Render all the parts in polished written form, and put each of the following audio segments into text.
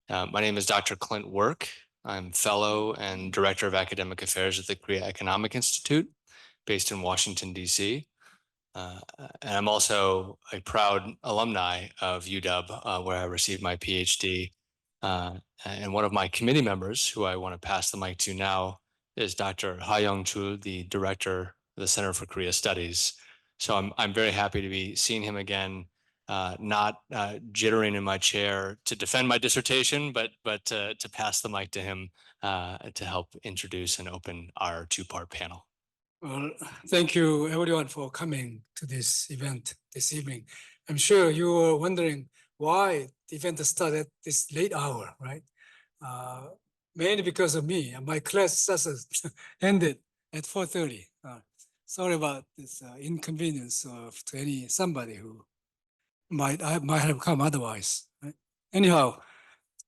My name is Dr. Clint Work. I'm Fellow and Director of Academic Affairs at the Korea Economic Institute, based in Washington, D.C. And I'm also a proud alumni of UW, where I received my PhD. And one of my committee members, who I want to pass the mic to now, is Dr. Ha Young-chul, the Director of the Center for Korea Studies. So I'm very happy to be seeing him again, not jittering in my chair to defend my dissertation, but to pass the mic to him to help introduce and open our two-part panel. Well, thank you everyone for coming to this event this evening. I'm sure you were wondering why the event started at this late hour, right? Mainly because of me. My class just ended at 4:30. Sorry about this inconvenience to somebody who might have come otherwise. Right? Anyhow,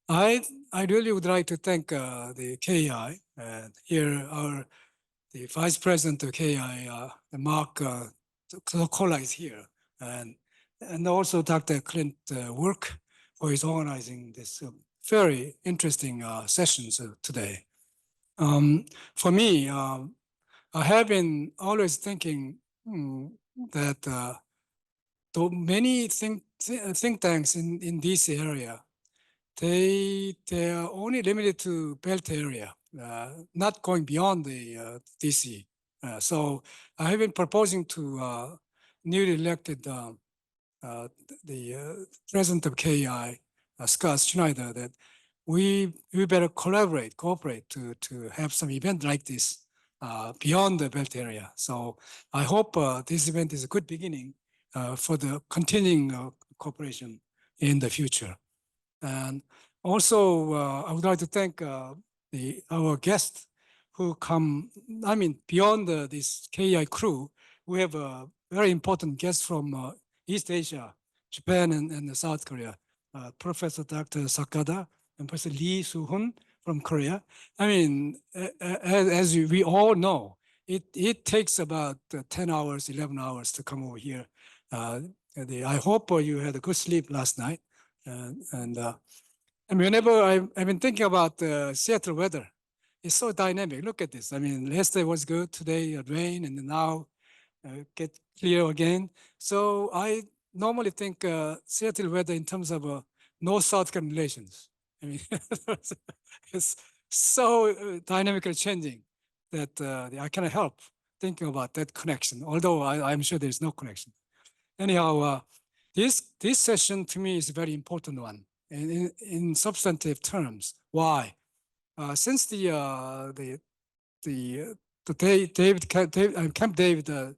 I really would like to thank the KEI and here the Vice President of KEI, Mark Kola is here, and also Dr. Clint Work, who is organizing this very interesting sessions today. For me, I have been always thinking that though many think tanks in this area, they are only limited to belt area, not going beyond the DC. So I have been proposing to newly elected the president of KEI, Scott Schneider, that we better cooperate to have some event like this beyond the belt area. So I hope this event is a good beginning for the continuing cooperation in the future. And also, I would like to thank our guests who come, beyond this KEI crew. We have a very important guest from East Asia, Japan and South Korea, Professor Dr. Sakada and Professor Lee Soo-hoon from Korea. As we all know, it takes about 10 hours, 11 hours to come over here. I hope you had a good sleep last night. And whenever I've been thinking about the Seattle weather, it's so dynamic. Look at this. Yesterday was good, today it rained, and now get clear again. So I normally think Seattle weather in terms of North-South relations. It's so dynamically changing that I cannot help thinking about that connection, although I'm sure there's no connection. Anyhow, this session to me is a very important one in substantive terms. Why? Since the Camp David the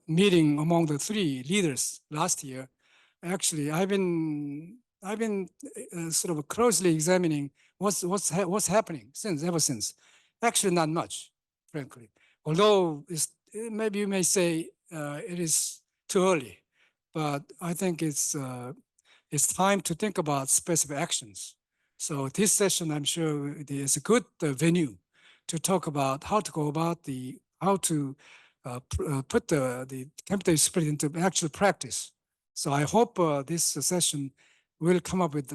meeting among the three leaders last year, actually I've been sort of closely examining what's happening ever since. Actually, not much, frankly. Although maybe you may say it is too early, but I think it's time to think about specific actions. So this session, I'm sure, is a good venue to talk about how to go about how to put the Camp David spirit into actual practice. So I hope this session will come up with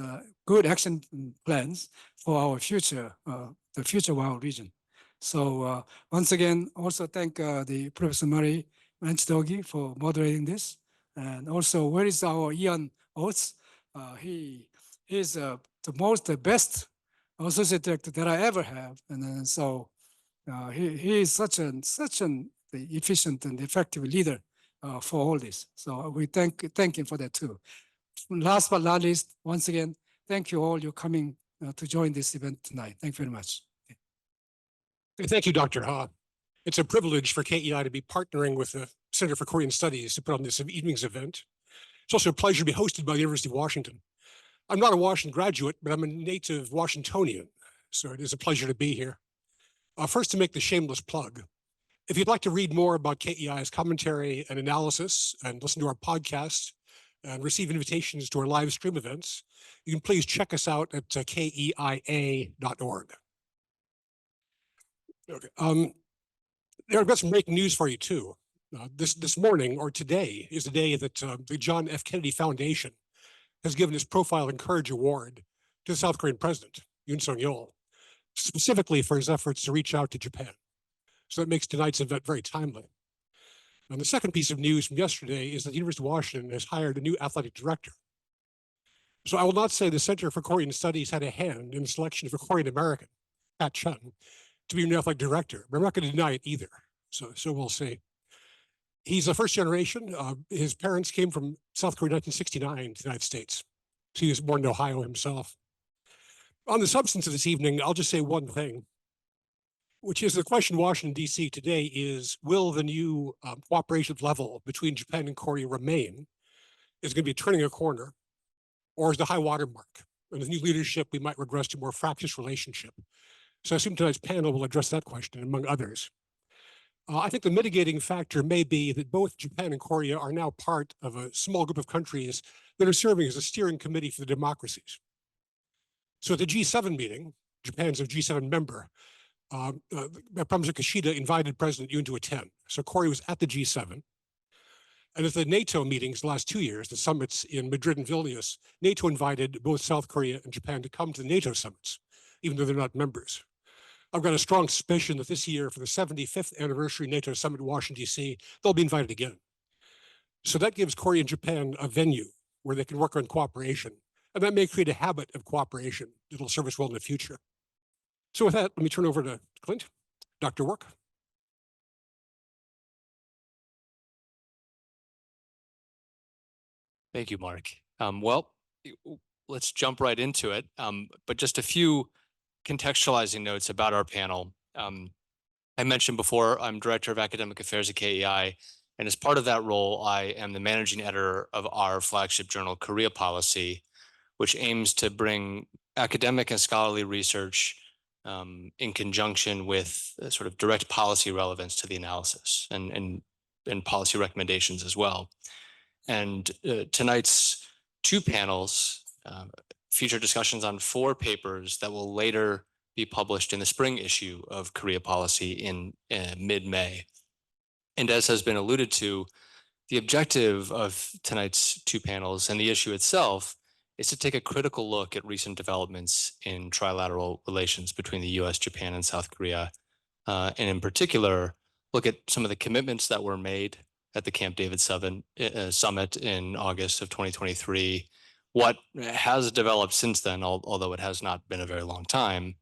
good action plans for our future, the future of our region. So once again, also thank the Professor Murray Manchidogi for moderating this. And also, where is our Ian Oates? He is the best associate director that I ever have. And so he is such an efficient and effective leader for all this. So we thank him for that too. Last but not least, once again, thank you all for coming to join this event tonight. Thank you very much. Thank you, Dr. Ha. It's a privilege for KEI to be partnering with the Center for Korean Studies to put on this evening's event. It's also a pleasure to be hosted by the University of Washington. I'm not a Washington graduate, but I'm a native Washingtonian, so it is a pleasure to be here. First, to make the shameless plug, if you'd like to read more about KEI's commentary and analysis and listen to our podcast and receive invitations to our live stream events, you can please check us out at keia.org. Okay. I've got some breaking news for you too. This morning or today is the day that the John F. Kennedy Foundation has given his Profile and Courage Award to the South Korean President, Yoon Suk-yeol, specifically for his efforts to reach out to Japan. So that makes tonight's event very timely. And the second piece of news from yesterday is that the University of Washington has hired a new athletic director. So I will not say the Center for Korean Studies had a hand in the selection of a Korean American, Pat Chun, to be an athletic director, but I'm not going to deny it either. So we'll see. He's a first generation. His parents came from South Korea in 1969 to the United States. So he was born in Ohio himself. On the substance of this evening, I'll just say one thing, which is the question in Washington, D.C. today is, will the new cooperation level between Japan and Korea remain? Is it going to be turning a corner? Or is the high water mark? And with new leadership, we might regress to a more fractious relationship. So I assume tonight's panel will address that question, among others. I think the mitigating factor may be that both Japan and Korea are now part of a small group of countries that are serving as a steering committee for the democracies. So at the G7 meeting, Japan's a G7 member, Prime Minister Kishida invited President Yoon to attend. So Korea was at the G7. And at the NATO meetings the last 2 years, the summits in Madrid and Vilnius, NATO invited both South Korea and Japan to come to the NATO summits, even though they're not members. I've got a strong suspicion that this year, for the 75th anniversary NATO summit in Washington, D.C., they'll be invited again. So that gives Korea and Japan a venue where they can work on cooperation. And that may create a habit of cooperation that'll serve us well in the future. So with that, let me turn over to Clint. Dr. Work. Thank you, Mark. Well, let's jump right into it. But just a few contextualizing notes about our panel. I mentioned before, I'm Director of Academic Affairs at KEI, and as part of that role, I am the managing editor of our flagship journal, Korea Policy, which aims to bring academic and scholarly research in conjunction with sort of direct policy relevance to the analysis and policy recommendations as well. And tonight's two panels feature discussions on 4 papers that will later be published in the spring issue of Korea Policy in mid-May. And as has been alluded to, the objective of tonight's 2 panels and the issue itself is to take a critical look at recent developments in trilateral relations between the US, Japan, and South Korea, and in particular, look at some of the commitments that were made at the Camp David Summit in August of 2023, what has developed since then, although it has not been a very long time.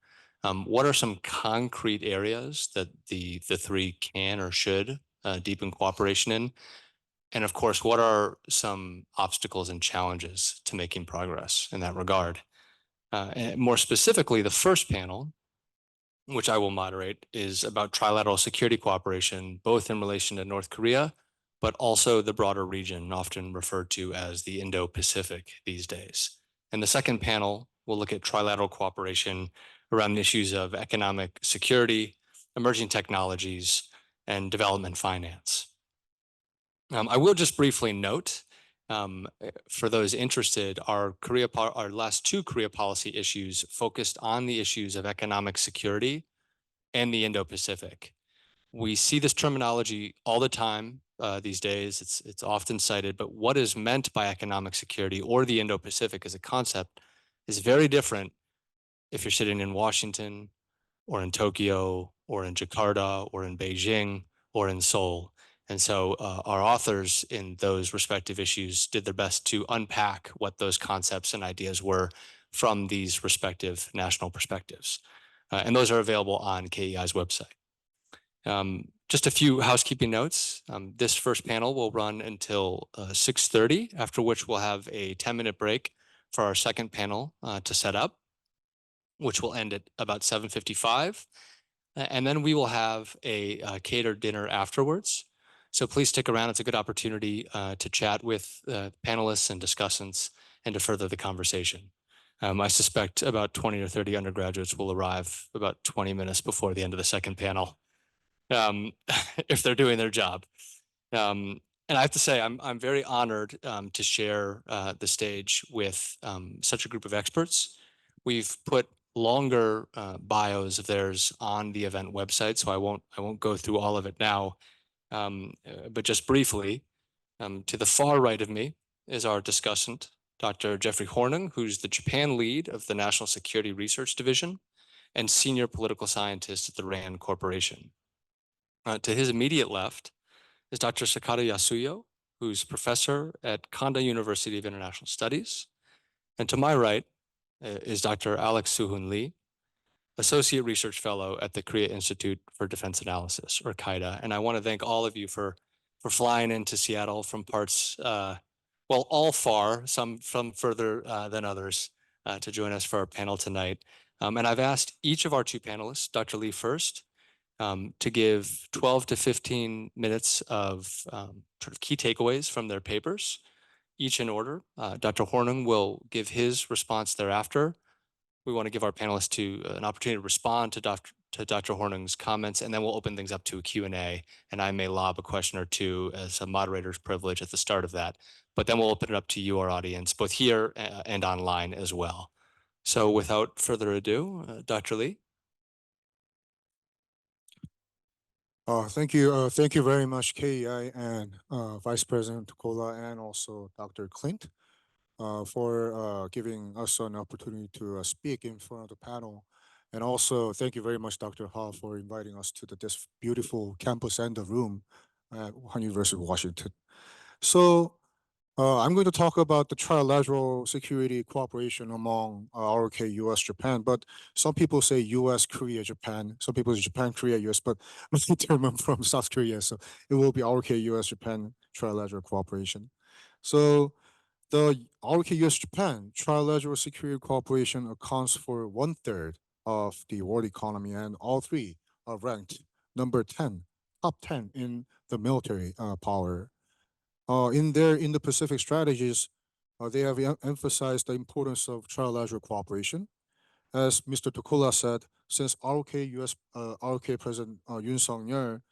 What are some concrete areas that the 3 can or should deepen cooperation in? And of course, what are some obstacles and challenges to making progress in that regard? And more specifically, the first panel, which I will moderate, is about trilateral security cooperation, both in relation to North Korea, but also the broader region, often referred to as the Indo-Pacific these days. And the second panel will look at trilateral cooperation around issues of economic security, emerging technologies, and development finance. I will just briefly note, for those interested, our last 2 Korea policy issues focused on the issues of economic security and the Indo-Pacific. We see this terminology all the time these days. It's often cited, but what is meant by economic security or the Indo-Pacific as a concept is very different if you're sitting in Washington or in Tokyo or in Jakarta or in Beijing or in Seoul. And so our authors in those respective issues did their best to unpack what those concepts and ideas were from these respective national perspectives. And those are available on KEI's website. Just a few housekeeping notes. This first panel will run until 6:30, after which we'll have a 10-minute break for our second panel to set up, which will end at about 7:55. And then we will have a catered dinner afterwards. So please stick around. It's a good opportunity to chat with panelists and discussants and to further the conversation. I suspect about 20 or 30 undergraduates will arrive about 20 minutes before the end of the second panel, if they're doing their job. And I have to say, I'm very honored to share the stage with such a group of experts. We've put longer bios of theirs on the event website, so I won't go through all of it now. But just briefly, to the far right of me is our discussant, Dr. Jeffrey Horning, who's the Japan lead of the National Security Research Division and senior political scientist at the RAND Corporation. To his immediate left is Dr. Sakata Yasuyo, who's professor at Kanda University of International Studies. And to my right is Dr. Alex Suhun Lee, Associate Research Fellow at the Korea Institute for Defense Analysis, or KIDA. And I want to thank all of you for flying into Seattle from parts, well, all far, some from further than others, to join us for our panel tonight. And I've asked each of our two panelists, Dr. Lee first, to give 12 to 15 minutes of sort of key takeaways from their papers, each in order. Dr. Hornung will give his response thereafter. We want to give our panelists an opportunity to respond to Dr. Hornung's comments, and then we'll open things up to a Q&A, and I may lob a question or two as a moderator's privilege at the start of that. But then we'll open it up to you, our audience, both here and online as well. So without further ado, Dr. Lee. Thank you. Thank you very much, KEI and Vice President Kola and also Dr. Clint for giving us an opportunity to speak in front of the panel. And also thank you very much, Dr. Ha, for inviting us to this beautiful campus and the room at University of Washington. So I'm going to talk about the trilateral security cooperation among ROK, US, Japan, but some people say US, Korea, Japan. Some people say Japan, Korea, US, but I'm from South Korea, so it will be ROK, US, Japan trilateral cooperation. So the ROK, US, Japan trilateral security cooperation accounts for 1/3 of the world economy, and all three are ranked number 10, top 10 in the military power. In their Indo-Pacific strategies, they have emphasized the importance of trilateral cooperation. As Mr. Tokola said, since ROK President Yoon Suk-yeol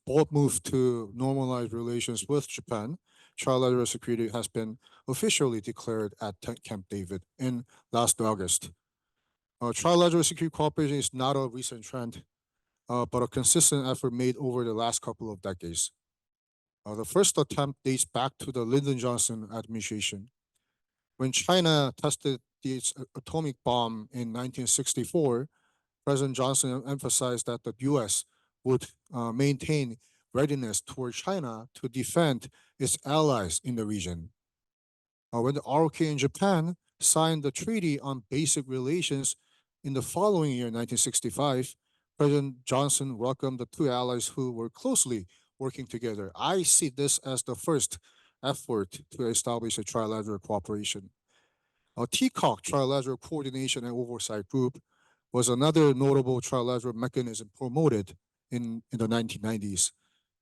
both moved to normalize relations with Japan, trilateral security has been officially declared at Camp David in last August. Trilateral security cooperation is not a recent trend, but a consistent effort made over the last couple of decades. The first attempt dates back to the Lyndon Johnson administration. When China tested its atomic bomb in 1964, President Johnson emphasized that the US would maintain readiness toward China to defend its allies in the region. When the ROK and Japan signed the Treaty on Basic Relations in the following year, 1965, President Johnson welcomed the two allies who were closely working together. I see this as the first effort to establish a trilateral cooperation. A TCOC, Trilateral Coordination and Oversight Group, was another notable trilateral mechanism promoted in the 1990s.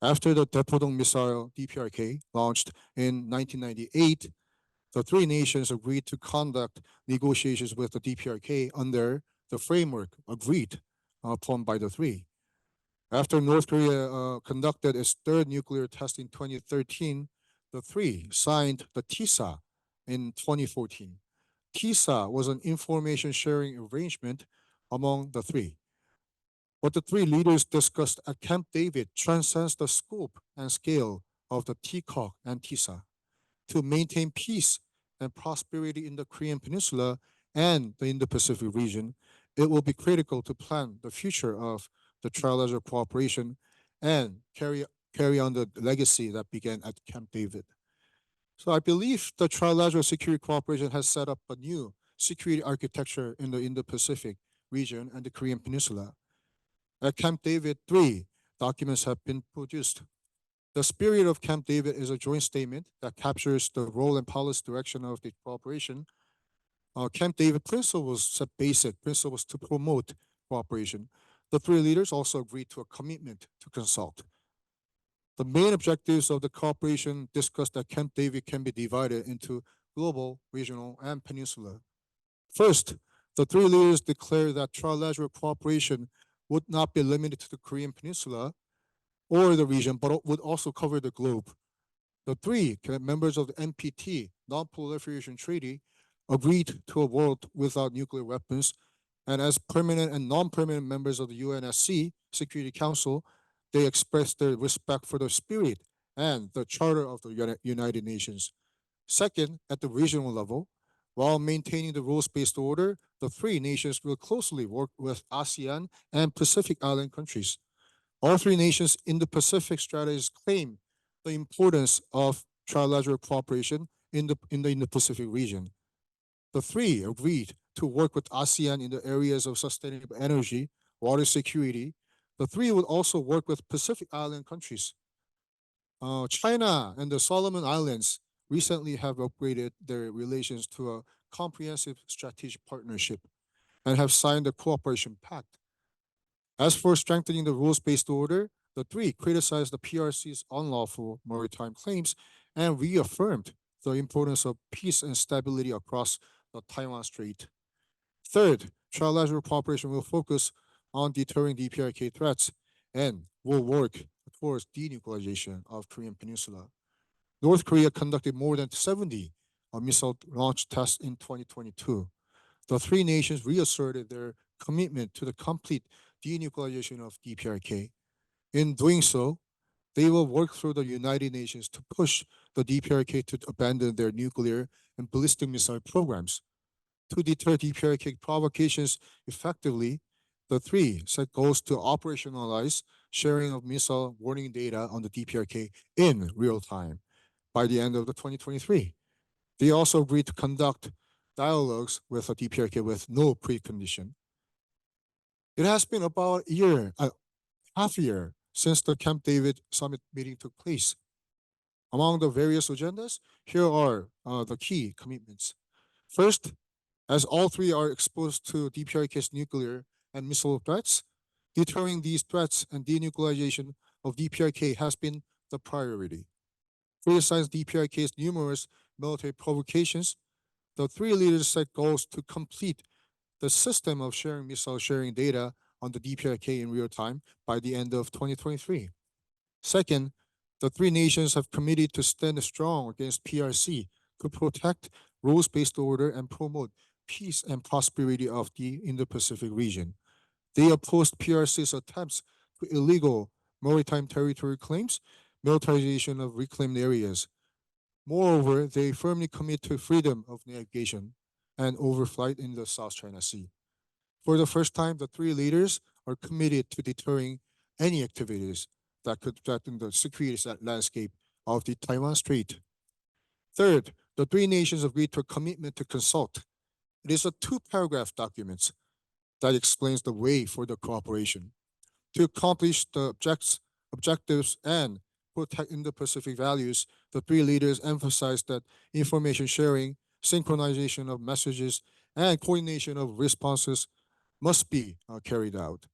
After the Daepodong missile DPRK launched in 1998, the three nations agreed to conduct negotiations with the DPRK under the framework agreed upon by the three. After North Korea conducted its third nuclear test in 2013, the three signed the TISA in 2014. TISA was an information sharing arrangement among the three. What the three leaders discussed at Camp David transcends the scope and scale of the TCOC and TISA. To maintain peace and prosperity in the Korean Peninsula and the Indo-Pacific region, it will be critical to plan the future of the trilateral cooperation and carry on the legacy that began at Camp David. So I believe the trilateral security cooperation has set up a new security architecture in the Indo-Pacific region and the Korean Peninsula. At Camp David, 3 documents have been produced. The spirit of Camp David is a joint statement that captures the role and policy direction of the cooperation. Camp David principles set basic principles to promote cooperation. The three leaders also agreed to a commitment to consult. The main objectives of the cooperation discussed at Camp David can be divided into global, regional, and peninsular. First, the three leaders declared that trilateral cooperation would not be limited to the Korean Peninsula or the region, but would also cover the globe. The three members of the NPT, Non-Proliferation Treaty, agreed to a world without nuclear weapons, and as permanent and non-permanent members of the UNSC Security Council, they expressed their respect for the spirit and the Charter of the United Nations. Second, at the regional level, while maintaining the rules-based order, the three nations will closely work with ASEAN and Pacific Island countries. All three nations in the Pacific strategies claim the importance of trilateral cooperation in the Indo-Pacific region. The three agreed to work with ASEAN in the areas of sustainable energy, water security. The three would also work with Pacific Island countries. China and the Solomon Islands recently have upgraded their relations to a comprehensive strategic partnership and have signed a cooperation pact. As for strengthening the rules-based order, the three criticized the PRC's unlawful maritime claims and reaffirmed the importance of peace and stability across the Taiwan Strait. Third, trilateral cooperation will focus on deterring DPRK threats and will work towards denuclearization of Korean Peninsula. North Korea conducted more than 70 missile launch tests in 2022. The three nations reasserted their commitment to the complete denuclearization of DPRK. In doing so, they will work through the United Nations to push the DPRK to abandon their nuclear and ballistic missile programs. To deter DPRK provocations effectively, the three set goals to operationalize sharing of missile warning data on the DPRK in real time by the end of the 2023. They also agreed to conduct dialogues with the DPRK with no precondition. It has been about half a year since the Camp David summit meeting took place. Among the various agendas, here are the key commitments. First, as all three are exposed to DPRK's nuclear and missile threats, deterring these threats and denuclearization of DPRK has been the priority. Criticize DPRK's numerous military provocations, the three leaders set goals to complete the system of sharing missile sharing data on the DPRK in real time by the end of 2023. Second, the three nations have committed to stand strong against PRC to protect rules-based order and promote peace and prosperity of the Indo-Pacific region. They opposed PRC's attempts to illegal maritime territory claims, militarization of reclaimed areas. Moreover, they firmly commit to freedom of navigation and overflight in the South China Sea. For the first time, the three leaders are committed to deterring any activities that could threaten the security landscape of the Taiwan Strait. Third, the three nations agreed to a commitment to consult. It is a two-paragraph document that explains the way for the cooperation. To accomplish the objectives and protect Indo-Pacific values, the three leaders emphasized that information sharing, synchronization of messages, and coordination of responses must be carried out.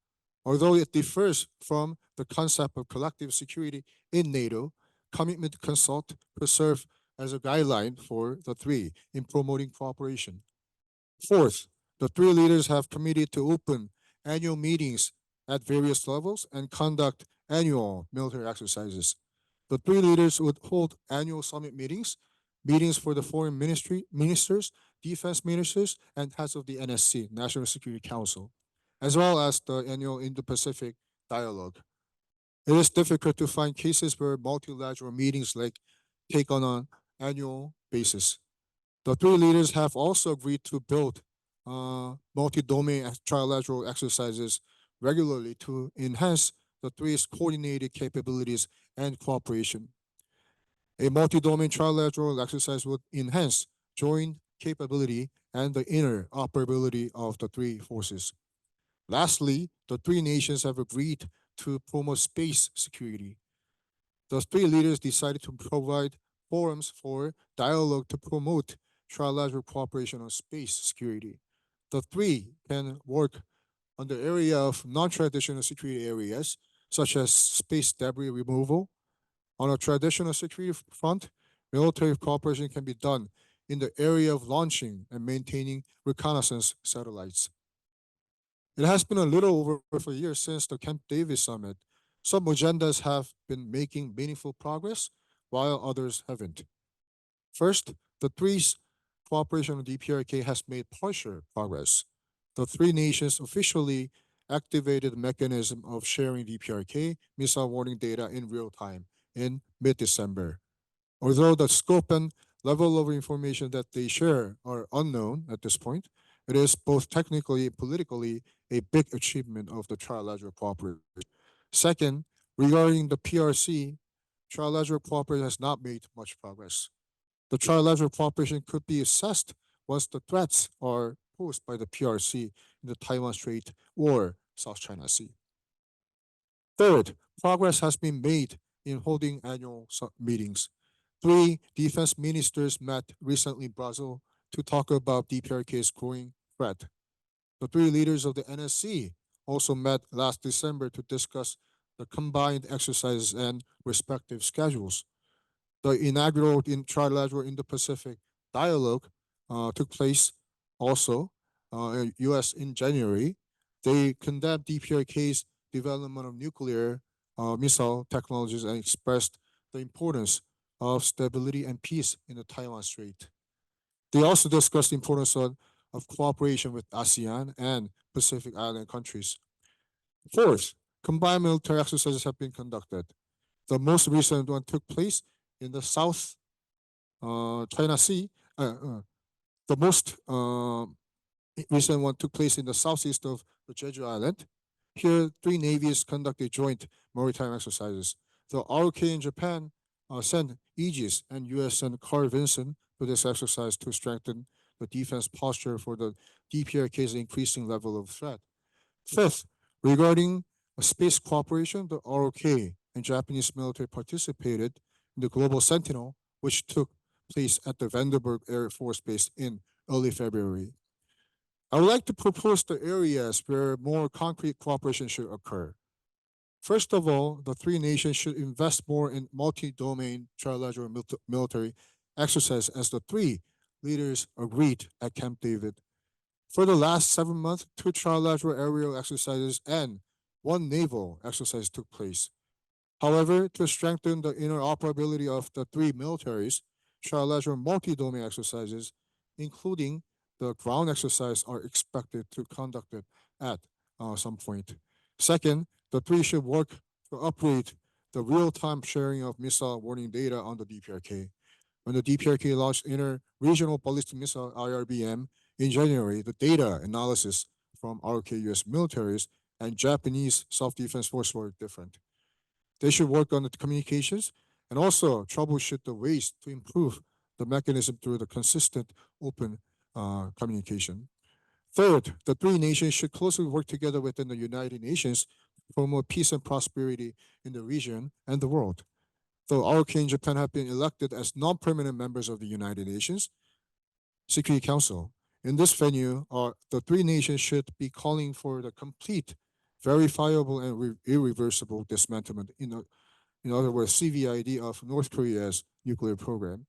Although it differs from the concept of collective security in NATO, commitment to consult will serve as a guideline for the three in promoting cooperation. Fourth, the three leaders have committed to open annual meetings at various levels and conduct annual military exercises. The three leaders would hold annual summit meetings, meetings for the foreign ministers, defense ministers, and heads of the NSC, National Security Council, as well as the annual Indo-Pacific dialogue. It is difficult to find cases where multilateral meetings take on an annual basis. The three leaders have also agreed to build multi-domain trilateral exercises regularly to enhance the three's coordinated capabilities and cooperation. A multi-domain trilateral exercise would enhance joint capability and the interoperability of the three forces. Lastly, the three nations have agreed to promote space security. The three leaders decided to provide forums for dialogue to promote trilateral cooperation on space security. The three can work on the area of non-traditional security areas, such as space debris removal. On a traditional security front, military cooperation can be done in the area of launching and maintaining reconnaissance satellites. It has been a little over a year since the Camp David summit. Some agendas have been making meaningful progress, while others haven't. First, the three's cooperation with DPRK has made partial progress. The three nations officially activated the mechanism of sharing DPRK missile warning data in real time in mid-December. Although the scope and level of information that they share are unknown at this point. It is both technically and politically a big achievement of the trilateral cooperation. Second, regarding the PRC, trilateral cooperation has not made much progress. The trilateral cooperation could be assessed once the threats are posed by the PRC in the Taiwan Strait or South China Sea. Third, progress has been made in holding annual meetings. 3 defense ministers met recently in Brazil to talk about DPRK's growing threat. The 3 leaders of the NSC also met last December to discuss the combined exercises and respective schedules. The inaugural Trilateral Indo-Pacific dialogue took place also in U.S. in January. They condemned DPRK's development of nuclear missile technologies and expressed the importance of stability and peace in the Taiwan Strait. They also discussed the importance of cooperation with ASEAN and Pacific Island countries. Fourth, combined military exercises have been conducted. The most recent one took place in the South China Sea. The most recent one took place in the southeast of the Jeju Island. Here, 3 navies conducted joint maritime exercises. The ROK in Japan sent Aegis and U.S. sent Carl Vinson to this exercise to strengthen the defense posture for the DPRK's increasing level of threat. Fifth, regarding space cooperation, the ROK and Japanese military participated in the Global Sentinel, which took place at the Vandenberg Air Force Base in early February. I would like to propose the areas where more concrete cooperation should occur. First of all, the 3 nations should invest more in multi-domain trilateral military exercise as the 3 leaders agreed at Camp David. For the last 7 months, 2 trilateral aerial exercises and 1 naval exercise took place. However, to strengthen the interoperability of the 3 militaries, trilateral multi-domain exercises, including the ground exercise, are expected to conducted at some point. Second, the 3 should work to upgrade the real-time sharing of missile warning data on the DPRK. When the DPRK launched Inter-Regional Ballistic Missile IRBM in January, the data analysis from ROK US militaries and Japanese self-defense force were different. They should work on the communications and also troubleshoot the ways to improve the mechanism through the consistent open communication. Third, the 3 nations should closely work together within the United Nations to promote peace and prosperity in the region and the world. Though ROK and Japan have been elected as non-permanent members of the United Nations Security Council, in this venue, the 3 nations should be calling for the complete, verifiable, and irreversible dismantlement, in other words, CVID of North Korea's nuclear program.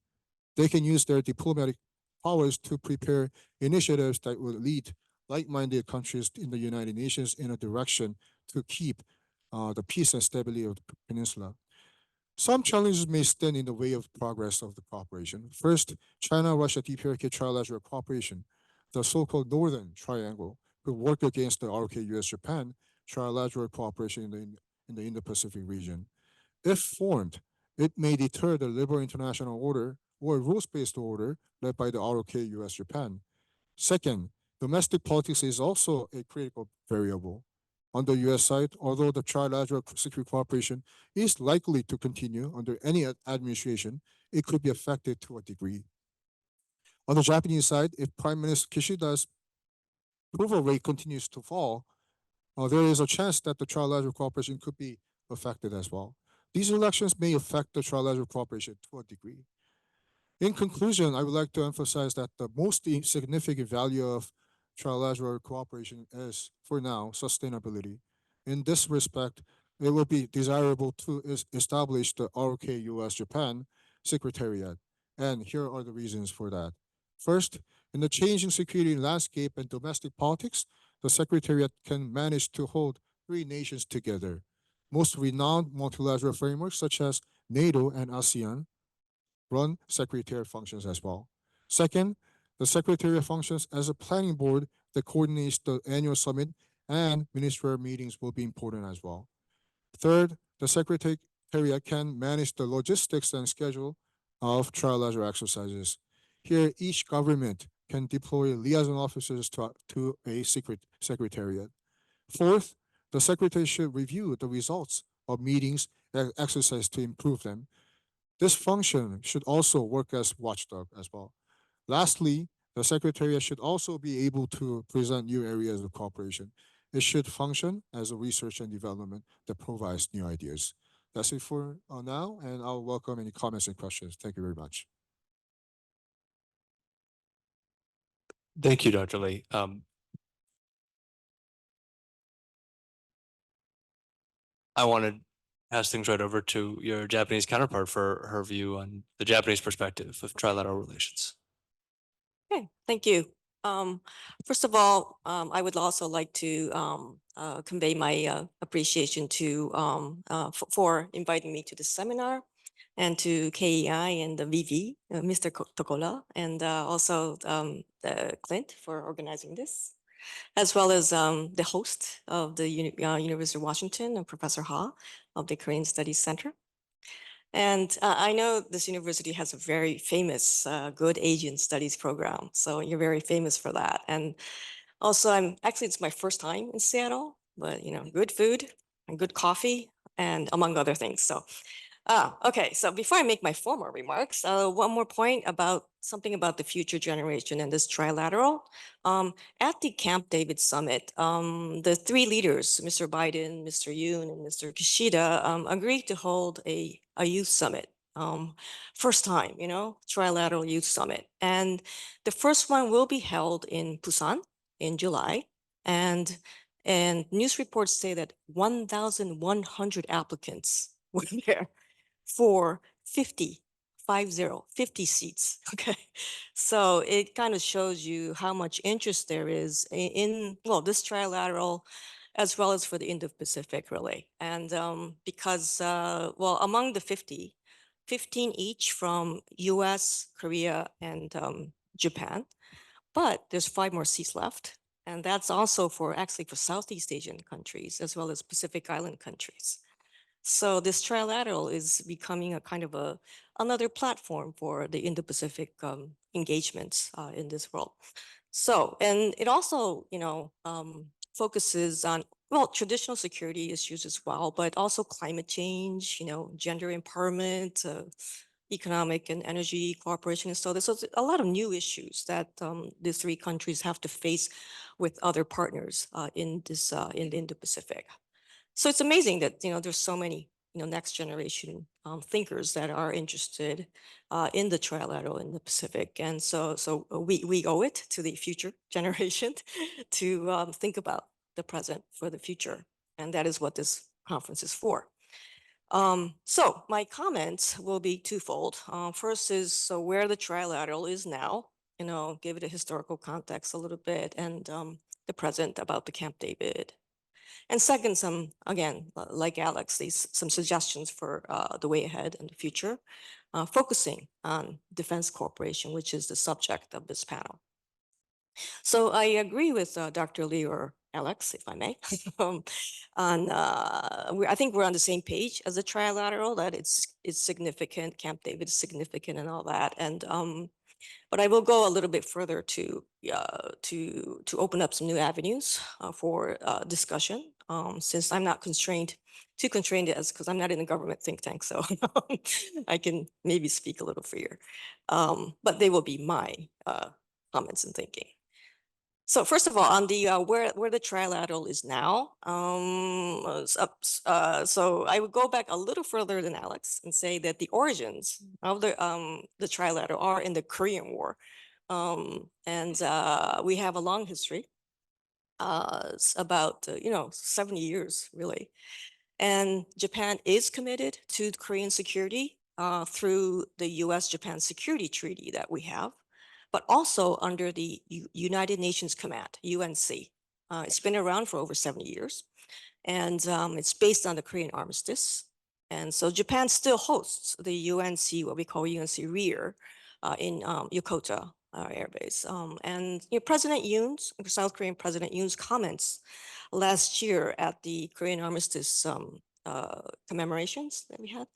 They can use their diplomatic powers to prepare initiatives that will lead like-minded countries in the United Nations in a direction to keep the peace and stability of the peninsula. Some challenges may stand in the way of progress of the cooperation. First, China-Russia DPRK trilateral cooperation, the so-called Northern Triangle, could work against the ROK US-Japan trilateral cooperation in the Indo-Pacific region. If formed, it may deter the liberal international order or rules-based order led by the ROK US-Japan. Second, domestic politics is also a critical variable. On the US side, although the trilateral security cooperation is likely to continue under any administration, it could be affected to a degree. On the Japanese side, if Prime Minister Kishida's approval rate continues to fall, there is a chance that the trilateral cooperation could be affected as well. These elections may affect the trilateral cooperation to a degree. In conclusion, I would like to emphasize that the most significant value of trilateral cooperation is, for now, sustainability. In this respect, it will be desirable to establish the ROK US-Japan Secretariat. And here are the reasons for that. First, in the changing security landscape and domestic politics, the Secretariat can manage to hold 3 nations together. Most renowned multilateral frameworks such as NATO and ASEAN run Secretariat functions as well. Second, the Secretariat functions as a planning board that coordinates the annual summit, and ministerial meetings will be important as well. Third, the Secretariat can manage the logistics and schedule of trilateral exercises. Here, each government can deploy liaison officers to a secretariat. Fourth, the secretary should review the results of meetings and exercise to improve them. This function should also work as watchdog as well. Lastly, the secretariat should also be able to present new areas of cooperation. It should function as a research and development that provides new ideas. That's it for now, and I'll welcome any comments and questions. Thank you very much. Thank you, Dr. Lee. I want to pass things right over to your Japanese counterpart for her view on the Japanese perspective of trilateral relations. Okay, thank you. First of all, I would also like to convey my appreciation to for inviting me to this seminar, and to KEI and the VV, Mr. Tokola, and also Clint for organizing this, as well as the host of the University of Washington, and Professor Ha of the Korean Studies Center. And I know this university has a very famous good Asian studies program. So you're very famous for that. And also it's my first time in Seattle, but good food and good coffee and among other things. So okay, so before I make my formal remarks, one more point about something about the future generation and this trilateral. At the Camp David Summit, the three leaders, Mr. Biden, Mr. Yoon, and Mr. Kishida, agreed to hold a youth summit. First time, trilateral youth summit. And the first one will be held in Busan in July. And news reports say that 1,100 applicants were there for 50 seats. Okay. So it kind of shows you how much interest there is in this trilateral, as well as for the Indo-Pacific, really. And because, among the 50, 15 each from US, Korea, and Japan, but there's 5 more seats left. And that's also for Southeast Asian countries, as well as Pacific Island countries. So this trilateral is becoming a kind of another platform for the Indo-Pacific engagements in this world. So, and it also, focuses on, traditional security issues as well, but also climate change, gender empowerment, economic and energy cooperation. And so there's a lot of new issues that the three countries have to face with other partners in the Indo-Pacific. So it's amazing that there's so many next generation thinkers that are interested in the trilateral in the Pacific, and so we owe it to the future generation to think about the present for the future, and that is what this conference is for. So my comments will be twofold. First is where the trilateral is now, give it a historical context a little bit, and the present about the Camp David. And second, again, like Alex, some suggestions for the way ahead in the future, focusing on defense cooperation, which is the subject of this panel. So I agree with Dr. Lee or Alex, if I may, I think we're on the same page as a trilateral, that it's significant, Camp David is significant and all that. And but I will go a little bit further to open up some new avenues for discussion, since I'm not too constrained because I'm not in a government think tank, so I can maybe speak a little freer. But they will be my comments and thinking. So first of all, on the where the trilateral is now, so I would go back a little further than Alex and say that the origins of the trilateral are in the Korean War, and we have a long history. It's about 70 years really, and Japan is committed to Korean security through the U.S.-Japan Security Treaty that we have, but also under the United Nations Command, UNC. It's been around for over 70 years, and it's based on the Korean Armistice. And so Japan still hosts the UNC, what we call UNC Rear, in Yokota Air Base. And President Yoon's, South Korean President Yoon's comments last year at the Korean Armistice commemorations that we had,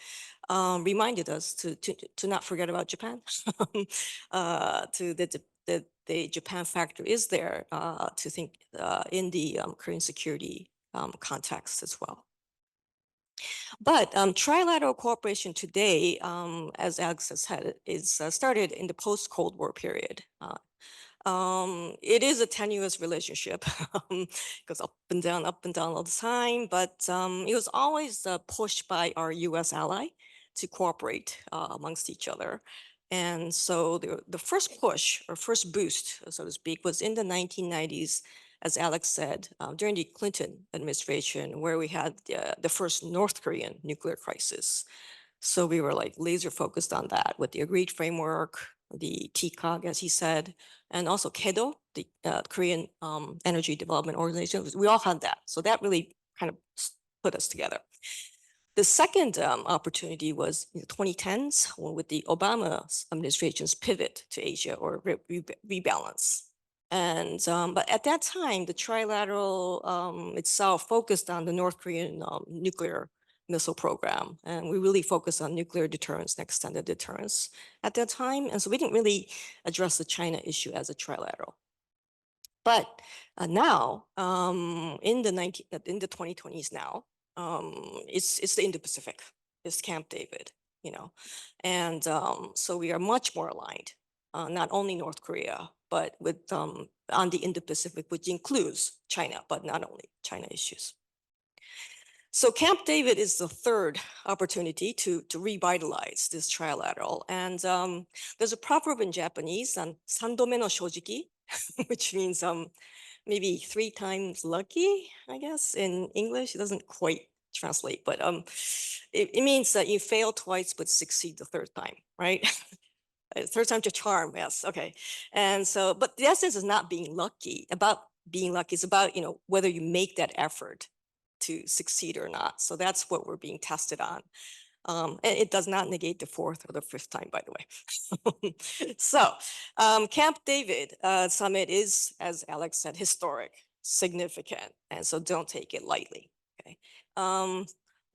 reminded us to not forget about Japan. To the Japan factor is there to think in the Korean security context as well. But trilateral cooperation today, as Alex has said, is started in the post-Cold War period. It is a tenuous relationship because up and down all the time, but it was always pushed by our US ally to cooperate amongst each other. And so the first push or first boost, so to speak, was in the 1990s, as Alex said, during the Clinton administration, where we had the first North Korean nuclear crisis. So we were like laser focused on that with the agreed framework, the TCOG, as he said, and also KEDO, the Korean Energy Development Organization. We all had that. So that really kind of put us together. The second opportunity was in the 2010s with the Obama administration's pivot to Asia or rebalance. And but at that time, the trilateral itself focused on the North Korean nuclear missile program. And we really focused on nuclear deterrence and extended deterrence at that time. And so we didn't really address the China issue as a trilateral. But now, in the 2020s now, it's the Indo-Pacific, it's Camp David, you know. And so we are much more aligned, not only North Korea, but with on the Indo-Pacific, which includes China, but not only China issues. So Camp David is the third opportunity to revitalize this trilateral. And there's a proverb in Japanese, "Sandome no shojiki," which means maybe 3 times lucky, I guess. In English, it doesn't quite translate, but it means that you fail twice, but succeed the third time, right? Third time's a charm, yes, okay. And so, but the essence is not being lucky. About being lucky, it's about, you know, whether you make that effort to succeed or not. So that's what we're being tested on. And it does not negate the 4th or the 5th time, by the way. So Camp David Summit is, as Alex said, historic, significant. And so don't take it lightly, okay?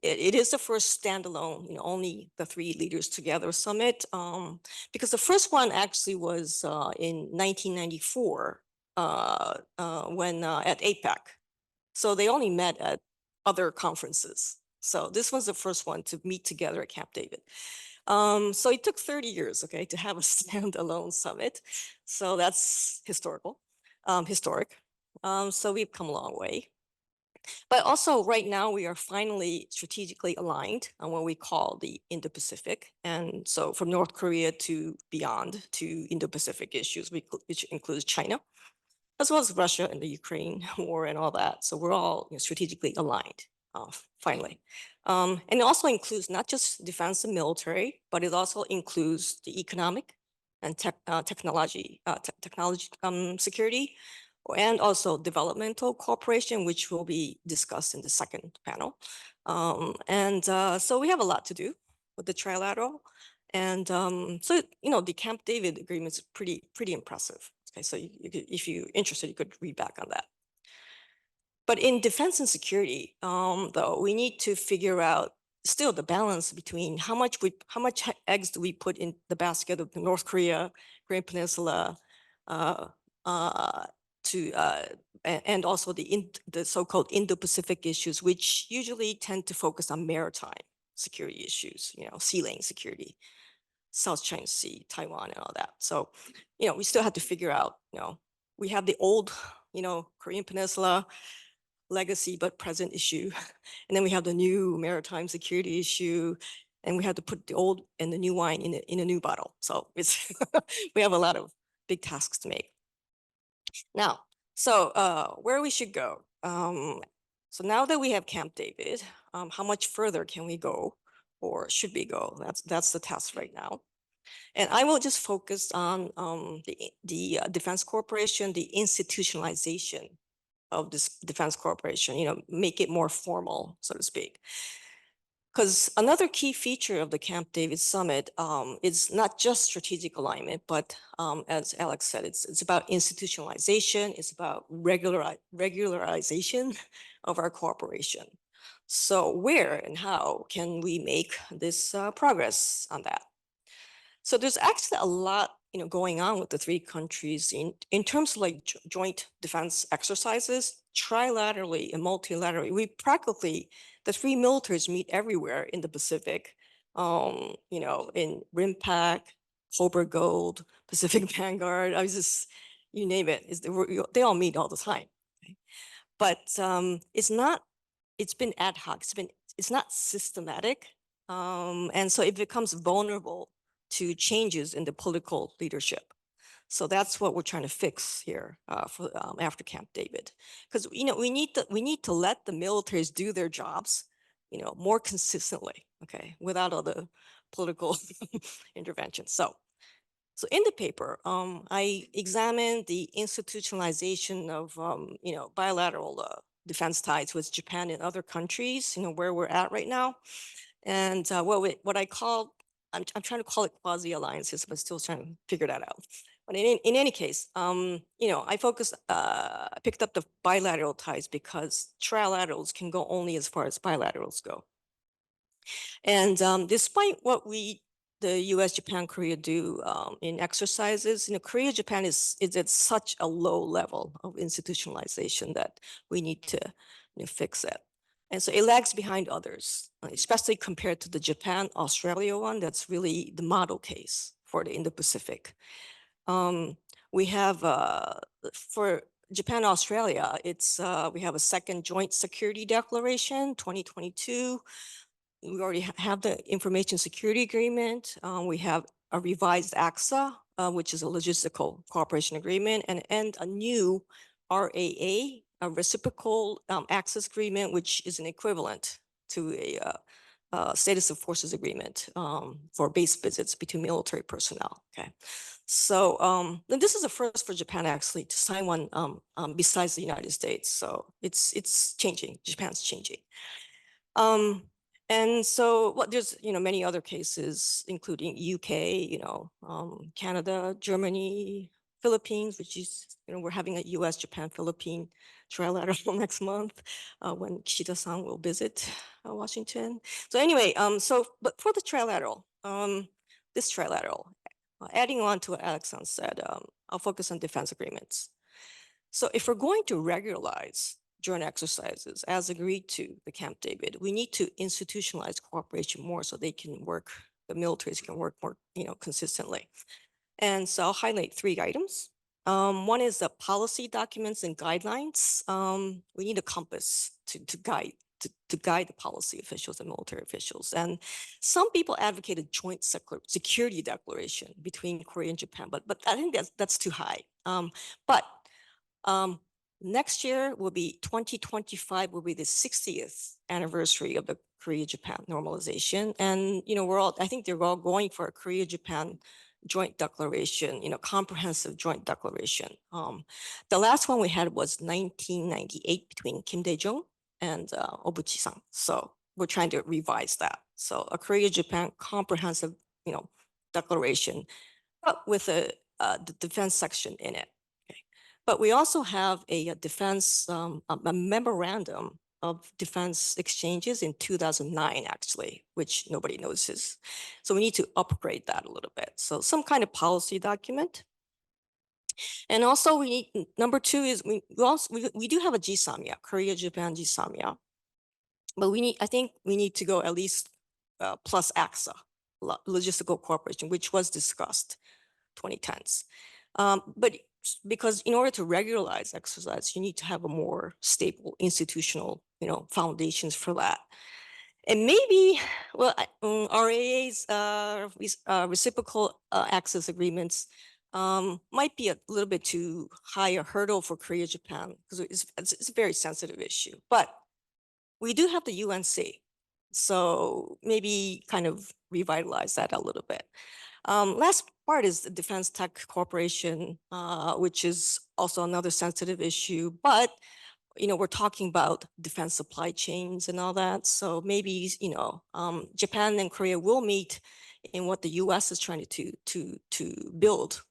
It is the first standalone, you know, only the 3 leaders together summit, because the first one actually was in 1994 when at APEC. So they only met at other conferences. So this was the first one to meet together at Camp David. So it took 30 years, okay, to have a standalone summit. So that's historic. So we've come a long way. But also right now we are finally strategically aligned on what we call the Indo-Pacific. And so from North Korea to beyond to Indo-Pacific issues, which includes China, as well as Russia and the Ukraine war and all that. So we're all, you know, strategically aligned, finally. And it also includes not just defense and military, but it also includes the economic and technology security, and also developmental cooperation, which will be discussed in the second panel. So we have a lot to do with the trilateral. And so, you know, the Camp David agreement is pretty impressive. Okay, so if you're interested, you could read back on that. But in defense and security, though, we need to figure out still the balance between how much eggs do we put in the basket of North Korea, Korean Peninsula, and also the so-called Indo-Pacific issues, which usually tend to focus on maritime security issues, you know, sea lane security, South China Sea, Taiwan, and all that. So, you know, we still have to figure out, you know, we have the old, you know, Korean Peninsula legacy but present issue, and then we have the new maritime security issue, and we have to put the old and the new wine in a new bottle. So it's we have a lot of big tasks to make. Now, so where we should go. So now that we have Camp David, how much further can we go, or should we go? That's the task right now. And I will just focus on the defense cooperation, the institutionalization of this defense cooperation, you know, make it more formal, so to speak. Because another key feature of the Camp David Summit is not just strategic alignment, but as Alex said, it's about institutionalization, it's about regularization of our cooperation. So where and how can we make this progress on that? So there's actually a lot, going on with the three countries in terms of like joint defense exercises, trilaterally and multilaterally. We practically, the three militaries meet everywhere in the Pacific, in RIMPAC, Cobra Gold, Pacific Vanguard. I was just, you name it, they all meet all the time. Okay? But it's been ad hoc. It's not systematic. And so it becomes vulnerable to changes in the political leadership. So that's what we're trying to fix here for after Camp David, because we need to let the militaries do their jobs, more consistently, okay, without all the political intervention. So in the paper, I examined the institutionalization of bilateral defense ties with Japan and other countries, where we're at right now, and what I call, I'm trying to call it quasi alliances, but still trying to figure that out. But in any case, I picked up the bilateral ties because trilaterals can go only as far as bilaterals go. And despite what the US, Japan, Korea do in exercises, Korea, Japan is at such a low level of institutionalization that we need to fix it. And so it lags behind others, especially compared to the Japan, Australia one. That's really the model case for the Indo-Pacific. We have, for Japan, Australia, we have a second joint security declaration, 2022. We already have the information security agreement. We have a revised AXA, which is a logistical cooperation agreement, and a new RAA, a reciprocal access agreement, which is an equivalent to a status of forces agreement for base visits between military personnel. Okay, so this is a first for Japan actually to sign one besides the United States. So it's changing. Japan's changing. And so there's, many other cases, including UK, Canada, Germany, Philippines, which is, we're having a US, Japan, Philippine trilateral next month when Kishida-san will visit Washington. So anyway, but for the trilateral, this trilateral, adding on to what Alex-san said, I'll focus on defense agreements. So if we're going to regularize joint exercises as agreed to the Camp David, we need to institutionalize cooperation more so they can work, the militaries can work more, consistently. And so I'll highlight 3 items. One is the policy documents and guidelines. We need a compass to guide the policy officials and military officials. And some people advocate a joint security declaration between Korea and Japan, but I think that's too high. Next year will be 2025 will be the 60th anniversary of the Korea-Japan normalization. And, I think they're all going for a Korea-Japan joint declaration, comprehensive joint declaration. The last one we had was 1998 between Kim Dae-jung and Obuchi-san. So we're trying to revise that. So a Korea-Japan comprehensive, declaration, but with the defense section in it. But we also have a defense, a memorandum of defense exchanges in 2009, actually, which nobody notices. So we need to upgrade that a little bit. So some kind of policy document. And also we need, number 2 is we do have a GSAMIA, Korea-Japan GSAMIA. But I think we need to go at least plus AXA, logistical cooperation, which was discussed 2010s. But because in order to regularize exercise, you need to have a more stable institutional, foundations for that. And maybe, RAA's reciprocal access agreements might be a little bit too high a hurdle for Korea, Japan, because it's a very sensitive issue. But we do have the UNC, so maybe kind of revitalize that a little bit. Last part is the Defense Tech Corporation, which is also another sensitive issue, but we're talking about defense supply chains and all that. So maybe Japan and Korea will meet in what the U.S. is trying to build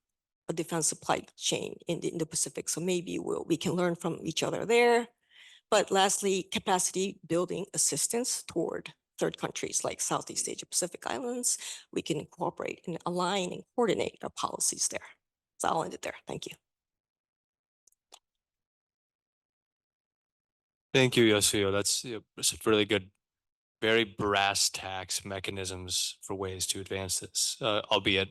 a defense supply chain in the Indo-Pacific. So maybe we can learn from each other there. But lastly, capacity building assistance toward third countries like Southeast Asia Pacific Islands. We can incorporate and align and coordinate our policies there. So I'll end it there. Thank you. Thank you, Yosuyo. That's some really good, very brass tacks mechanisms for ways to advance this, albeit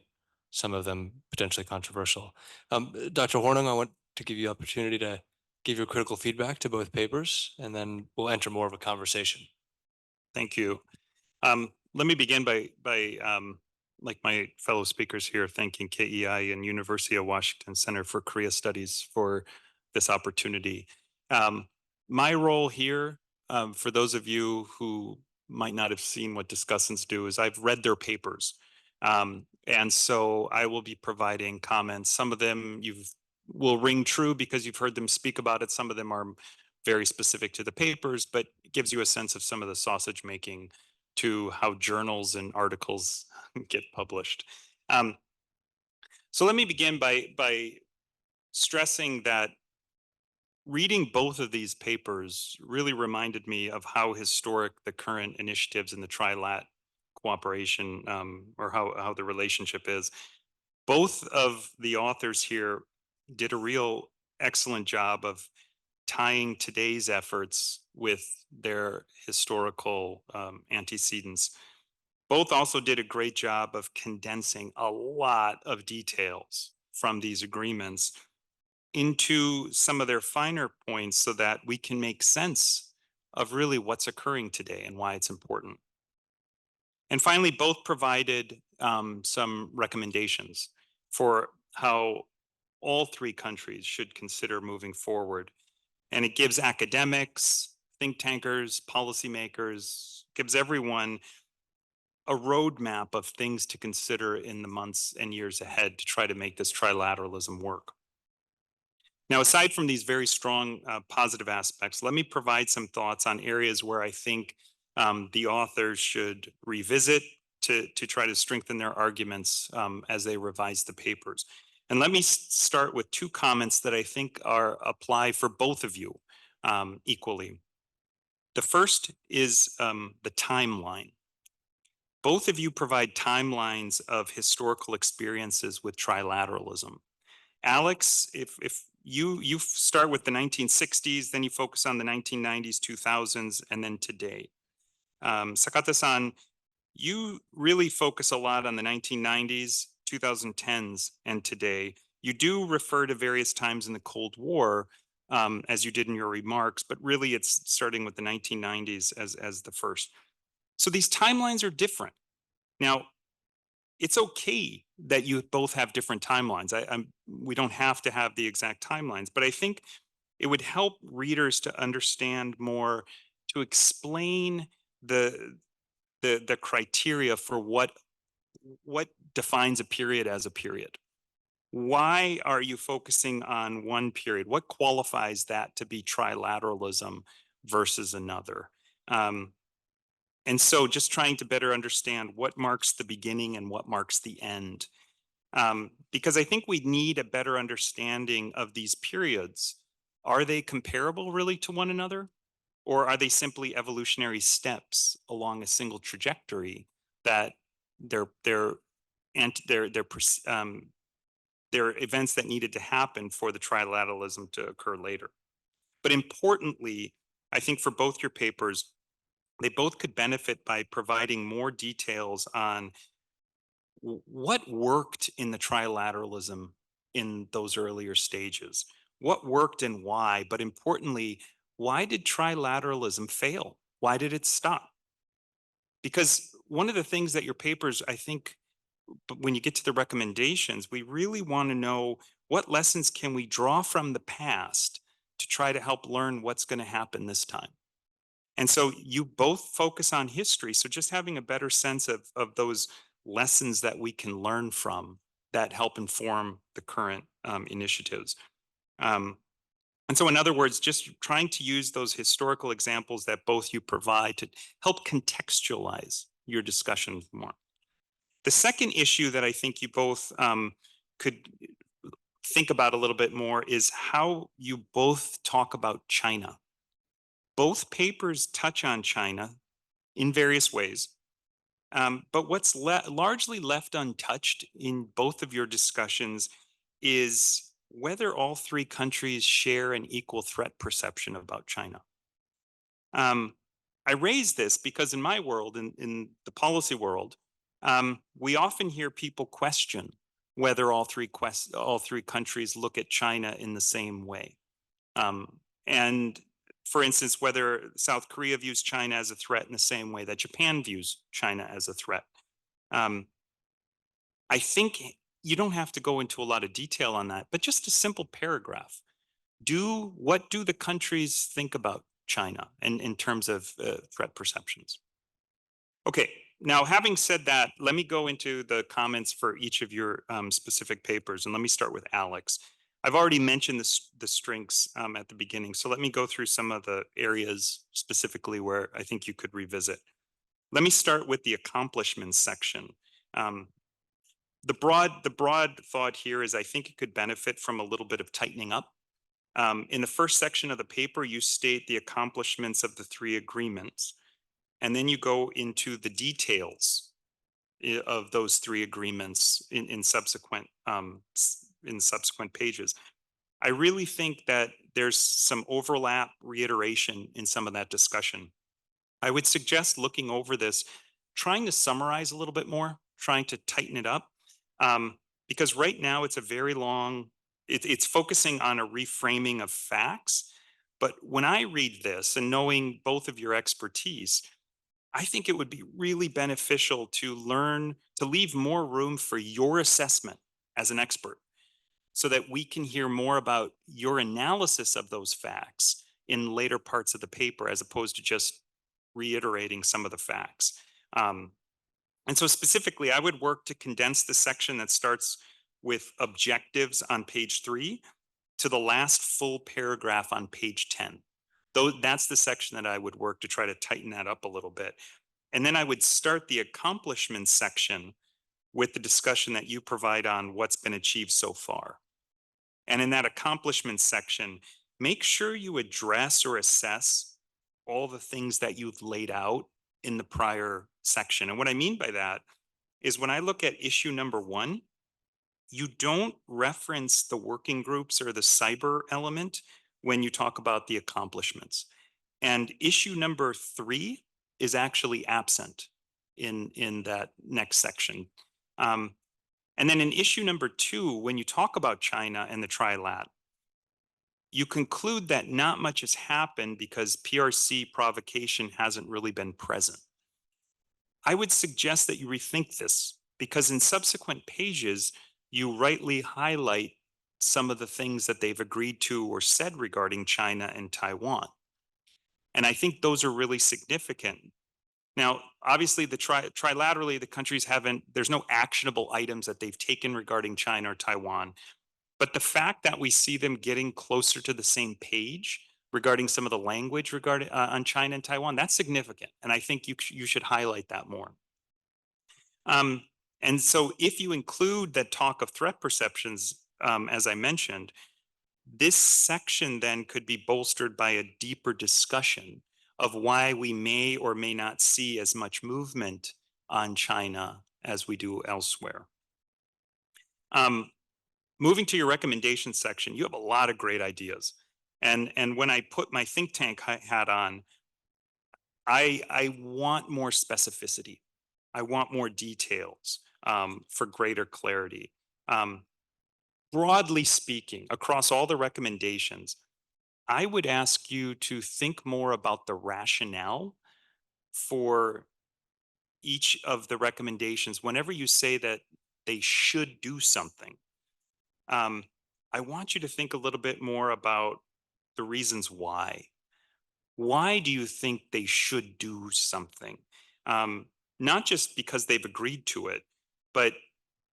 some of them potentially controversial. Dr. Hornung, I want to give you the opportunity to give your critical feedback to both papers, and then we'll enter more of a conversation. Thank you. Let me begin by like my fellow speakers here, thanking KEI and University of Washington Center for Korea Studies for this opportunity. My role here, for those of you who might not have seen what Discussants do, is I've read their papers. And so I will be providing comments. Some of them will ring true because you've heard them speak about it. Some of them are very specific to the papers, but it gives you a sense of some of the sausage making to how journals and articles get published. So let me begin by stressing that reading both of these papers really reminded me of how historic the current initiatives in the Trilat cooperation, or how the relationship is. Both of the authors here did a real excellent job of tying today's efforts with their historical antecedents. Both also did a great job of condensing a lot of details from these agreements into some of their finer points so that we can make sense of really what's occurring today and why it's important. And finally, both provided some recommendations for how all three countries should consider moving forward. And it gives academics, think tankers, policymakers, gives everyone a roadmap of things to consider in the months and years ahead to try to make this trilateralism work. Now, aside from these very strong positive aspects, let me provide some thoughts on areas where I think the authors should revisit to try to strengthen their arguments as they revise the papers. And let me start with two comments that I think apply for both of you equally. The first is the timeline. Both of you provide timelines of historical experiences with trilateralism. Alex, if you start with the 1960s, then you focus on the 1990s, 2000s, and then today. Sakata-san, you really focus a lot on the 1990s, 2010s, and today. You do refer to various times in the Cold War, as you did in your remarks, but really it's starting with the 1990s as the first. So these timelines are different. Now, it's okay that you both have different timelines. We don't have to have the exact timelines, but I think it would help readers to understand more, to explain the criteria for what defines a period as a period. Why are you focusing on one period? What qualifies that to be trilateralism versus another? And so just trying to better understand what marks the beginning and what marks the end. Because I think we need a better understanding of these periods. Are they comparable really to one another? Or are they simply evolutionary steps along a single trajectory that they're events that needed to happen for the trilateralism to occur later? But importantly, I think for both your papers, they both could benefit by providing more details on what worked in the trilateralism in those earlier stages. What worked and why, but importantly, why did trilateralism fail? Why did it stop? Because one of the things that your papers, I think, when you get to the recommendations, we really want to know what lessons can we draw from the past to try to help learn what's going to happen this time. And so you both focus on history. So just having a better sense of those lessons that we can learn from that help inform the current initiatives. And so in other words, just trying to use those historical examples that both you provide to help contextualize your discussion more. The second issue that I think you both could think about a little bit more is how you both talk about China. Both papers touch on China in various ways. But what's largely left untouched in both of your discussions is whether all three countries share an equal threat perception about China. I raise this because in my world, in the policy world, we often hear people question whether all three countries look at China in the same way. And for instance, whether South Korea views China as a threat in the same way that Japan views China as a threat. I think you don't have to go into a lot of detail on that, but just a simple paragraph. What do the countries think about China in terms of threat perceptions? Okay, now having said that, let me go into the comments for each of your specific papers, and let me start with Alex. I've already mentioned the strengths at the beginning, so let me go through some of the areas specifically where I think you could revisit. Let me start with the accomplishments section. The broad thought here is I think it could benefit from a little bit of tightening up. In the first section of the paper, you state the accomplishments of the three agreements, and then you go into the details of those three agreements in subsequent pages. I really think that there's some overlap, reiteration in some of that discussion. I would suggest looking over this, trying to summarize a little bit more, trying to tighten it up, because right now it's a very long, it's focusing on a reframing of facts. But when I read this and knowing both of your expertise, I think it would be really beneficial to leave more room for your assessment as an expert so that we can hear more about your analysis of those facts in later parts of the paper, as opposed to just reiterating some of the facts. And so specifically, I would work to condense the section that starts with objectives on page 3 to the last full paragraph on page 10. That's the section that I would work to try to tighten that up a little bit. And then I would start the accomplishments section with the discussion that you provide on what's been achieved so far. And in that accomplishments section, make sure you address or assess all the things that you've laid out in the prior section. And what I mean by that is when I look at issue number 1, you don't reference the working groups or the cyber element when you talk about the accomplishments. And issue number 3 is actually absent in that next section. And then in issue number 2, when you talk about China and the Trilat, you conclude that not much has happened because PRC provocation hasn't really been present. I would suggest that you rethink this, because in subsequent pages, you rightly highlight some of the things that they've agreed to or said regarding China and Taiwan. And I think those are really significant. Now, obviously, trilaterally, the countries there's no actionable items that they've taken regarding China or Taiwan. But the fact that we see them getting closer to the same page regarding some of the language regarding on China and Taiwan, that's significant. And I think you should highlight that more. And so if you include that talk of threat perceptions, as I mentioned, this section then could be bolstered by a deeper discussion of why we may or may not see as much movement on China as we do elsewhere. Moving to your recommendations section, you have a lot of great ideas. And when I put my think tank hat on, I want more specificity. I want more details for greater clarity. Broadly speaking, across all the recommendations, I would ask you to think more about the rationale for each of the recommendations. Whenever you say that they should do something, I want you to think a little bit more about the reasons why. Why do you think they should do something? Not just because they've agreed to it, but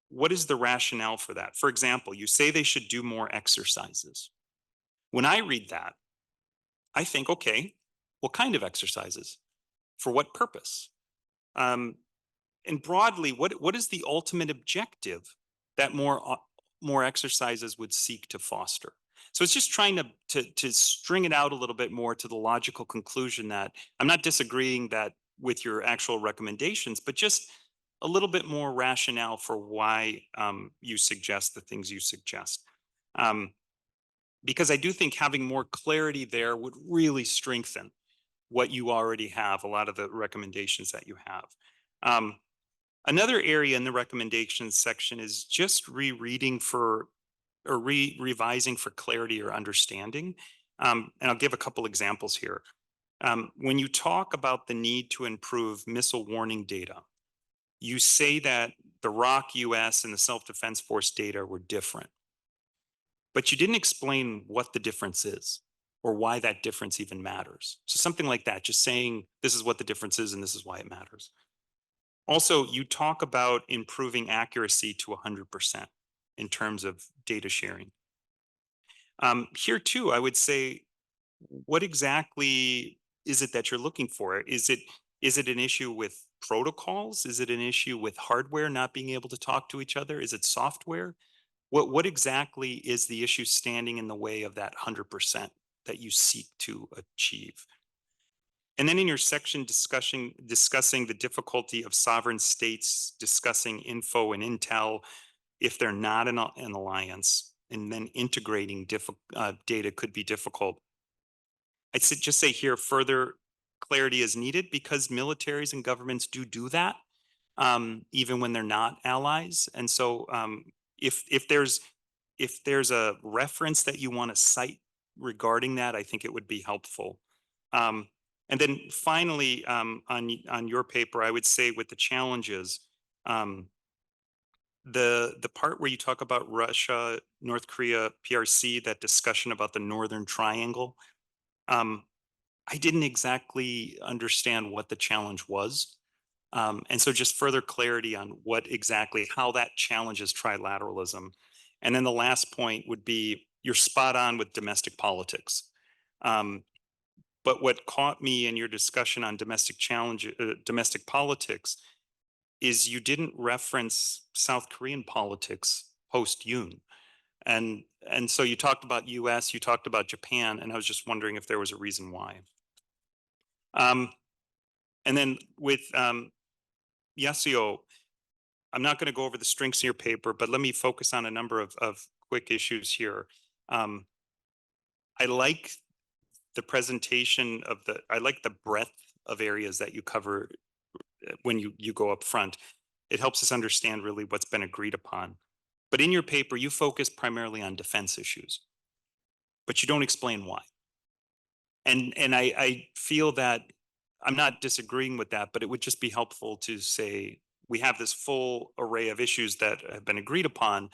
what is the rationale for that? For example, you say they should do more exercises. When I read that, I think, okay, what kind of exercises? For what purpose? And broadly, what is the ultimate objective that more exercises would seek to foster? So it's just trying to string it out a little bit more to the logical conclusion that I'm not disagreeing that with your actual recommendations, but just a little bit more rationale for why you suggest the things you suggest. Because I do think having more clarity there would really strengthen what you already have, a lot of the recommendations that you have. Another area in the recommendations section is just rereading for or revising for clarity or understanding. And I'll give a couple examples here. When you talk about the need to improve missile warning data, you say that the ROC US and the self-defense force data were different, but you didn't explain what the difference is or why that difference even matters. So something like that, just saying this is what the difference is and this is why it matters. Also, you talk about improving accuracy to 100% in terms of data sharing. Here too, I would say, what exactly is it that you're looking for? Is it an issue with protocols? Is it an issue with hardware not being able to talk to each other? Is it software? What exactly is the issue standing in the way of that 100% that you seek to achieve? And then in your section discussing the difficulty of sovereign states discussing info and intel if they're not an alliance, and then integrating data could be difficult. I'd just say here further clarity is needed because militaries and governments do that even when they're not allies. And so if there's a reference that you want to cite regarding that, I think it would be helpful. And then finally, on your paper, I would say with the challenges, the part where you talk about Russia, North Korea, PRC, that discussion about the Northern Triangle, I didn't exactly understand what the challenge was. And so just further clarity on how that challenges trilateralism. And then the last point would be, you're spot on with domestic politics. But what caught me in your discussion on domestic politics is you didn't reference South Korean politics post Yoon. And so you talked about US, you talked about Japan, and I was just wondering if there was a reason why. And then with Yasuo, I'm not going to go over the strengths in your paper, but let me focus on a number of quick issues here. I like the presentation I like the breadth of areas that you cover when you go up front. It helps us understand really what's been agreed upon. But in your paper, you focus primarily on defense issues, but you don't explain why. And I feel that I'm not disagreeing with that, but it would just be helpful to say, we have this full array of issues that have been agreed upon,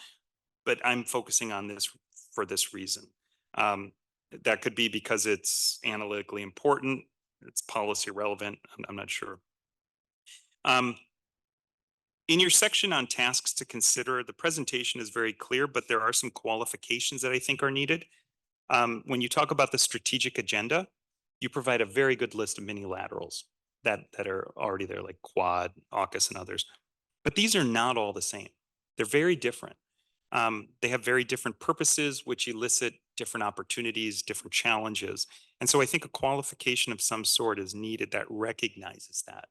but I'm focusing on this for this reason. That could be because it's analytically important, it's policy relevant, I'm not sure. In your section on tasks to consider, the presentation is very clear, but there are some qualifications that I think are needed. When you talk about the strategic agenda, you provide a very good list of minilaterals that are already there, like Quad, AUKUS, and others. But these are not all the same. They're very different. They have very different purposes, which elicit different opportunities, different challenges. And so I think a qualification of some sort is needed that recognizes that.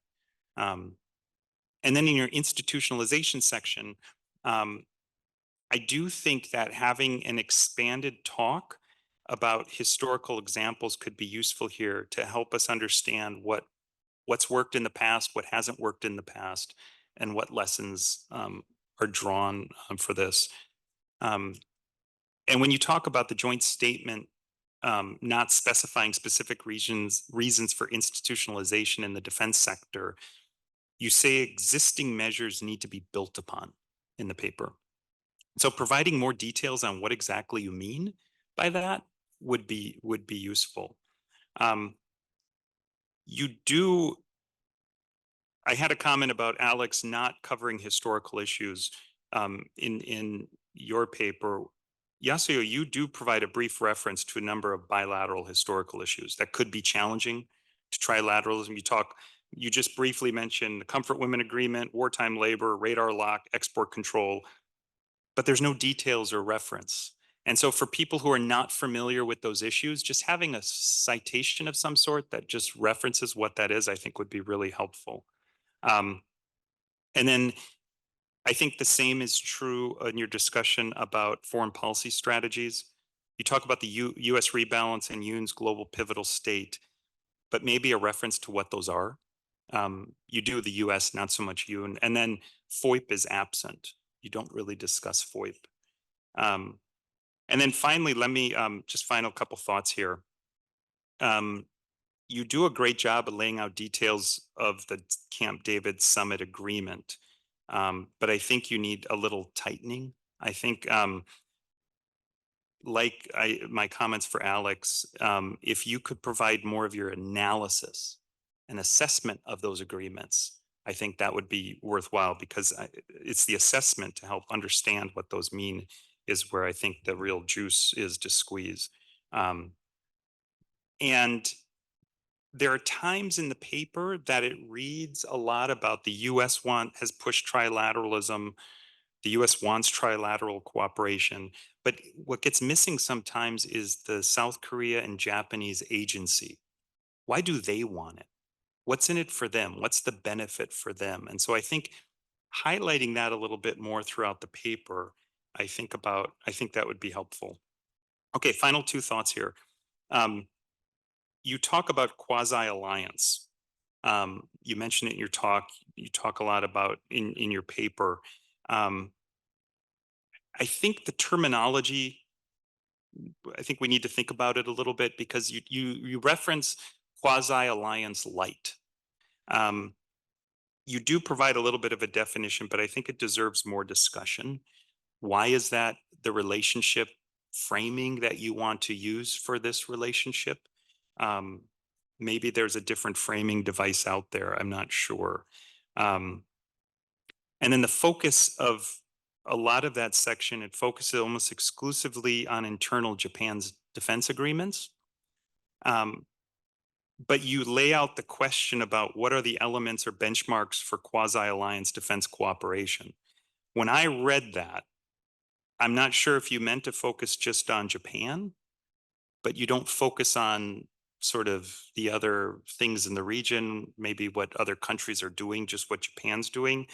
And then in your institutionalization section, I do think that having an expanded talk about historical examples could be useful here to help us understand what's worked in the past, what hasn't worked in the past, and what lessons are drawn for this. And when you talk about the joint statement not specifying specific reasons for institutionalization in the defense sector, you say existing measures need to be built upon in the paper. So providing more details on what exactly you mean by that would be useful. I had a comment about Alex not covering historical issues in your paper. Yasuo, you do provide a brief reference to a number of bilateral historical issues that could be challenging to trilateralism. You just briefly mentioned the Comfort Women Agreement, wartime labor, radar lock, export control, but there's no details or reference. And so for people who are not familiar with those issues, just having a citation of some sort that just references what that is, I think would be really helpful. And then I think the same is true in your discussion about foreign policy strategies. You talk about the US rebalance and Yoon's global pivotal state, but maybe a reference to what those are. You do the US, not so much Yoon. And then FOIP is absent. You don't really discuss FOIP. And then finally, let me just final couple thoughts here. You do a great job of laying out details of the Camp David Summit agreement, but I think you need a little tightening. I think, my comments for Alex, if you could provide more of your analysis and assessment of those agreements, I think that would be worthwhile, because it's the assessment to help understand what those mean is where I think the real juice is to squeeze. And there are times in the paper that it reads a lot about the US has pushed trilateralism. The US wants trilateral cooperation. But what gets missing sometimes is the South Korea and Japanese agency. Why do they want it? What's in it for them? What's the benefit for them? And so I think highlighting that a little bit more throughout the paper, I think that would be helpful. Okay, final two thoughts here. You talk about quasi-alliance. You mentioned it in your talk. You talk a lot about in your paper. I think the terminology, I think we need to think about it a little bit, because you reference quasi-alliance light. You do provide a little bit of a definition, but I think it deserves more discussion. Why is that the relationship framing that you want to use for this relationship? Maybe there's a different framing device out there. I'm not sure. And then the focus of a lot of that section, it focuses almost exclusively on internal Japan's defense agreements. But you lay out the question about what are the elements or benchmarks for quasi-alliance defense cooperation. When I read that, I'm not sure if you meant to focus just on Japan, but you don't focus on sort of the other things in the region, maybe what other countries are doing, just what Japan's doing.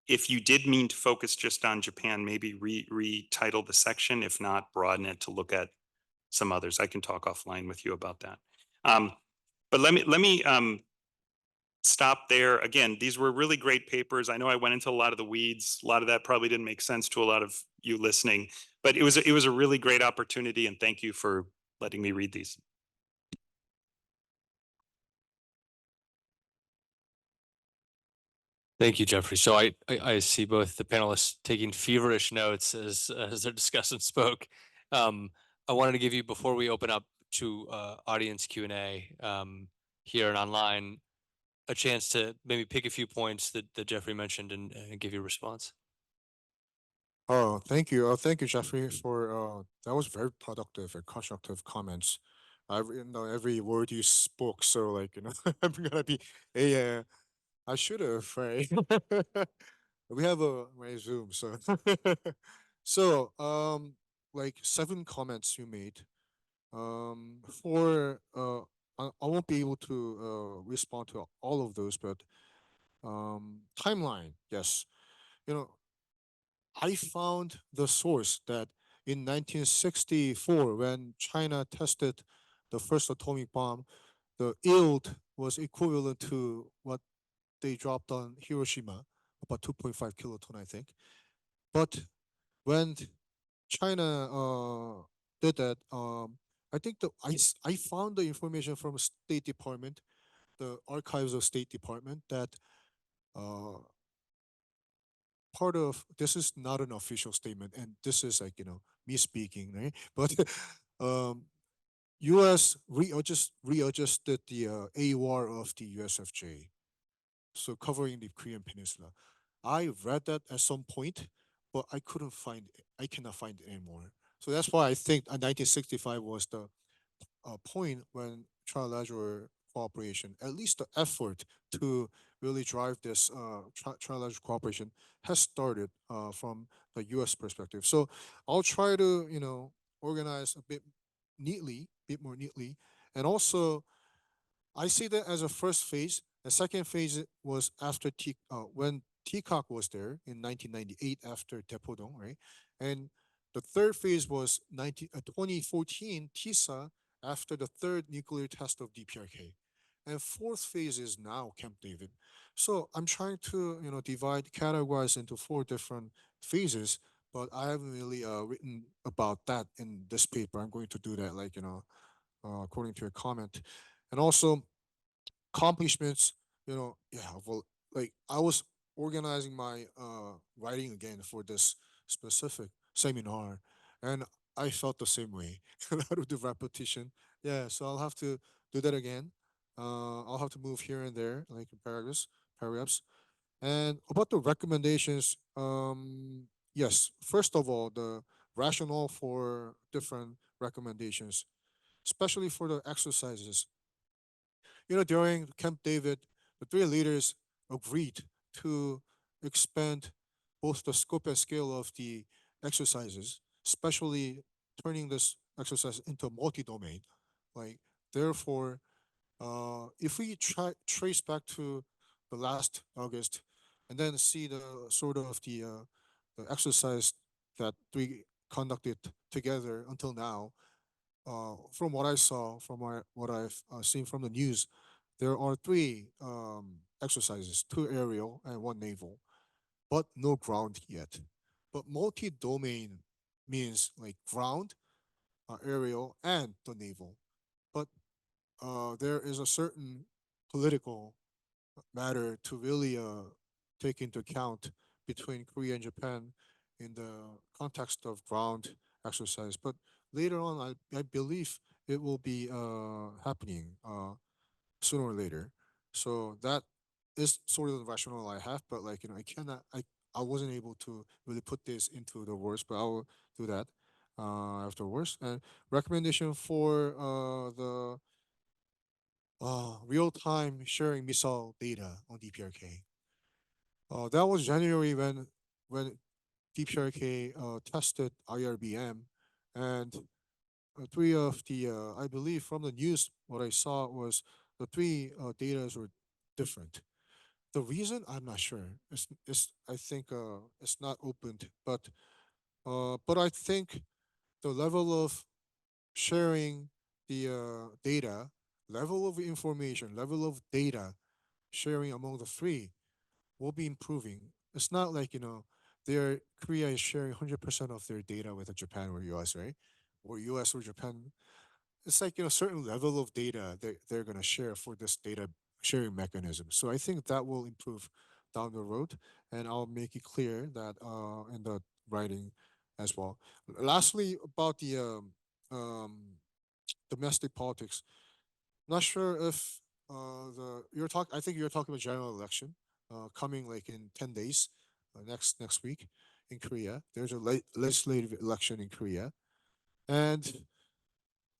If you did mean to focus just on Japan, maybe retitle the section. If not, broaden it to look at some others. I can talk offline with you about that. But let me stop there. Again, these were really great papers. I know I went into a lot of the weeds. A lot of that probably didn't make sense to a lot of you listening, but it was a really great opportunity, and thank you for letting me read these. Thank you, Jeffrey. So I see both the panelists taking feverish notes as their discussant spoke. I wanted to give you, before we open up to audience Q&A here and online, a chance to maybe pick a few points that Jeffrey mentioned and give your response. Oh, thank you. Thank you, Jeffrey, for that was very productive and constructive comments. Every word you spoke, so like, I'm gonna be I should have, right? We have my Zoom, so so like 7 comments you made. For I won't be able to respond to all of those, but timeline, yes. I found the source that in 1964, when China tested the first atomic bomb, the yield was equivalent to what they dropped on Hiroshima, about 2.5 kiloton, I think. But when China did that, I think I found the information from State Department, the archives of State Department, that part of this is not an official statement, and this is like me speaking, right? But U.S. readjusted the AUR of the USFJ, so covering the Korean Peninsula. I read that at some point, but I cannot find it anymore. So that's why I think 1965 was the point when trilateral cooperation, at least the effort to really drive this trilateral cooperation has started from the U.S. perspective. So I'll try to, organize a bit more neatly, and also I see that as a first phase. The second phase was after when TCOC was there in 1998 after Daepodong, right? And the third phase was 2014 TISA after the third nuclear test of DPRK. And fourth phase is now Camp David. So I'm trying to, categorize into four different phases, but I haven't really written about that in this paper. I'm going to do that, like, according to your comment. And also, accomplishments, yeah, well, like I was organizing my writing again for this specific seminar, and I felt the same way. A lot of the repetition. Yeah, so I'll have to do that again. I'll have to move here and there, like in paragraphs. And about the recommendations, yes, first of all, the rationale for different recommendations, especially for the exercises. During Camp David, the three leaders agreed to expand both the scope and scale of the exercises, especially turning this exercise into multi-domain. Like, therefore, if we trace back to the last August and then see the sort of the exercise that we conducted together until now, from what I saw, from what I've seen from the news, there are three exercises, two aerial and one naval, but no ground yet. But multi-domain means like ground, aerial, and the naval. But there is a certain political matter to really take into account between Korea and Japan in the context of ground exercise. But later on, I believe it will be happening sooner or later. So that is sort of the rationale I have. But like, I wasn't able to really put this into the words, but I will do that afterwards. And recommendation for the real-time sharing missile data on DPRK. That was January when DPRK tested IRBM, and three of the I believe from the news what I saw was the three datas were different. The reason I'm not sure. It's I think it's not opened, but I think the level of sharing the data, level of information, level of data sharing among the three will be improving. It's not like, their Korea is sharing 100% of their data with Japan or US, right? Or US or Japan. It's like, certain level of data they're going to share for this data sharing mechanism. So I think that will improve down the road. And I'll make it clear that in the writing as well. Lastly, about the domestic politics. Not sure if I think you're talking about general election coming like in 10 days next week in Korea. There's a legislative election in Korea, and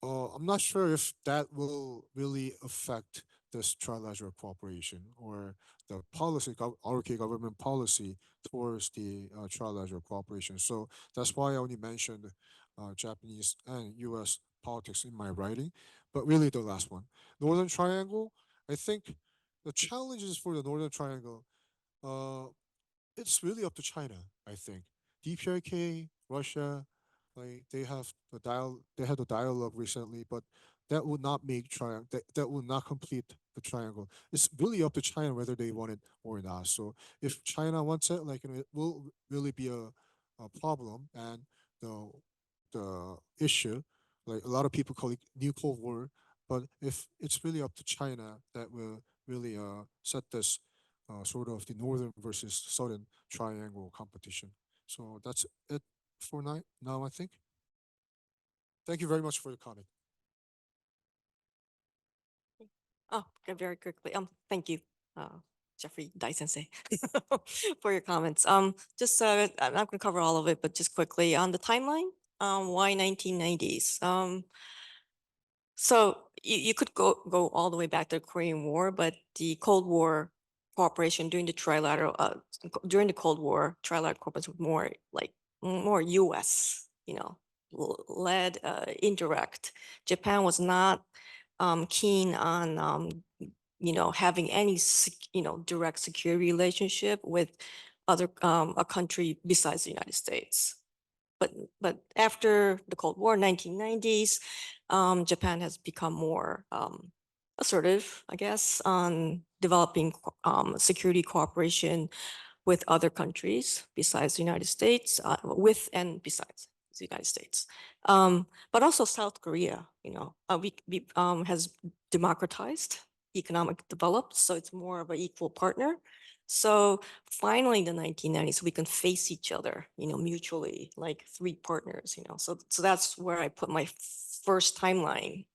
I'm not sure if that will really affect this trilateral cooperation or the policy, RK government policy towards the trilateral cooperation. So that's why I only mentioned Japanese and U.S. politics in my writing, but really the last one, Northern Triangle. I think the challenges for the Northern Triangle, uh, it's really up to China. I think DPRK, Russia, like they had a dialogue recently, but that would not make triangle. That would not complete the triangle. It's really up to China whether they want it or not. So if China wants it, like, it will really be a problem, and the the issue, like a lot of people call it new Cold War. But if it's really up to China, that will really set this sort of the northern versus southern triangle competition. So that's it for now, I think. Thank you very much for the comment. Oh, okay, very quickly. Thank you, Jeffrey Dai Sensei, for your comments. Just I'm not going to cover all of it, but just quickly on the timeline. Why 1990s? So you could go all the way back to the Korean War, but the Cold War cooperation during the during the Cold War, trilateral cooperation was more like more U.S. Led, indirect. Japan was not keen on having any direct security relationship with a country besides the United States. But after the Cold War, 1990s, Japan has become more assertive, I guess, on developing security cooperation with other countries besides the United States, with and besides the United States. But also South Korea, has democratized, economic developed, so it's more of an equal partner. So finally in the 1990s, we can face each other, mutually, like three partners, So that's where I put my first timeline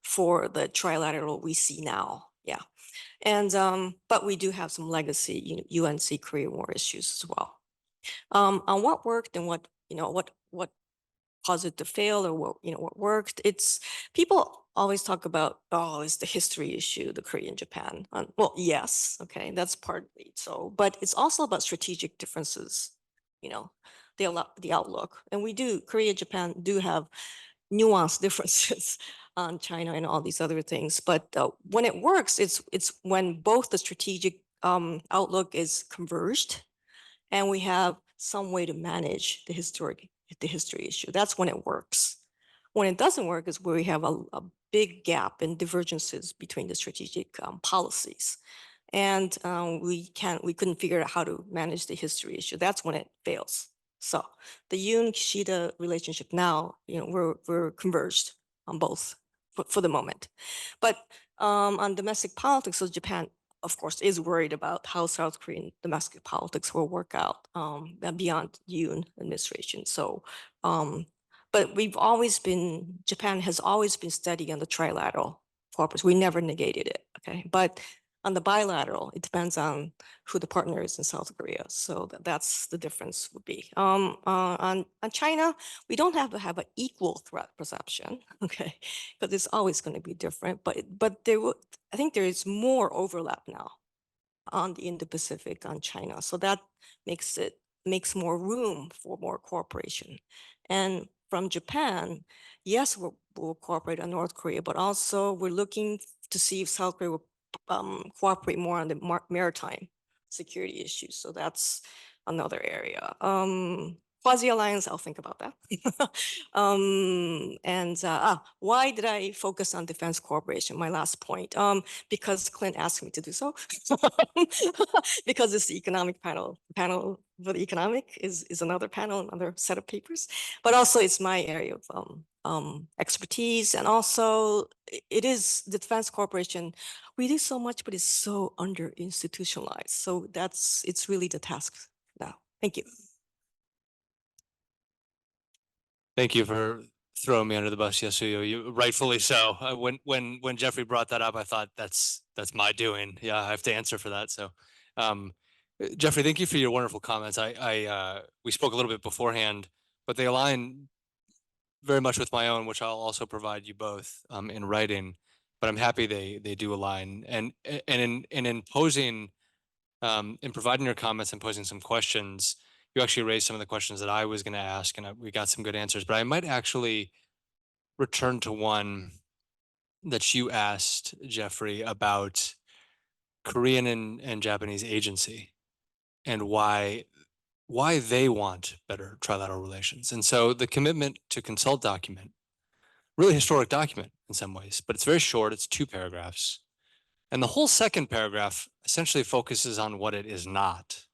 for the trilateral we see now. Yeah. And but we do have some legacy, UNC Korean War issues as well. On what worked and what caused it to fail, or what worked. It's people always talk about, oh, it's the history issue, the Korean Japan. Well, yes, okay, that's partly so, but it's also about strategic differences, the outlook. And Korea and Japan do have nuanced differences on China and all these other things. But when it works, it's when both the strategic outlook is converged and we have some way to manage the history issue. That's when it works. When it doesn't work is where we have a big gap and divergences between the strategic policies. And we couldn't figure out how to manage the history issue. That's when it fails. So the Yoon-Kishida relationship now, we're converged on both for the moment. But on domestic politics, so Japan, of course, is worried about how South Korean domestic politics will work out beyond Yoon administration. So, but Japan has always been steady on the trilateral cooperation. We never negated it, okay? But on the bilateral, it depends on who the partner is in South Korea. So that's the difference would be. On China, we don't have to have an equal threat perception, okay? Because it's always going to be different. But I think there is more overlap now on the Indo-Pacific on China. So that makes more room for more cooperation. And from Japan, yes, we'll cooperate on North Korea, but also we're looking to see if South Korea will cooperate more on the maritime security issues. So that's another area. Quasi-alliance, I'll think about that. Why did I focus on defense cooperation? My last point, because Clint asked me to do so. Because it's the economic panel for the economic is another panel, another set of papers, but also it's my area of expertise. And also it is the defense cooperation. We do so much, but it's so under institutionalized. So it's really the task now. Thank you. Thank you for throwing me under the bus, Yasuyo. You rightfully so. When Jeffrey brought that up, I thought that's my doing. Yeah, I have to answer for that. So, Jeffrey, thank you for your wonderful comments. We spoke a little bit beforehand, but they align very much with my own, which I'll also provide you both in writing. But I'm happy they do align. And in posing, in providing your comments and posing some questions, you actually raised some of the questions that I was going to ask, and we got some good answers. But I might actually return to one that you asked, Jeffrey, about Korean and Japanese agency and why they want better trilateral relations. And so the commitment to consult document, really historic document in some ways, but it's very short. It's 2 paragraphs. And the whole second paragraph essentially focuses on what it is not,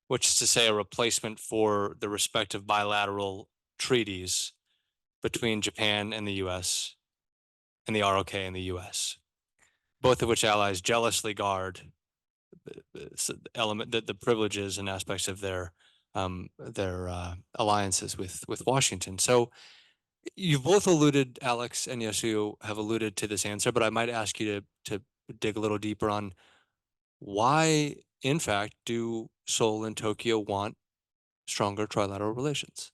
which is to say a replacement for the respective bilateral treaties between Japan and the US and the ROK and the US, both of which allies jealously guard the privileges and aspects of their alliances with Washington. So you've both alluded, Alex and Yasuo have alluded to this answer, but I might ask you to dig a little deeper on why, in fact, do Seoul and Tokyo want stronger trilateral relations?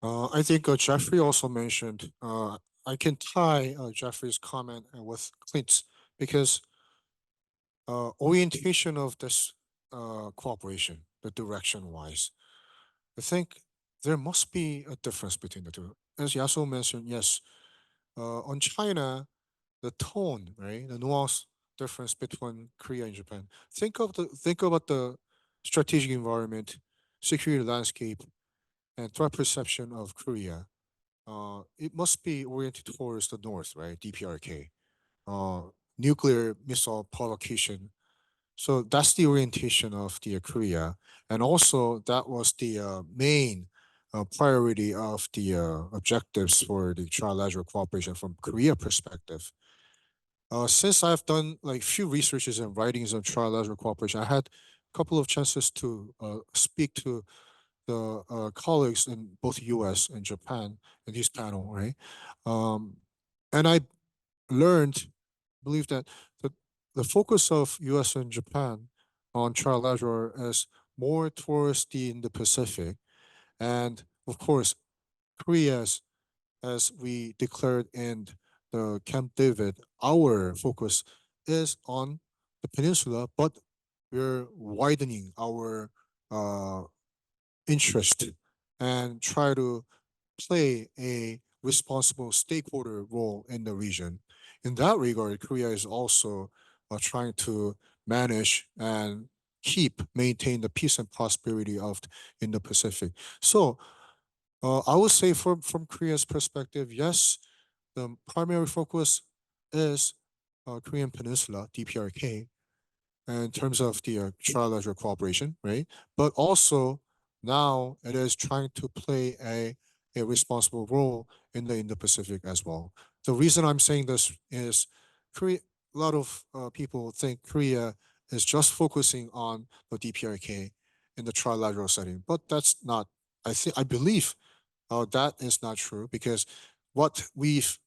I think Jeffrey also mentioned, I can tie Jeffrey's comment with Clint's because orientation of this cooperation, the direction wise, I think there must be a difference between the two. As Yasuo mentioned, yes, on China, the tone, right, the nuance difference between Korea and Japan. Think about the strategic environment, security landscape, and threat perception of Korea. It must be oriented towards the north, right? DPRK, uh, nuclear missile provocation. So that's the orientation of the Korea, and also that was the main priority of the objectives for the trilateral cooperation from Korea perspective. Since I've done like few researches and writings on trilateral cooperation, I had a couple of chances to speak to the colleagues in both U.S. and Japan in this panel, right? And I learned, believe that the focus of U.S. and Japan on trilateral is more towards the Indo-Pacific, and of course, Korea's, as we declared in the Camp David, our focus is on the peninsula, but we're widening our uh, interest and try to play a responsible stakeholder role in the region. In that regard, Korea is also trying to manage and maintain the peace and prosperity of in the Pacific. So I would say from Korea's perspective, yes, the primary focus is Korean Peninsula, DPRK, in terms of the trilateral cooperation, right? But also now it is trying to play a responsible role in the Indo-Pacific as well. The reason I'm saying this is Korea, a lot of people think Korea is just focusing on the DPRK in the trilateral setting, but that's not, I believe that is not true because what we've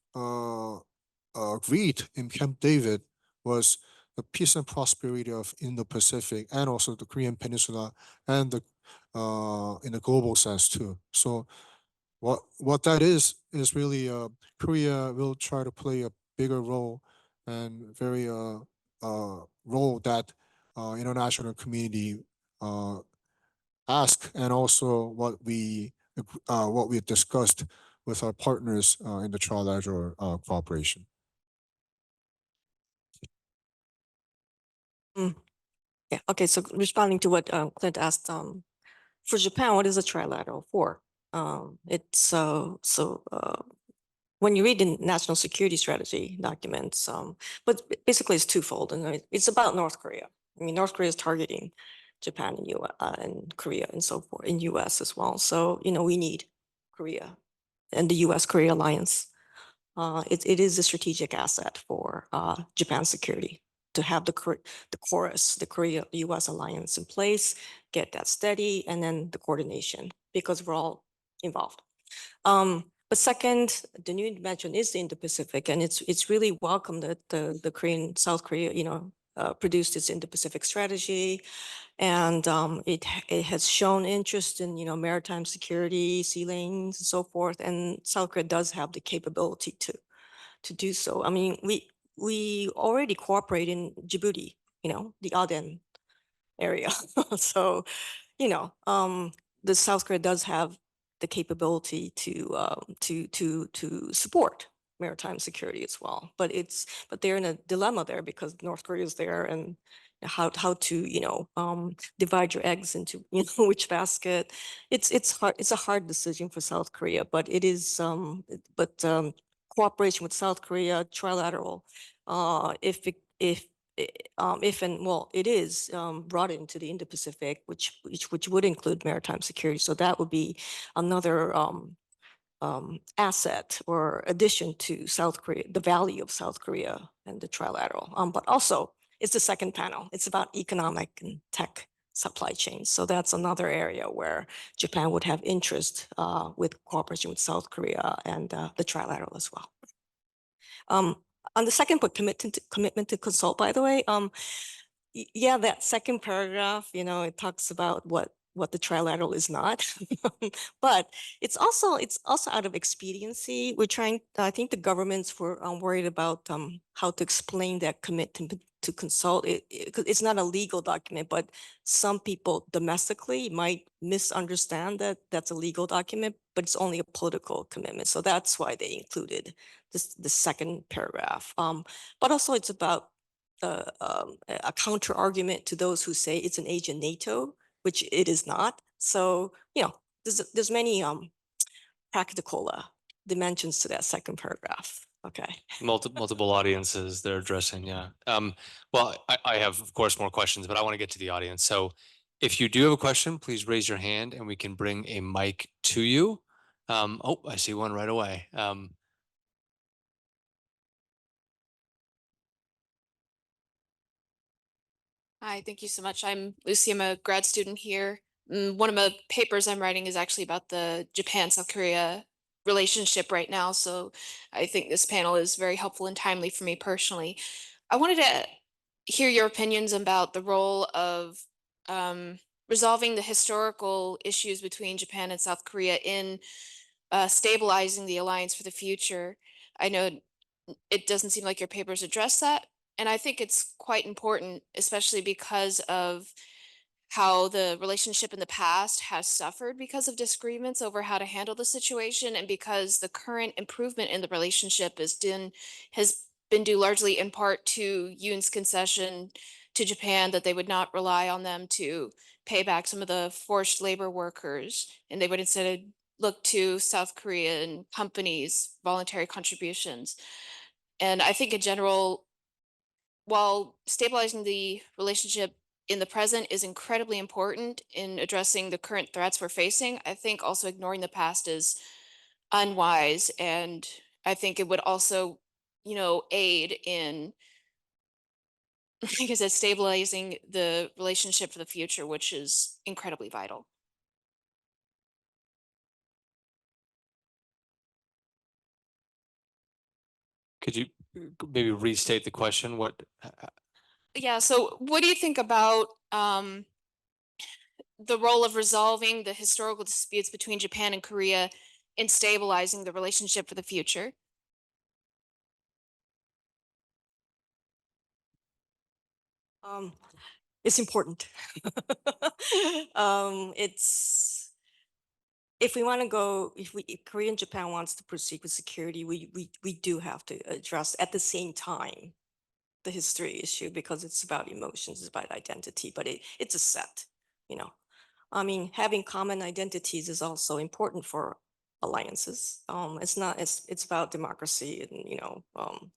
agreed in Camp David was the peace and prosperity of Indo-Pacific and also the Korean Peninsula and the in a global sense too. So what that is really Korea will try to play a bigger role and very role that international community uh, ask and also what we discussed with our partners in the trilateral cooperation. Yeah, okay, so responding to what Clint asked, for Japan, what is a trilateral for? It's when you read the national security strategy documents, but basically it's twofold, and it's about North Korea. I mean, North Korea is targeting Japan and and Korea and so forth, in US as well. So, we need Korea and the US-Korea alliance. It is a strategic asset for Japan's security to have the chorus, the Korea-US alliance in place, get that steady, and then the coordination, because we're all involved. But second, the new dimension is the Indo-Pacific, and it's really welcome that the South Korea, produced its Indo-Pacific strategy, and it has shown interest in maritime security, sea lanes, and so forth. And South Korea does have the capability to do so. I mean, we already cooperate in Djibouti, the Aden area. So, the South Korea does have the capability to support maritime security as well. But they're in a dilemma there because North Korea is there, and how to divide your eggs into which basket. It's hard. It's a hard decision for South Korea, but it is cooperation with South Korea, trilateral, if and well, it is brought into the Indo-Pacific, which would include maritime security. So that would be another asset or addition to South Korea, the value of South Korea and the trilateral. But also, it's the second panel. It's about economic and tech supply chains. So that's another area where Japan would have interest with cooperation with South Korea and the trilateral as well. On the second point, commitment to consult, by the way, yeah, that second paragraph, it talks about what what the trilateral is not. But it's also out of expediency. We're trying, I think the governments were worried about how to explain that commitment to consult. 'Cause it's not a legal document, but some people domestically might misunderstand that that's a legal document, but it's only a political commitment. So that's why they included the second paragraph. But also it's about a counter argument to those who say it's an agent NATO, which it is not. So, you know, there's many practical dimensions to that second paragraph. Okay. Multiple audiences they're addressing, yeah. Well, I have, of course, more questions, but I want to get to the audience. So if you do have a question, please raise your hand and we can bring a mic to you. Oh, I see one right away. Hi, thank you so much. I'm Lucy. I'm a grad student here. One of the papers I'm writing is actually about the Japan-South Korea relationship right now. So I think this panel is very helpful and timely for me personally. I wanted to hear your opinions about the role of resolving the historical issues between Japan and South Korea in stabilizing the alliance for the future. I know it doesn't seem like your papers address that. And I think it's quite important, especially because of how the relationship in the past has suffered because of disagreements over how to handle the situation, and because the current improvement in the relationship has been due largely in part to Yoon's concession to Japan that they would not rely on them to pay back some of the forced labor workers, and they would instead look to South Korean companies' voluntary contributions. And I think in general, while stabilizing the relationship in the present is incredibly important in addressing the current threats we're facing, I think also ignoring the past is unwise. And I think it would also, aid in, like I said, stabilizing the relationship for the future, which is incredibly vital. Could you maybe restate the question? Yeah, so what do you think about the role of resolving the historical disputes between Japan and Korea in stabilizing the relationship for the future? It's important. It's if we want to go, if Korea and Japan wants to proceed with security, we do have to address at the same time the history issue, because it's about emotions, it's about identity, but it's a set, I mean, having common identities is also important for alliances. It's about democracy and,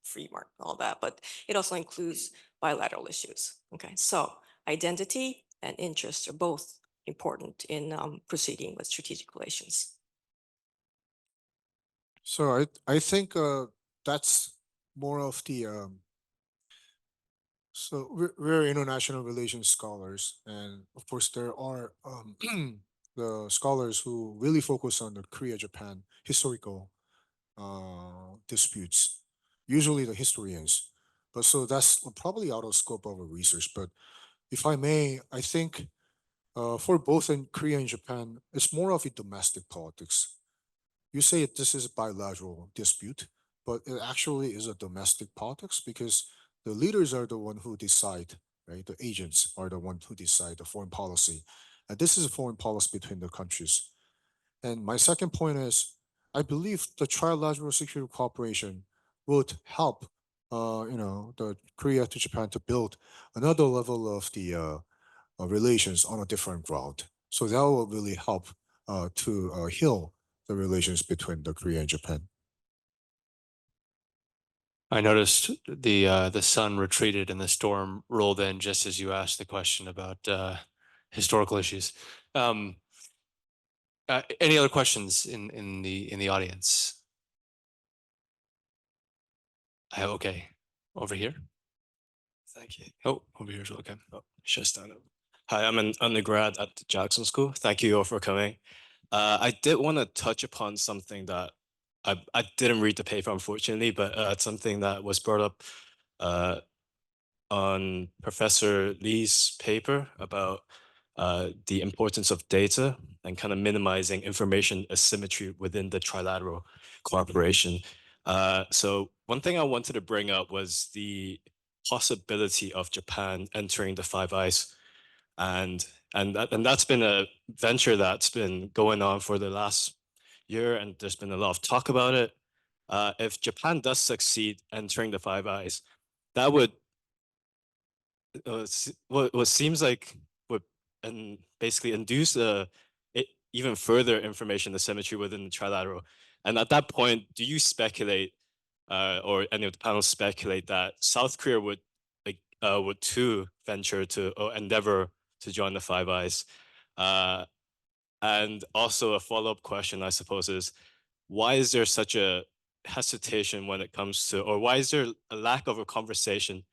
free market, all that, but it also includes bilateral issues. Okay, so identity and interest are both important in proceeding with strategic relations. So I think that's more of the so we're international relations scholars, and of course there are the scholars who really focus on the Korea-Japan historical disputes, usually the historians. But so that's probably out of scope of our research. But if I may, I think for both in Korea and Japan, it's more of a domestic politics. You say this is a bilateral dispute, but it actually is a domestic politics because the leaders are the one who decide, right? The agents are the one who decide the foreign policy. And this is a foreign policy between the countries. And my second point is, I believe the trilateral security cooperation would help, the Korea to Japan to build another level of the relations on a different ground. So that will really help to heal the relations between the Korea and Japan. I noticed the sun retreated and the storm rolled in just as you asked the question about historical issues. Any other questions in the audience? Okay, over here. Thank you. Oh, over here as well. Okay. Oh, should I stand up? Hi, I'm an undergrad at the Jackson School. Thank you all for coming. I did want to touch upon something that I didn't read the paper, unfortunately, but it's something that was brought up on Professor Lee's paper about the importance of data and kind of minimizing information asymmetry within the trilateral cooperation. So one thing I wanted to bring up was the possibility of Japan entering the Five Eyes, and that's been a venture that's been going on for the last year, and there's been a lot of talk about it. If Japan does succeed entering the Five Eyes, that would what seems like would basically induce even further information asymmetry within the trilateral. And at that point, do you speculate, or any of the panels speculate, that South Korea would too venture to or endeavor to join the Five Eyes? And also a follow-up question, I suppose, is why is there such a hesitation when it comes to, or why is there a lack of a conversation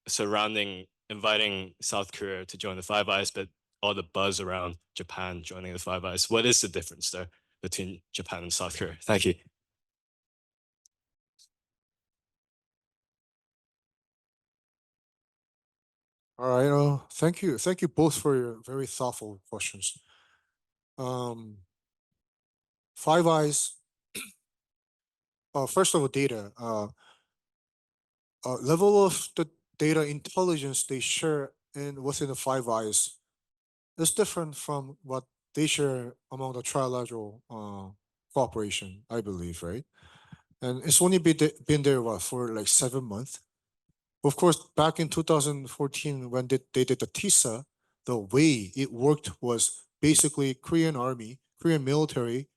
surrounding inviting South Korea to join the Five Eyes, but all the buzz around Japan joining the Five Eyes? What is the difference there between Japan and South Korea? Thank you. All right. Thank you. Thank you both for your very thoughtful questions. Five Eyes. First of all, data. Level of the data intelligence they share within the Five Eyes is different from what they share among the trilateral cooperation, I believe, right? And it's only been there for like 7 months. Of course, back in 2014, when they did the TISA, the way it worked was basically Korean army, Korean military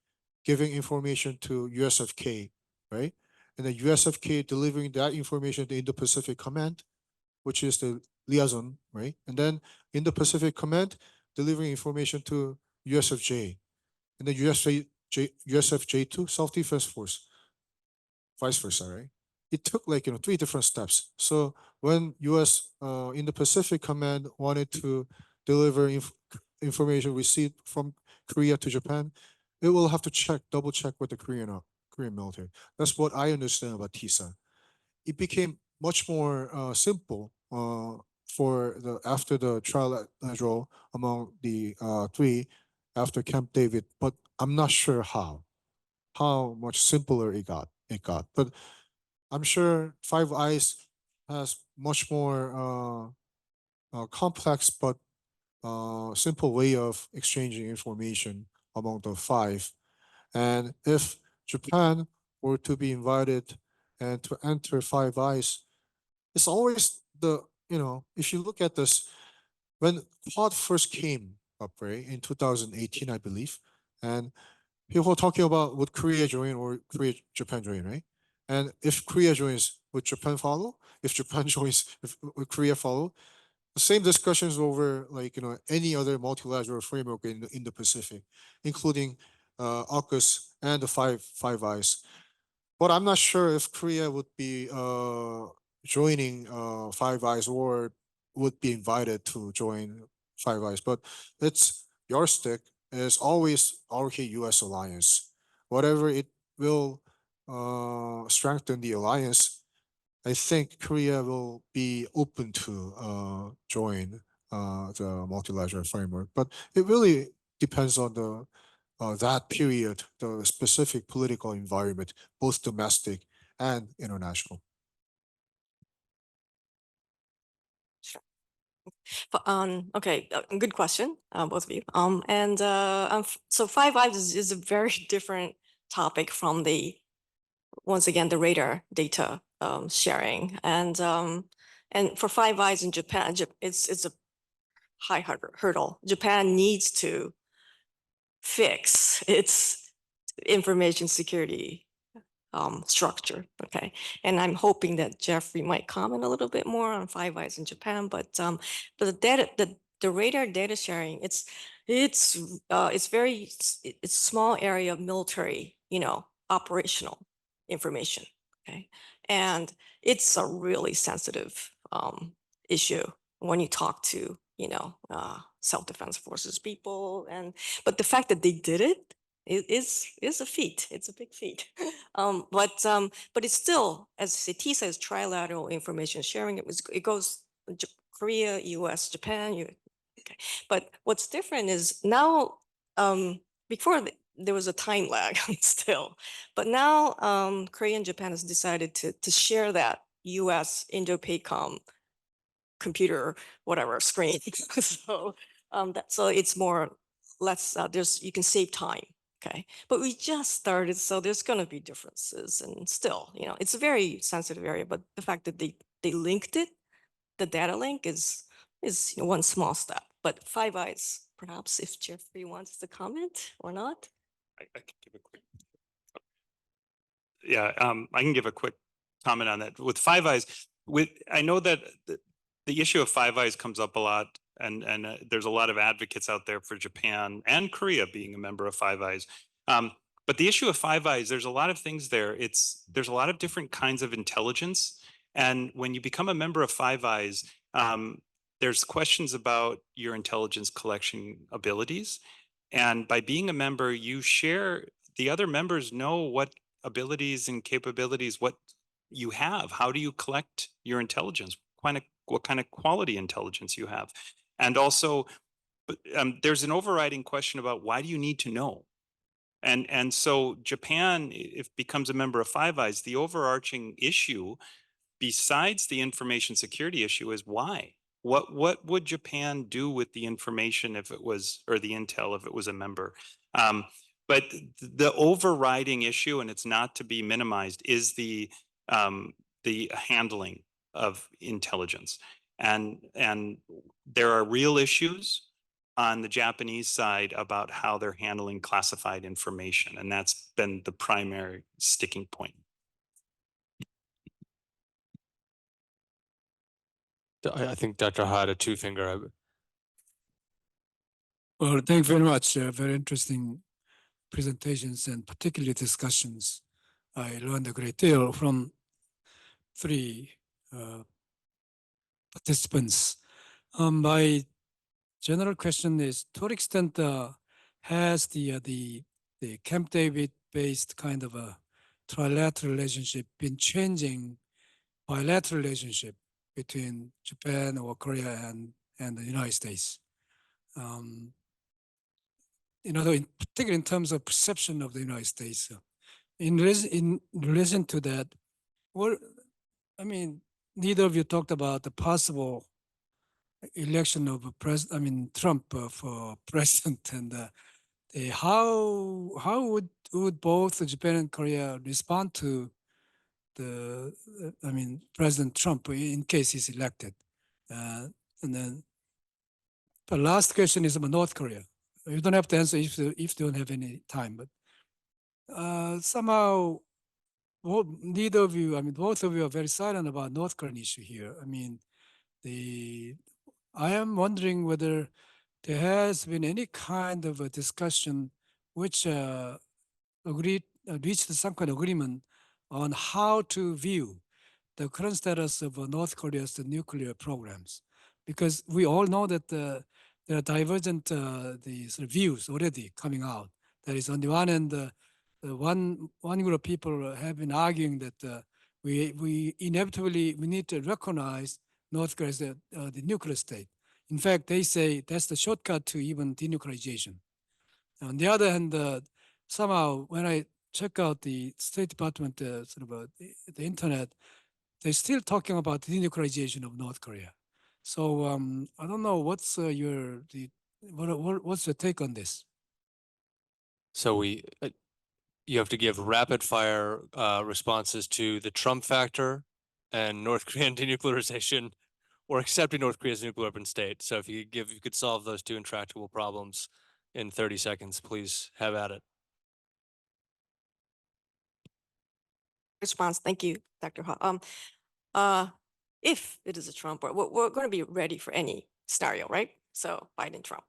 giving information to USFK, right? And the USFK delivering that information to Indo-Pacific Command, which is the liaison, right? And then Indo-Pacific Command delivering information to USFJ, and then USFJ to South Defense Force, vice versa, right? It took like 3 different steps. So when US Indo-Pacific Command wanted to deliver information received from Korea to Japan, it will have to double check with the Korean military. That's what I understand about TISA. It became much more simple after the trilateral among the 3 after Camp David, but I'm not sure how much simpler it got. But I'm sure Five Eyes has much more complex but simple way of exchanging information among the 5. And if Japan were to be invited and to enter Five Eyes, it's always if you look at this, when Quad first came up, right, in 2018, I believe, and people are talking about would Korea join or Japan join, right? And if Korea joins, would Japan follow? If Japan joins, would Korea follow? The same discussions over any other multilateral framework in the Pacific, including AUKUS and the Five Eyes. But I'm not sure if Korea would be joining Five Eyes or would be invited to join Five Eyes. But its yardstick is always RK-US alliance. Whatever it will strengthen the alliance, I think Korea will be open to join the multilateral framework. But it really depends on that period, the specific political environment, both domestic and international. Okay, good question, both of you. So Five Eyes is a very different topic from once again, the radar data sharing. And for Five Eyes in Japan, it's a high hurdle. Japan needs to fix its information security structure. Okay, and I'm hoping that Jeffrey might comment a little bit more on Five Eyes in Japan. But the radar data sharing, it's a small area of military, operational information. Okay, and it's a really sensitive issue when you talk to self-defense forces people, but the fact that they did it is a feat. It's a big feat. But it's still, as CT says, trilateral information sharing. It goes Korea, US, Japan, Okay, but what's different is now, before there was a time lag still, but now Korea and Japan has decided to share that US Indo-PACOM computer, whatever screen. So so it's more, less, you can save time. Okay, but we just started, so there's going to be differences, and still, it's a very sensitive area. But the fact that they linked it, the data link is one small step. But Five Eyes, perhaps if Jeffrey wants to comment or not. I can give a quick. Yeah, I can give a quick comment on that. With Five Eyes, I know that the issue of Five Eyes comes up a lot, and there's a lot of advocates out there for Japan and Korea being a member of Five Eyes. But the issue of Five Eyes, there's a lot of things there. There's a lot of different kinds of intelligence, and when you become a member of Five Eyes, there's questions about your intelligence collection abilities, and by being a member, you share. The other members know what abilities and capabilities, what you have. How do you collect your intelligence? What kind of quality intelligence you have? And also, there's an overriding question about why do you need to know? And so Japan, if becomes a member of Five Eyes, the overarching issue, besides the information security issue, is why? What would Japan do with the information if it was, or the intel if it was a member? But the overriding issue, and it's not to be minimized, is the handling of intelligence. And there are real issues on the Japanese side about how they're handling classified information. And that's been the primary sticking point. I think Dr. Ha had a two-finger. Well, thank you very much. Very interesting presentations and particularly discussions. I learned a great deal from three participants. My general question is, to what extent has the Camp David based kind of a trilateral relationship been changing bilateral relationship between Japan or Korea and the United States? Particularly in terms of perception of the United States. In relation to that, neither of you talked about the possible election of Trump for president, and how would both Japan and Korea respond to President Trump in case he's elected? And then the last question is about North Korea. You don't have to answer if you don't have any time, but somehow neither of you, both of you are very silent about North Korean issue here. I am wondering whether there has been any kind of a discussion which reached some kind of agreement on how to view the current status of North Korea's nuclear programs, because we all know that there are divergent views already coming out. That is, on the one hand, one group of people have been arguing that we inevitably need to recognize North Korea as the nuclear state. In fact, they say that's the shortcut to even denuclearization. On the other hand, somehow when I check out the State Department the internet, they're still talking about denuclearization of North Korea. So I don't know what's your take on this? So you have to give rapid fire responses to the Trump factor and North Korean denuclearization, or accepting North Korea's nuclear weapon state. So if you could solve those two intractable problems in 30 seconds, please have at it. Response. Thank you, Dr. Ha. If it is a Trump, we're going to be ready for any scenario, right? So Biden, Trump.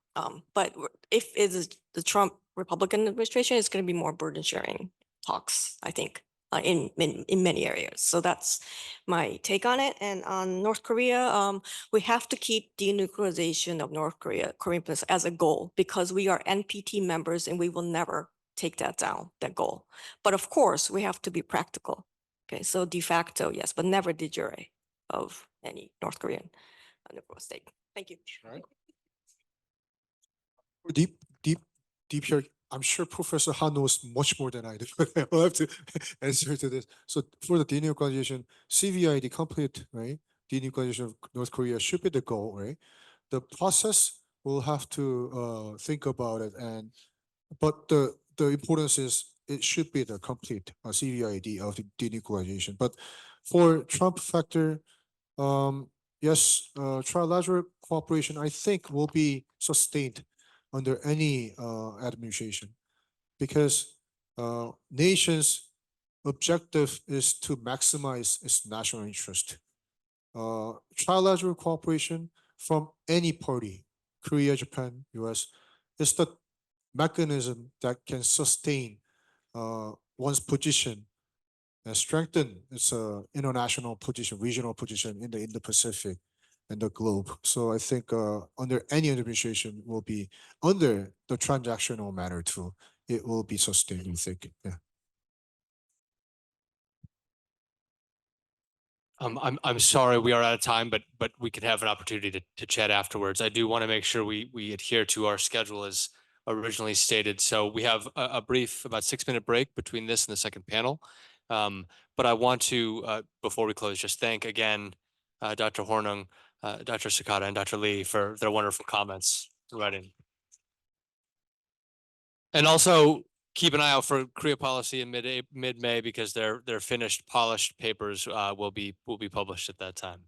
But if it is the Trump Republican administration, it's going to be more burden sharing talks, I think, in many areas. So that's my take on it. And on North Korea, we have to keep denuclearization of Korean Peninsula as a goal, because we are NPT members and we will never take that goal. But of course, we have to be practical. Okay, so de facto, yes, but never de jure of any North Korean nuclear state. Thank you. All right. Deep here. I'm sure Professor Han knows much more than I do. I'll have to answer to this. So for the denuclearization, CVI, the complete, right? Denuclearization of North Korea should be the goal, right? The process we'll have to think about it, and but the importance is it should be the complete CVID of the denuclearization. But for Trump factor, yes, trilateral cooperation I think will be sustained under any administration because nations' objective is to maximize its national interest. Trilateral cooperation from any party, Korea, Japan, US, is the mechanism that can sustain one's position and strengthen its international position, regional position in the Indo-Pacific and the globe. So I think under any administration will be under the transactional manner too. It will be sustained, I think. Yeah. I'm sorry we are out of time, but we could have an opportunity to chat afterwards. I do want to make sure we adhere to our schedule as originally stated. So we have a brief about 6-minute break between this and the second panel. But I want to before we close just thank again Dr. Hornung, Dr. Sakata, and Dr. Lee for their wonderful comments writing. And also keep an eye out for Korea policy in mid-May because their finished polished papers will be published at that time.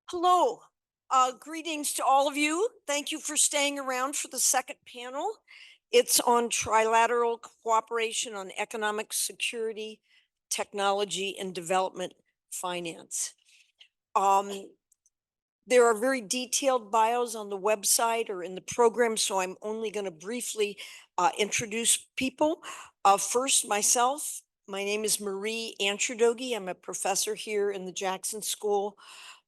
Hello, greetings to all of you. Thank you for staying around for the second panel. It's on trilateral cooperation on economic security, technology, and development finance. There are very detailed bios on the website or in the program, so I'm only going to briefly introduce people. First, myself. My name is Marie Antrodogi. I'm a professor here in the Jackson School.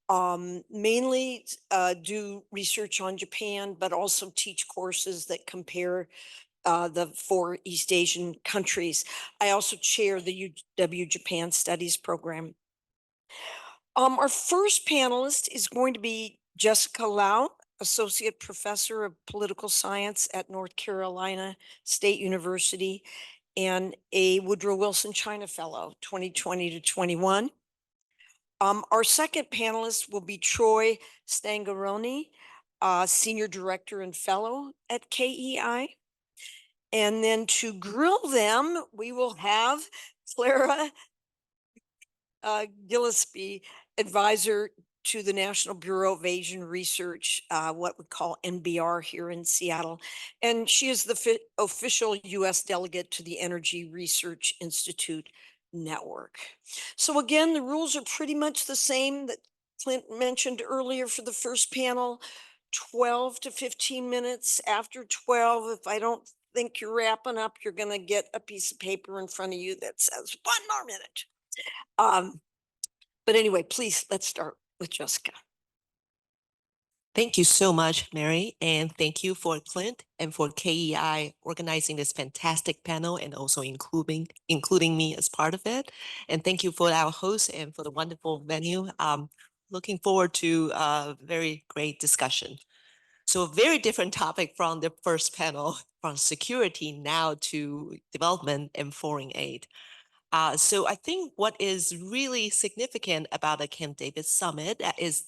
Mainly do research on Japan, but also teach courses that compare the 4 East Asian countries. I also chair the UW Japan Studies program. Our first panelist is going to be Jessica Lau, Associate Professor of Political Science at North Carolina State University and a Woodrow Wilson China Fellow, 2020 to 21. Our second panelist will be Troy Stangaroni, Senior Director and Fellow at KEI. And then to grill them, we will have Clara Gillespie, Advisor to the National Bureau of Asian Research, what we call NBR here in Seattle. And she is the official US delegate to the Energy Research Institute network. So again, the rules are pretty much the same that Clint mentioned earlier for the first panel, 12 to 15 minutes. After 12, if I don't think you're wrapping up, you're going to get a piece of paper in front of you that says 1 more minute. But anyway, please, let's start with Jessica. Thank you so much, Mary, and thank you for Clint and for KEI organizing this fantastic panel and also including me as part of it. And thank you for our host and for the wonderful venue. Looking forward to a very great discussion. So a very different topic from the first panel, from security now to development and foreign aid. So I think what is really significant about the Camp David Summit is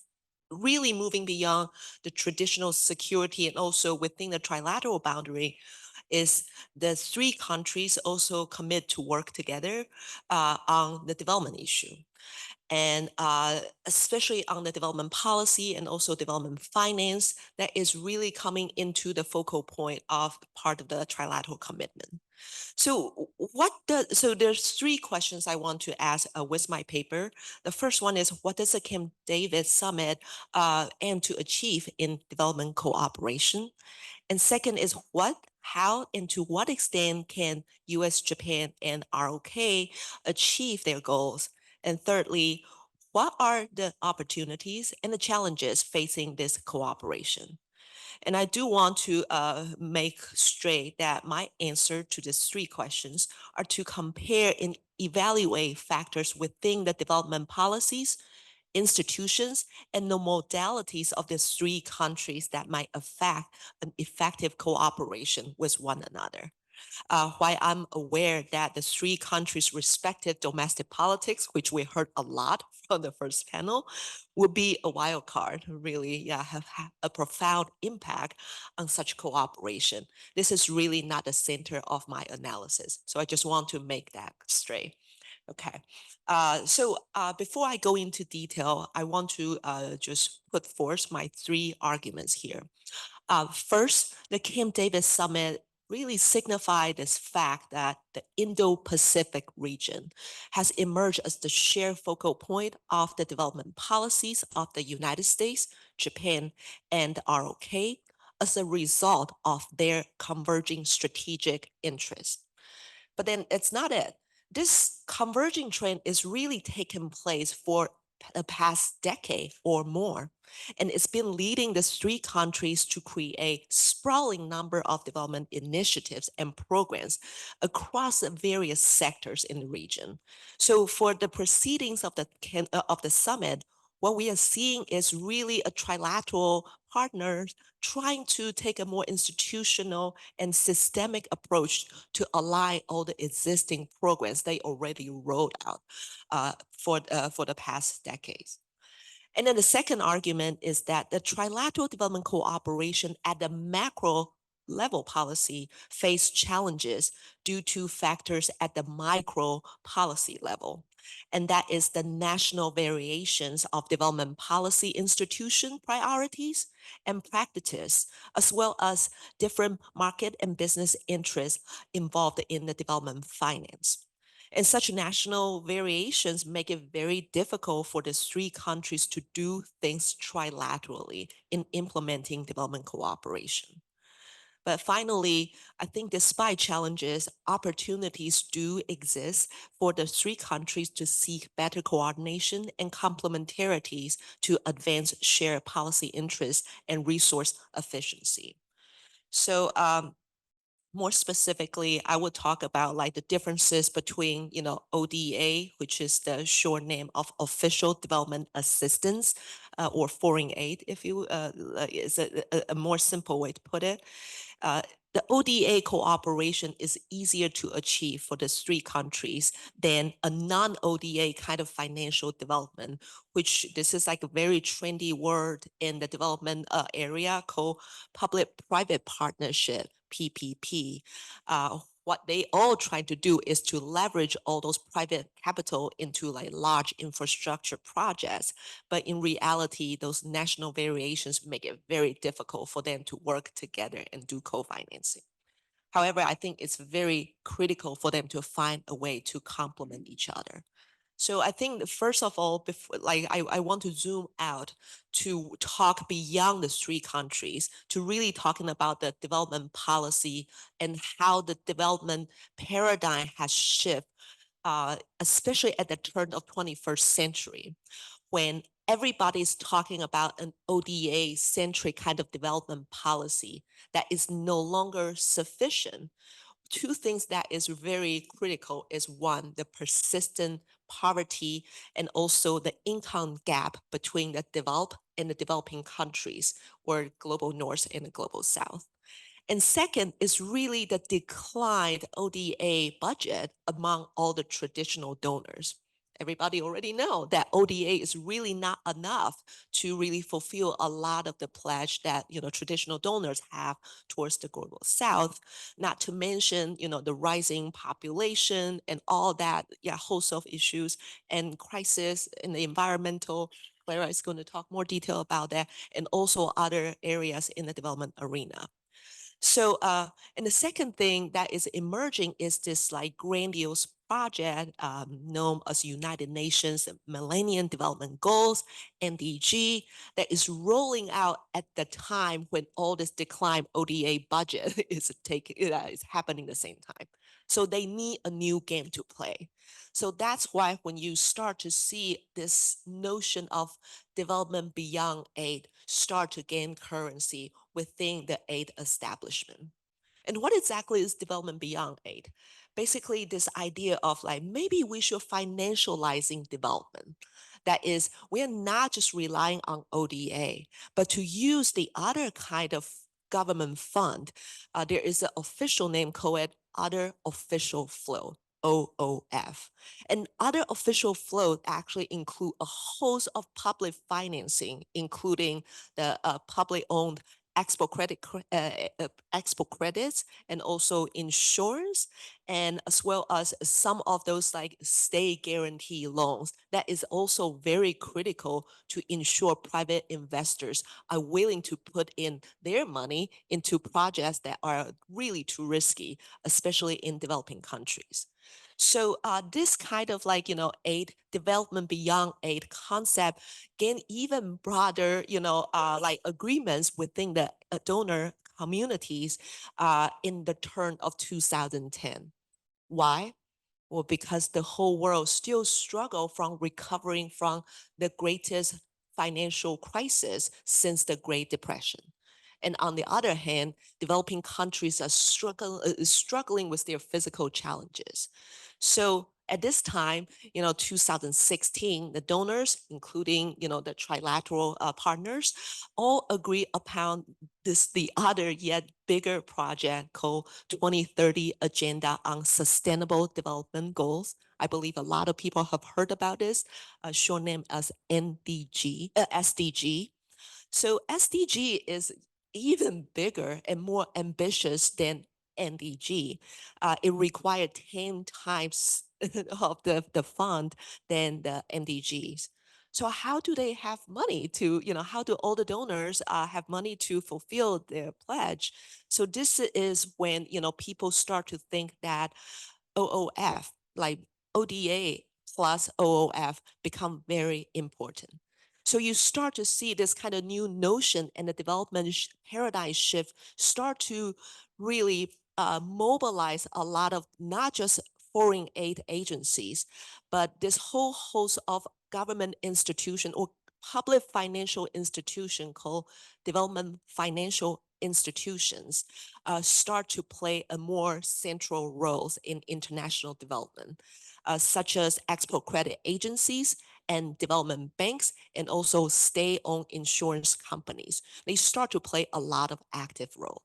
really moving beyond the traditional security and also within the trilateral boundary is the 3 countries also commit to work together on the development issue. And especially on the development policy and also development finance, that is really coming into the focal point of part of the trilateral commitment. So so there's 3 questions I want to ask with my paper. The first one is, what does the Camp David Summit aim to achieve in development cooperation? And second is how and to what extent can US, Japan, and ROK achieve their goals? And thirdly, what are the opportunities and the challenges facing this cooperation? And I do want to make straight that my answer to these 3 questions are to compare and evaluate factors within the development policies institutions, and the modalities of these three countries that might affect an effective cooperation with one another. While I'm aware that the three countries' respective domestic politics, which we heard a lot from the first panel, will be a wild card, really have a profound impact on such cooperation. This is really not the center of my analysis. So I just want to make that straight. Okay, before I go into detail, I want to just put forth my three arguments here. First, the Camp David Summit really signified this fact that the Indo-Pacific region has emerged as the shared focal point of the development policies of the United States, Japan, and the ROK as a result of their converging strategic interests. But then it's not it. This converging trend is really taking place for the past decade or more. And it's been leading the three countries to create a sprawling number of development initiatives and programs across the various sectors in the region. So for the proceedings of the summit, what we are seeing is really a trilateral partner trying to take a more institutional and systemic approach to align all the existing programs they already rolled out for the past decades. And then the second argument is that the trilateral development cooperation at the macro level policy face challenges due to factors at the micro policy level. And that is the national variations of development policy institution priorities and practices, as well as different market and business interests involved in the development finance. And such national variations make it very difficult for the three countries to do things trilaterally in implementing development cooperation. But finally, I think despite challenges, opportunities do exist for the three countries to seek better coordination and complementarities to advance shared policy interests and resource efficiency. So more specifically, I would talk about like the differences between, ODA, which is the short name of Official Development Assistance, or foreign aid, if you is a more simple way to put it. The ODA cooperation is easier to achieve for the three countries than a non-ODA kind of financial development, which this is like a very trendy word in the development area called public-private partnership, PPP. What they all try to do is to leverage all those private capital into like large infrastructure projects. But in reality, those national variations make it very difficult for them to work together and do co-financing. However, I think it's very critical for them to find a way to complement each other. So I think first of all, I want to zoom out to talk beyond the three countries to really talking about the development policy and how the development paradigm has shifted, especially at the turn of 21st century, when everybody's talking about an ODA-centric kind of development policy that is no longer sufficient. Two things that is very critical is one, the persistent poverty and also the income gap between the developed and the developing countries, or global north and the global south. And second is really the declined ODA budget among all the traditional donors. Everybody already know that ODA is really not enough to really fulfill a lot of the pledge that traditional donors have towards the global south. Not to mention the rising population and all that host of issues and crisis in the environmental. Clara is going to talk more detail about that, and also other areas in the development arena. So, and the second thing that is emerging is this like grandiose project known as United Nations Millennium Development Goals, MDG, that is rolling out at the time when all this decline ODA budget is happening at the same time. So they need a new game to play. So that's why when you start to see this notion of development beyond aid start to gain currency within the aid establishment. And what exactly is development beyond aid? Basically, this idea of like maybe we should financializing development. That is, we're not just relying on ODA, but to use the other kind of government fund. There is an official name called Other Official Flow, OOF. And other official flow actually include a host of public financing, including the public owned export credits and also insurance, and as well as some of those like state guarantee loans. That is also very critical to ensure private investors are willing to put in their money into projects that are really too risky, especially in developing countries. So this kind of like, aid, development beyond aid concept gain even broader, like agreements within the donor communities in the turn of 2010. Why? Well, because the whole world still struggle from recovering from the greatest financial crisis since the Great Depression. And on the other hand, developing countries are struggling with their physical challenges. So at this time, 2016, the donors, including, the trilateral partners, all agree upon the other yet bigger project called 2030 Agenda on Sustainable Development Goals. I believe a lot of people have heard about this, short name as SDG. So SDG is even bigger and more ambitious than NDG. It required 10 times of the fund than the NDGs. So how do they have money to, how do all the donors have money to fulfill their pledge? So this is when, people start to think that OOF, like ODA plus OOF, become very important. So you start to see this kind of new notion and the development paradigm shift start to really mobilize a lot of not just foreign aid agencies, but this whole host of government institution or public financial institution called development financial institutions start to play a more central roles in international development, such as export credit agencies and development banks, and also state-owned insurance companies. They start to play a lot of active role.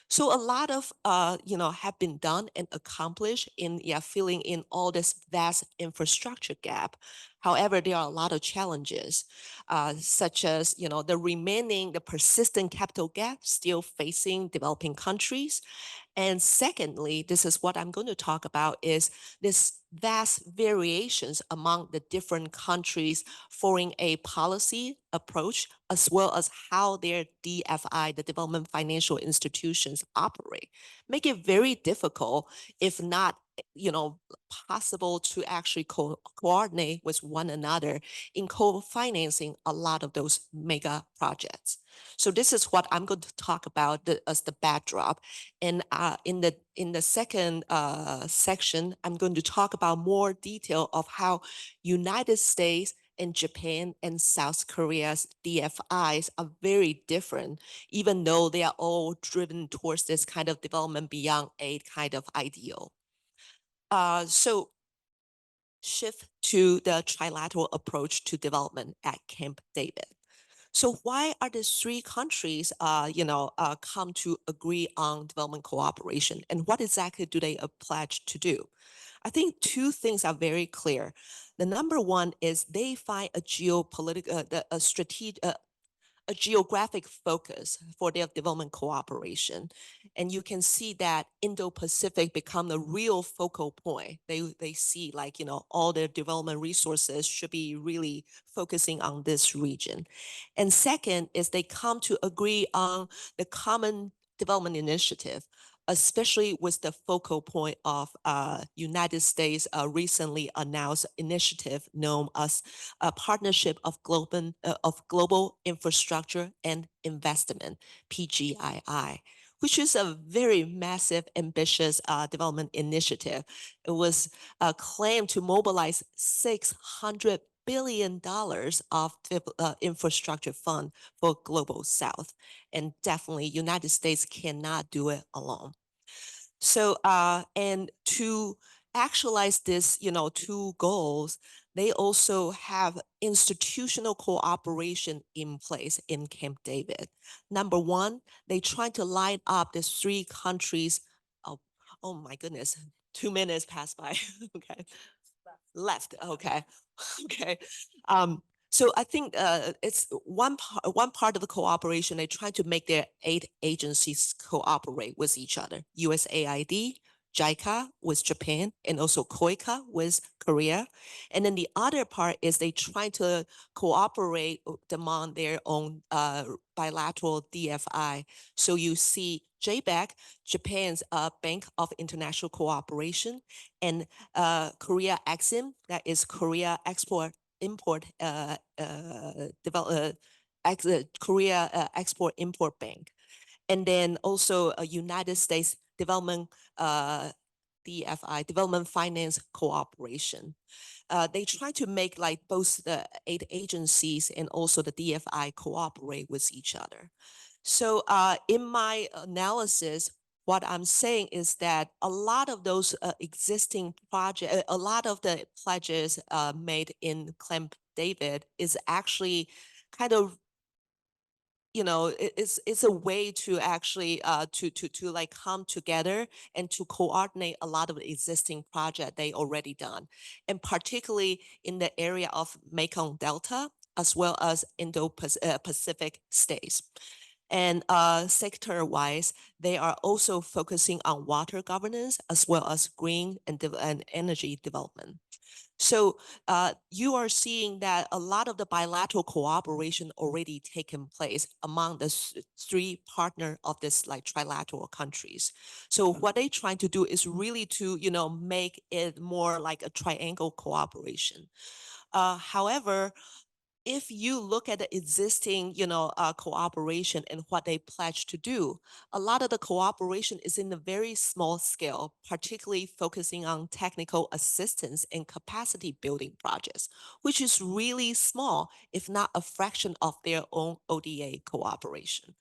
So a lot of, have been done and accomplished in filling in all this vast infrastructure gap. However, there are a lot of challenges, such as, the persistent capital gap still facing developing countries. And secondly, this is what I'm going to talk about, is this vast variations among the different countries' foreign aid policy approach, as well as how their DFI, the development financial institutions, operate, make it very difficult, if not possible, to actually coordinate with one another in co-financing a lot of those mega projects. So this is what I'm going to talk about as the backdrop. And in the second section, I'm going to talk about more detail of how United States and Japan and South Korea's DFIs are very different, even though they are all driven towards this kind of development beyond aid kind of ideal. So shift to the trilateral approach to development at Camp David. So why are these three countries, come to agree on development cooperation, and what exactly do they pledge to do? I think two things are very clear. The number one is they find a a geographic focus for their development cooperation. And you can see that Indo-Pacific become the real focal point. They see all their development resources should be really focusing on this region. And second is they come to agree on the common development initiative, especially with the focal point of United States recently announced initiative known as a Partnership of Global Infrastructure and Investment, PGII, which is a very massive, ambitious development initiative. It was claimed to mobilize $600 billion of infrastructure fund for Global South. And definitely United States cannot do it alone. So, and to actualize this, two goals, they also have institutional cooperation in place in Camp David. Number one, they try to line up these three countries. Oh my goodness, 2 minutes passed by. Okay. Left. Okay. Okay. So I think it's one part of the cooperation. They try to make their 8 agencies cooperate with each other. USAID, JICA with Japan, and also COICA with Korea. And then the other part is they try to cooperate among their own bilateral DFI. So you see JBAC, Japan's Bank of International Cooperation, and Korea Exim, that is Korea Export-Import Korea Export-Import Bank. And then also a United States Development DFI, Development Finance Cooperation. They try to make like both the 8 agencies and also the DFI cooperate with each other. So in my analysis, what I'm saying is that a lot of those existing projects, a lot of the pledges made in Camp David is actually kind of, you know, it's a way to actually to like come together and to coordinate a lot of the existing project they already done, and particularly in the area of Mekong Delta as well as Indo-Pacific states. And sector-wise, they are also focusing on water governance as well as green and energy development. So you are seeing that a lot of the bilateral cooperation already taken place among the 3 partners of this like trilateral countries. So what they're trying to do is really to, you know, make it more like a triangle cooperation. However, if you look at the existing, you know, cooperation and what they pledge to do, a lot of the cooperation is in a very small scale, particularly focusing on technical assistance and capacity building projects, which is really small, if not a fraction of their own ODA cooperation.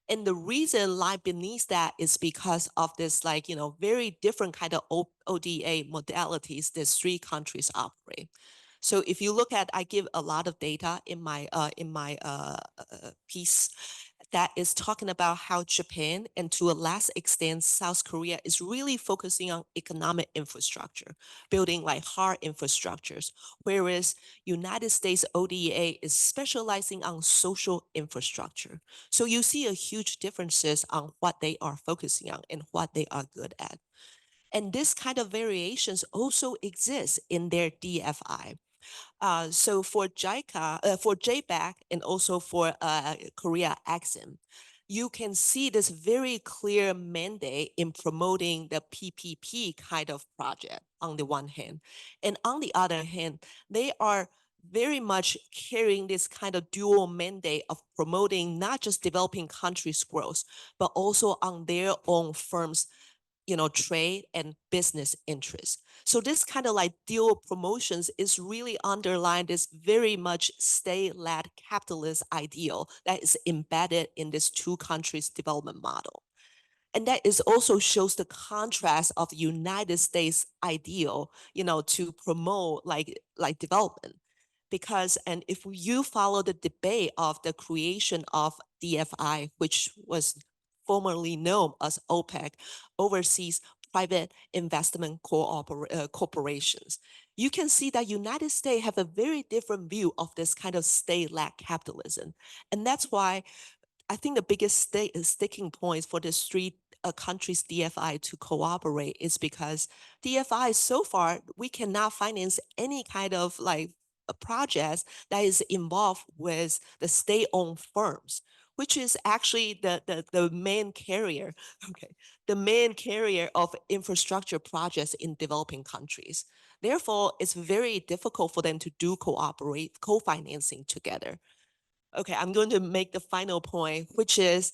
And the reason lie beneath that is because of this, like, you know, very different kind of ODA modalities these 3 countries operate. So if you look at, I give a lot of data in my piece that is talking about how Japan and to a less extent South Korea is really focusing on economic infrastructure, building like hard infrastructures, whereas United States ODA is specializing on social infrastructure. So you see a huge differences on what they are focusing on and what they are good at. And this kind of variations also exist in their DFI. So for JICA, for JBAC, and also for Korea Exim, you can see this very clear mandate in promoting the PPP kind of project on the one hand. And on the other hand, they are very much carrying this kind of dual mandate of promoting not just developing countries' growth, but also on their own firms, you know, trade and business interests. So this kind of like dual promotions is really underlying this very much state-led capitalist ideal that is embedded in this 2 countries development model. And that is also shows the contrast of the United States ideal, you know, to promote like development. Because, and if you follow the debate of the creation of DFI, which was formerly known as OPEC, Overseas Private Investment Corporations, you can see that United States have a very different view of this kind of state-led capitalism. And that's why I think the biggest sticking points for these 3 countries DFI to cooperate is because DFI so far, we cannot finance any kind of like a project that is involved with the state-owned firms, which is actually the main carrier, okay, the main carrier of infrastructure projects in developing countries. Therefore, it's very difficult for them to do co-financing together. Okay, I'm going to make the final point, which is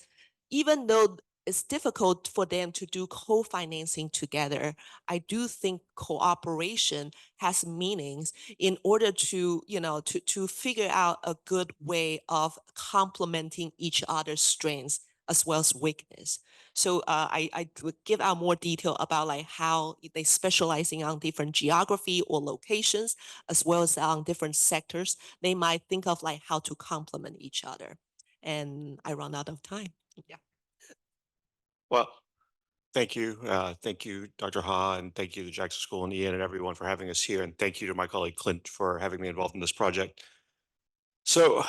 even though it's difficult for them to do co-financing together, I do think cooperation has meanings in order to, you know, to figure out a good way of complementing each other's strengths as well as weakness. So I would give out more detail about like how they specializing on different geography or locations, as well as on different sectors. They might think of like how to complement each other. And I run out of time. Yeah. Well, thank you. Thank you, Dr. Ha, and thank you to the Jackson School and Ian and everyone for having us here. And thank you to my colleague Clint for having me involved in this project. So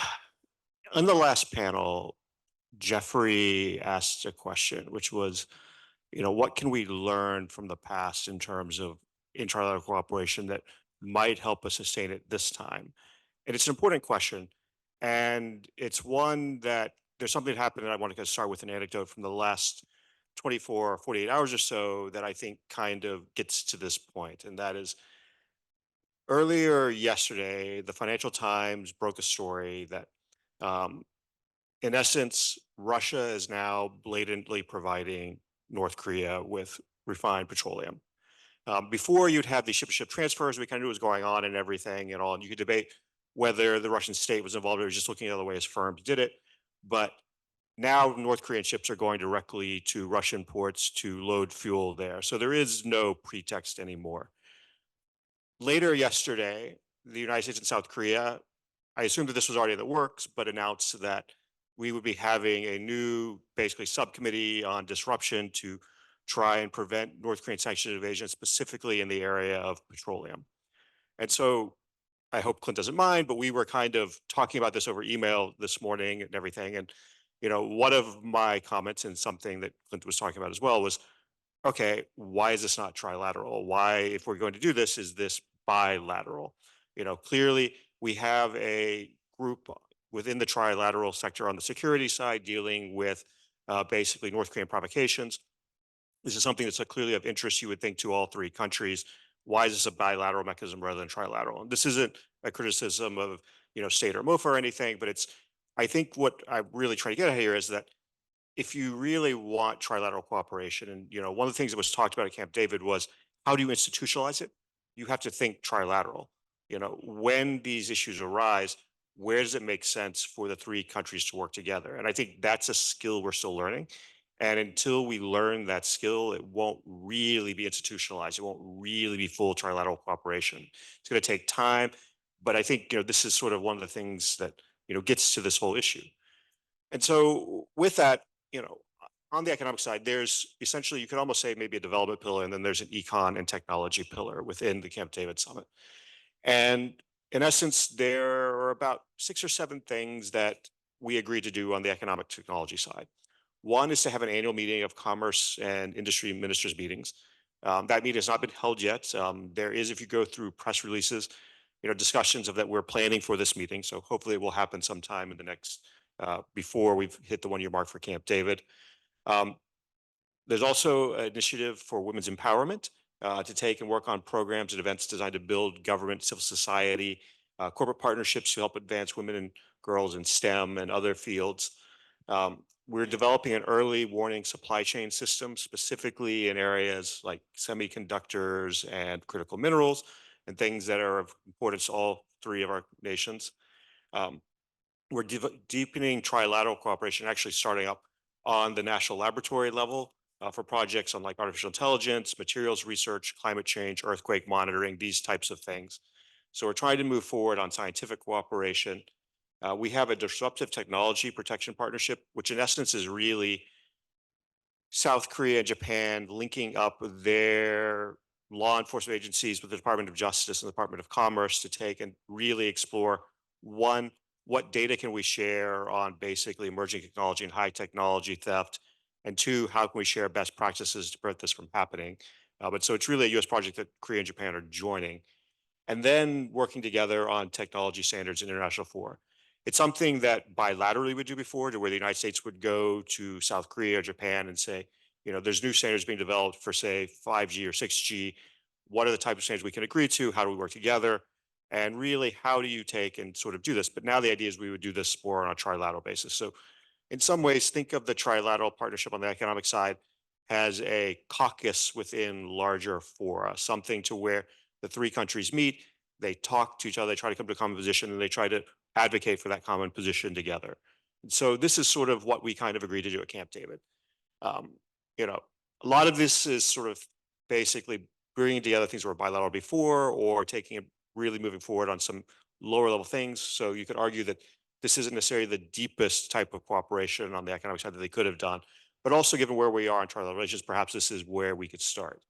on the last panel, Jeffrey asked a question, which was, what can we learn from the past in terms of trilateral cooperation that might help us sustain it this time? And it's an important question. And it's one that there's something that happened, and I want to start with an anecdote from the last 24 or 48 hours or so that I think kind of gets to this point. And that is, earlier yesterday, the Financial Times broke a story that, in essence, Russia is now blatantly providing North Korea with refined petroleum. Before, you'd have these ship-to-ship transfers, we kind of knew what was going on and everything and all, and you could debate whether the Russian state was involved or was just looking at the other way as firms did it. But now North Korean ships are going directly to Russian ports to load fuel there. So there is no pretext anymore. Later yesterday, the United States and South Korea, I assumed that this was already in the works, but announced that we would be having a new, basically, subcommittee on disruption to try and prevent North Korean sanction evasion, specifically in the area of petroleum. And so I hope Clint doesn't mind, but we were kind of talking about this over email this morning and everything. And, one of my comments, and something that Clint was talking about as well, was, okay, why is this not trilateral? Why, if we're going to do this, is this bilateral? Clearly we have a group within the trilateral sector on the security side dealing with basically North Korean provocations. This is something that's clearly of interest, you would think, to all three countries. Why is this a bilateral mechanism rather than trilateral? And this isn't a criticism of, state or MOFA or anything, but I think what I'm really trying to get at here is that if you really want trilateral cooperation, and one of the things that was talked about at Camp David was, how do you institutionalize it? You have to think trilateral. When these issues arise, where does it make sense for the three countries to work together? And I think that's a skill we're still learning. And until we learn that skill, it won't really be institutionalized. It won't really be full trilateral cooperation. It's going to take time. But I think, this is sort of one of the things that, gets to this whole issue. And so with that, on the economic side, there's essentially, you could almost say maybe a development pillar, and then there's an econ and technology pillar within the Camp David Summit. And in essence, there are about 6 or 7 things that we agreed to do on the economic technology side. One is to have an annual meeting of commerce and industry ministers meetings. That meeting has not been held yet. There is, if you go through press releases, discussions of that we're planning for this meeting. So hopefully it will happen sometime in the next, before we've hit the 1-year mark for Camp David. There's also an initiative for women's empowerment to take and work on programs and events designed to build government, civil society, corporate partnerships to help advance women and girls in STEM and other fields. We're developing an early warning supply chain system, specifically in areas like semiconductors and critical minerals and things that are of importance to all three of our nations. We're deepening trilateral cooperation, actually starting up on the national laboratory level for projects on like artificial intelligence, materials research, climate change, earthquake monitoring, these types of things. So we're trying to move forward on scientific cooperation. We have a disruptive technology protection partnership, which in essence is really South Korea and Japan linking up their law enforcement agencies with the Department of Justice and the Department of Commerce to take and really explore, one, what data can we share on basically emerging technology and high technology theft? And 2, how can we share best practices to prevent this from happening? But so it's really a US project that Korea and Japan are joining. And then working together on technology standards in international fora. It's something that bilaterally we do before, to where the United States would go to South Korea or Japan and say, there's new standards being developed for, say, 5G or 6G. What are the type of standards we can agree to? How do we work together? And really, how do you take and sort of do this? But now the idea is we would do this more on a trilateral basis. So in some ways, think of the trilateral partnership on the economic side as a caucus within larger fora, something to where the three countries meet, they talk to each other, they try to come to a common position, and they try to advocate for that common position together. So this is sort of what we kind of agreed to do at Camp David. You know, a lot of this is sort of basically bringing together things that were bilateral before, or taking it really moving forward on some lower level things. So you could argue that this isn't necessarily the deepest type of cooperation on the economic side that they could have done, but also given where we are in trilateral relations, perhaps this is where we could start.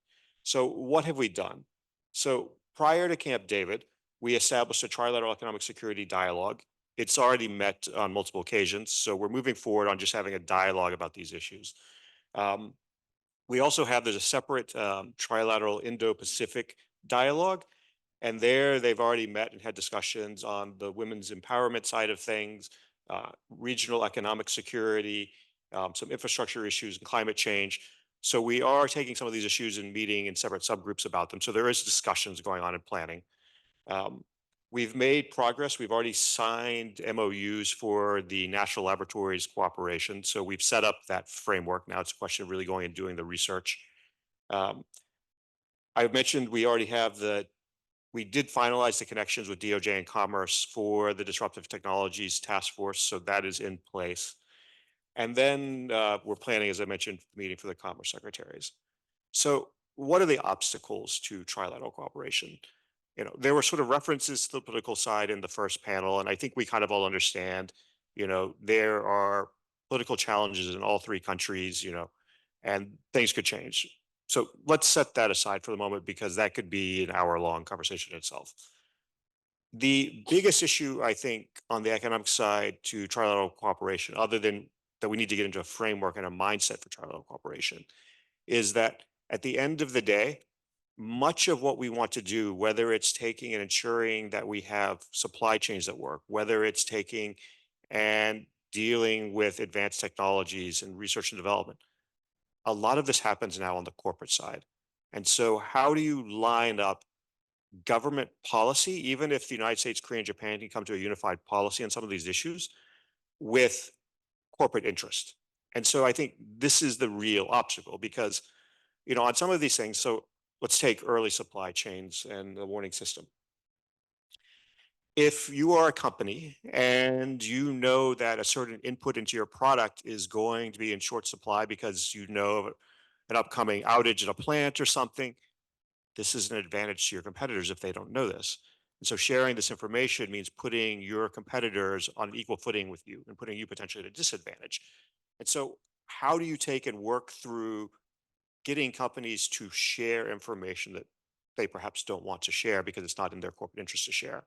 So what have we done? So prior to Camp David, we established a trilateral economic security dialogue. It's already met on multiple occasions, so we're moving forward on just having a dialogue about these issues. We also have, there's a separate trilateral Indo-Pacific dialogue, and there they've already met and had discussions on the women's empowerment side of things, regional economic security, some infrastructure issues and climate change. So we are taking some of these issues and meeting in separate subgroups about them. So there is discussions going on in planning. We've made progress. We've already signed MOUs for the national laboratories cooperation. So we've set up that framework. Now it's a question of really going and doing the research. I've mentioned we already have we did finalize the connections with DOJ and Commerce for the Disruptive Technologies Task Force. So that is in place. And then we're planning, as I mentioned, the meeting for the Commerce Secretaries. So what are the obstacles to trilateral cooperation? You know, there were sort of references to the political side in the first panel, and I think we kind of all understand, you know, there are political challenges in all three countries, you know, and things could change. So let's set that aside for the moment, because that could be an hour-long conversation itself. The biggest issue, I think, on the economic side to trilateral cooperation, other than that we need to get into a framework and a mindset for trilateral cooperation, is that at the end of the day, much of what we want to do, whether it's taking and ensuring that we have supply chains that work, whether it's taking and dealing with advanced technologies and research and development, a lot of this happens now on the corporate side. And so how do you line up government policy, even if the United States, Korea, and Japan can come to a unified policy on some of these issues, with corporate interest? And so I think this is the real obstacle, because, you know, on some of these things, so let's take early supply chains and the warning system. If you are a company and you know that a certain input into your product is going to be in short supply because you know of an upcoming outage at a plant or something, this is an advantage to your competitors if they don't know this. And so sharing this information means putting your competitors on an equal footing with you and putting you potentially at a disadvantage. And so how do you take and work through getting companies to share information that they perhaps don't want to share because it's not in their corporate interest to share?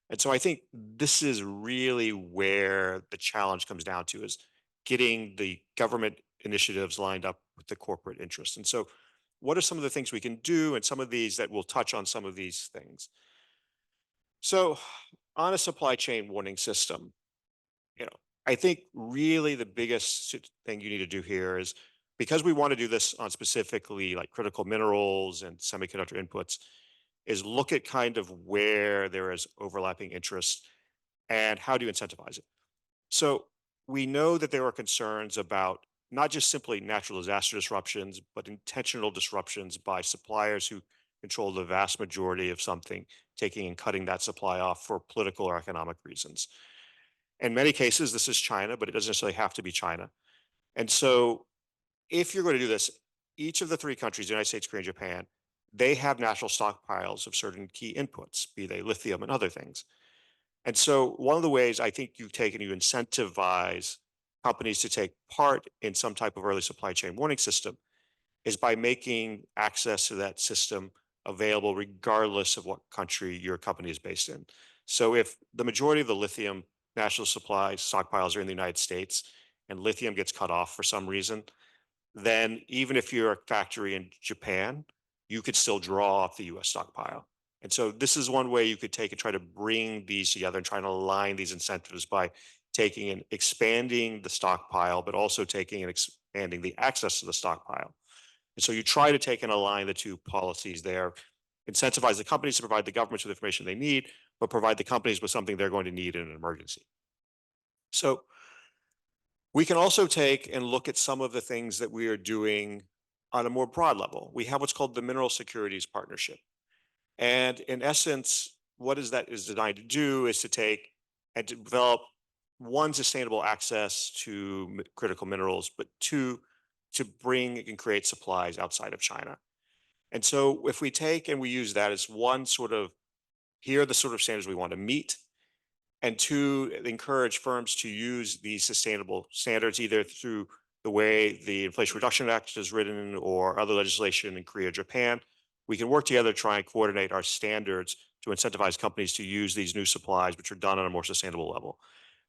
And so I think this is really where the challenge comes down to, is getting the government initiatives lined up with the corporate interest. And so what are some of the things we can do, and some of these that will touch on some of these things? So on a supply chain warning system, you know, I think really the biggest thing you need to do here is, because we want to do this on specifically like critical minerals and semiconductor inputs, is look at kind of where there is overlapping interest and how do you incentivize it. So we know that there are concerns about not just simply natural disaster disruptions, but intentional disruptions by suppliers who control the vast majority of something, taking and cutting that supply off for political or economic reasons. In many cases, this is China, but it doesn't necessarily have to be China. And so if you're going to do this, each of the three countries, the United States, Korea, and Japan, they have national stockpiles of certain key inputs, be they lithium and other things. And so one of the ways I think you take and you incentivize companies to take part in some type of early supply chain warning system is by making access to that system available regardless of what country your company is based in. So if the majority of the lithium national supply stockpiles are in the United States and lithium gets cut off for some reason, then even if you're a factory in Japan, you could still draw off the US stockpile. And so this is one way you could take and try to bring these together and try to align these incentives by taking and expanding the stockpile, but also taking and expanding the access to the stockpile. And so you try to take and align the two policies there, incentivize the companies to provide the governments with information they need, but provide the companies with something they're going to need in an emergency. So we can also take and look at some of the things that we are doing on a more broad level. We have what's called the Mineral Securities Partnership. And in essence, what is that is designed to do is to take and to develop one, sustainable access to critical minerals, but two, to bring and create supplies outside of China. And so if we take and we use that as one sort of, here are the sort of standards we want to meet, and two, encourage firms to use these sustainable standards either through the way the Inflation Reduction Act is written or other legislation in Korea, Japan, we can work together to try and coordinate our standards to incentivize companies to use these new supplies, which are done on a more sustainable level.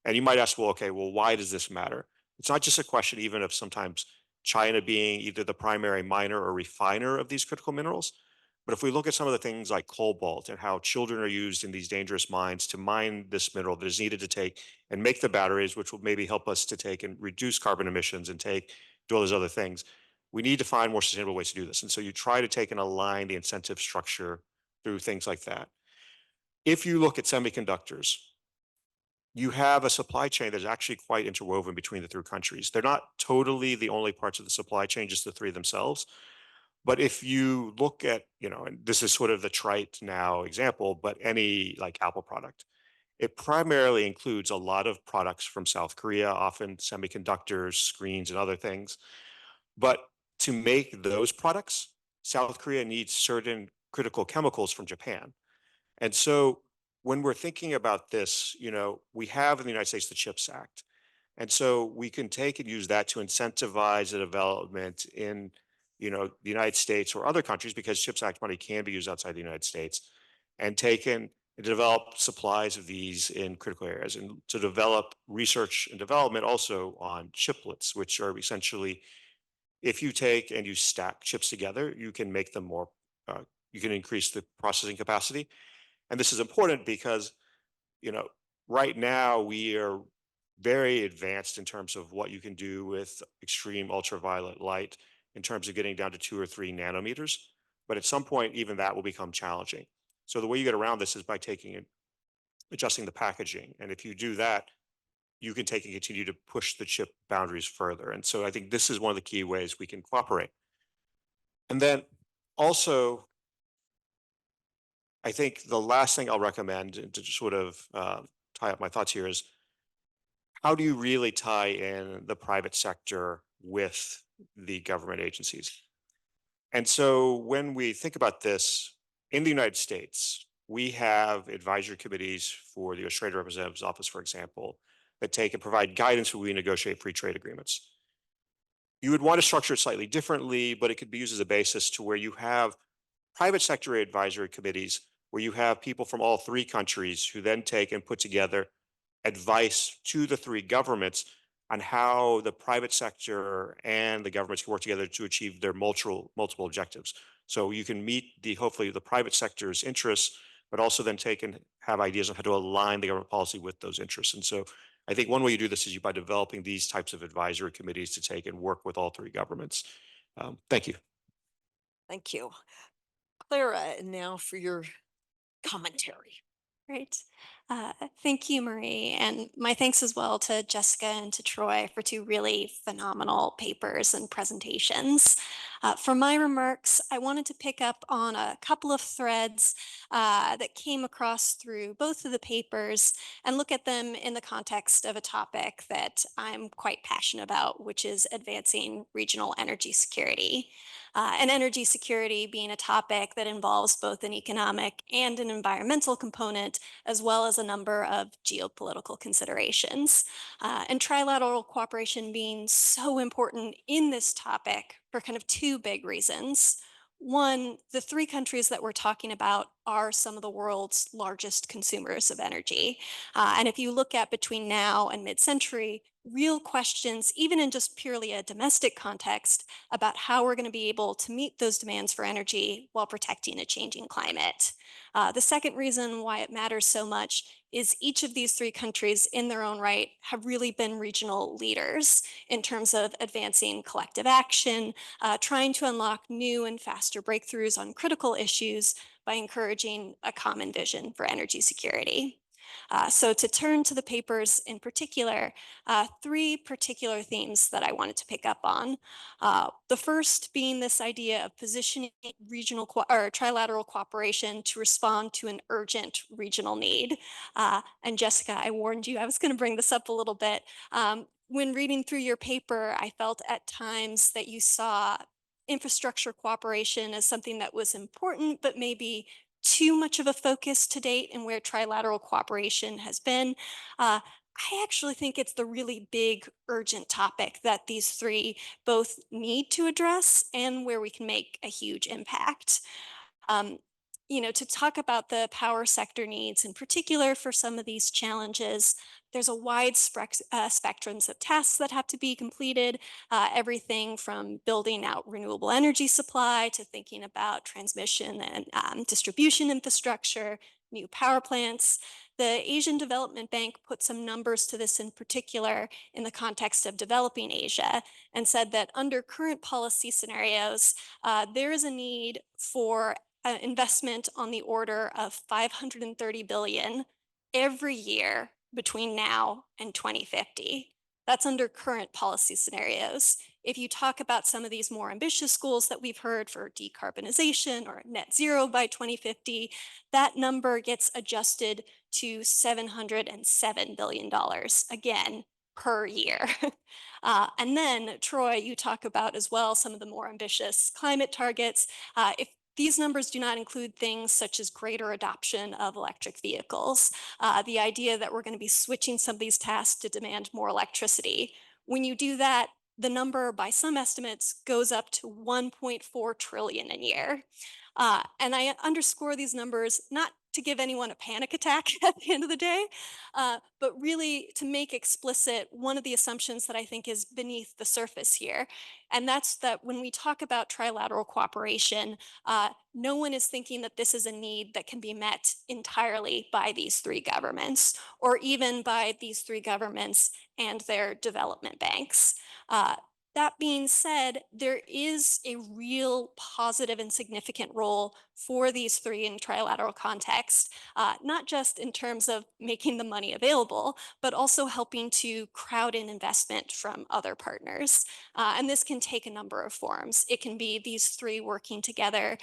And you might ask, well, okay, well, why does this matter? It's not just a question even of sometimes China being either the primary miner or refiner of these critical minerals. But if we look at some of the things like cobalt and how children are used in these dangerous mines to mine this mineral that is needed to take and make the batteries, which will maybe help us to take and reduce carbon emissions and do all those other things, we need to find more sustainable ways to do this. And so you try to take and align the incentive structure through things like that. If you look at semiconductors, you have a supply chain that's actually quite interwoven between the three countries. They're not totally the only parts of the supply chain, just the three themselves. But if you look at, and this is sort of the trite now example, but any like Apple product, it primarily includes a lot of products from South Korea, often semiconductors, screens, and other things. But to make those products, South Korea needs certain critical chemicals from Japan. And so when we're thinking about this, we have in the United States the CHIPS Act. And so we can take and use that to incentivize the development in, the United States or other countries, because CHIPS Act money can be used outside the United States, and taken and develop supplies of these in critical areas, and to develop research and development also on chiplets, which are essentially, if you take and you stack chips together, you can make them more, you can increase the processing capacity. And this is important because, right now we are very advanced in terms of what you can do with extreme ultraviolet light in terms of getting down to 2 or 3 nanometers. But at some point, even that will become challenging. So the way you get around this is by taking and adjusting the packaging. And if you do that, you can take and continue to push the chip boundaries further. And so I think this is one of the key ways we can cooperate. And then also, I think the last thing I'll recommend to sort of tie up my thoughts here is, how do you really tie in the private sector with the government agencies? And so when we think about this, in the United States, we have advisory committees for the Australian Representative's Office, for example, that take and provide guidance when we negotiate free trade agreements. You would want to structure it slightly differently, but it could be used as a basis to where you have private sector advisory committees where you have people from all three countries who then take and put together advice to the three governments on how the private sector and the governments can work together to achieve their multiple objectives. So you can meet hopefully the private sector's interests, but also then take and have ideas on how to align the government policy with those interests. And so I think one way you do this is by developing these types of advisory committees to take and work with all three governments. Thank you. Thank you. Clara, now for your commentary. Great. Thank you, Marie. And my thanks as well to Jessica and to Troy for 2 really phenomenal papers and presentations. For my remarks, I wanted to pick up on a couple of threads that came across through both of the papers and look at them in the context of a topic that I'm quite passionate about, which is advancing regional energy security. And energy security being a topic that involves both an economic and an environmental component, as well as a number of geopolitical considerations. And trilateral cooperation being so important in this topic for kind of 2 big reasons. One, the 3 countries that we're talking about are some of the world's largest consumers of energy. And if you look at between now and mid-century, real questions, even in just purely a domestic context, about how we're going to be able to meet those demands for energy while protecting a changing climate. The second reason why it matters so much is each of these 3 countries in their own right have really been regional leaders in terms of advancing collective action, trying to unlock new and faster breakthroughs on critical issues by encouraging a common vision for energy security. So to turn to the papers in particular, three particular themes that I wanted to pick up on. The first being this idea of positioning regional or trilateral cooperation to respond to an urgent regional need. And Jessica, I warned you I was going to bring this up a little bit. When reading through your paper, I felt at times that you saw infrastructure cooperation as something that was important, but maybe too much of a focus to date and where trilateral cooperation has been. I actually think it's the really big, urgent topic that these three both need to address and where we can make a huge impact. Um, to talk about the power sector needs in particular for some of these challenges, there's a wide spectrums of tasks that have to be completed, everything from building out renewable energy supply to thinking about transmission and distribution infrastructure, new power plants. The Asian Development Bank put some numbers to this in particular in the context of developing Asia and said that under current policy scenarios, there is a need for investment on the order of 530 billion every year between now and 2050. That's under current policy scenarios. If you talk about some of these more ambitious goals that we've heard for decarbonization or net zero by 2050, that number gets adjusted to $707 billion, again, per year. And then, Troy, you talk about as well some of the more ambitious climate targets. If these numbers do not include things such as greater adoption of electric vehicles, the idea that we're going to be switching some of these tasks to demand more electricity. When you do that, the number by some estimates goes up to 1.4 trillion a year. And I underscore these numbers not to give anyone a panic attack at the end of the day, but really to make explicit one of the assumptions that I think is beneath the surface here. And that's that when we talk about trilateral cooperation, no one is thinking that this is a need that can be met entirely by these three governments, or even by these three governments and their development banks. That being said, there is a real positive and significant role for these three in trilateral context, not just in terms of making the money available, but also helping to crowd in investment from other partners. And this can take a number of forms. It can be these three working together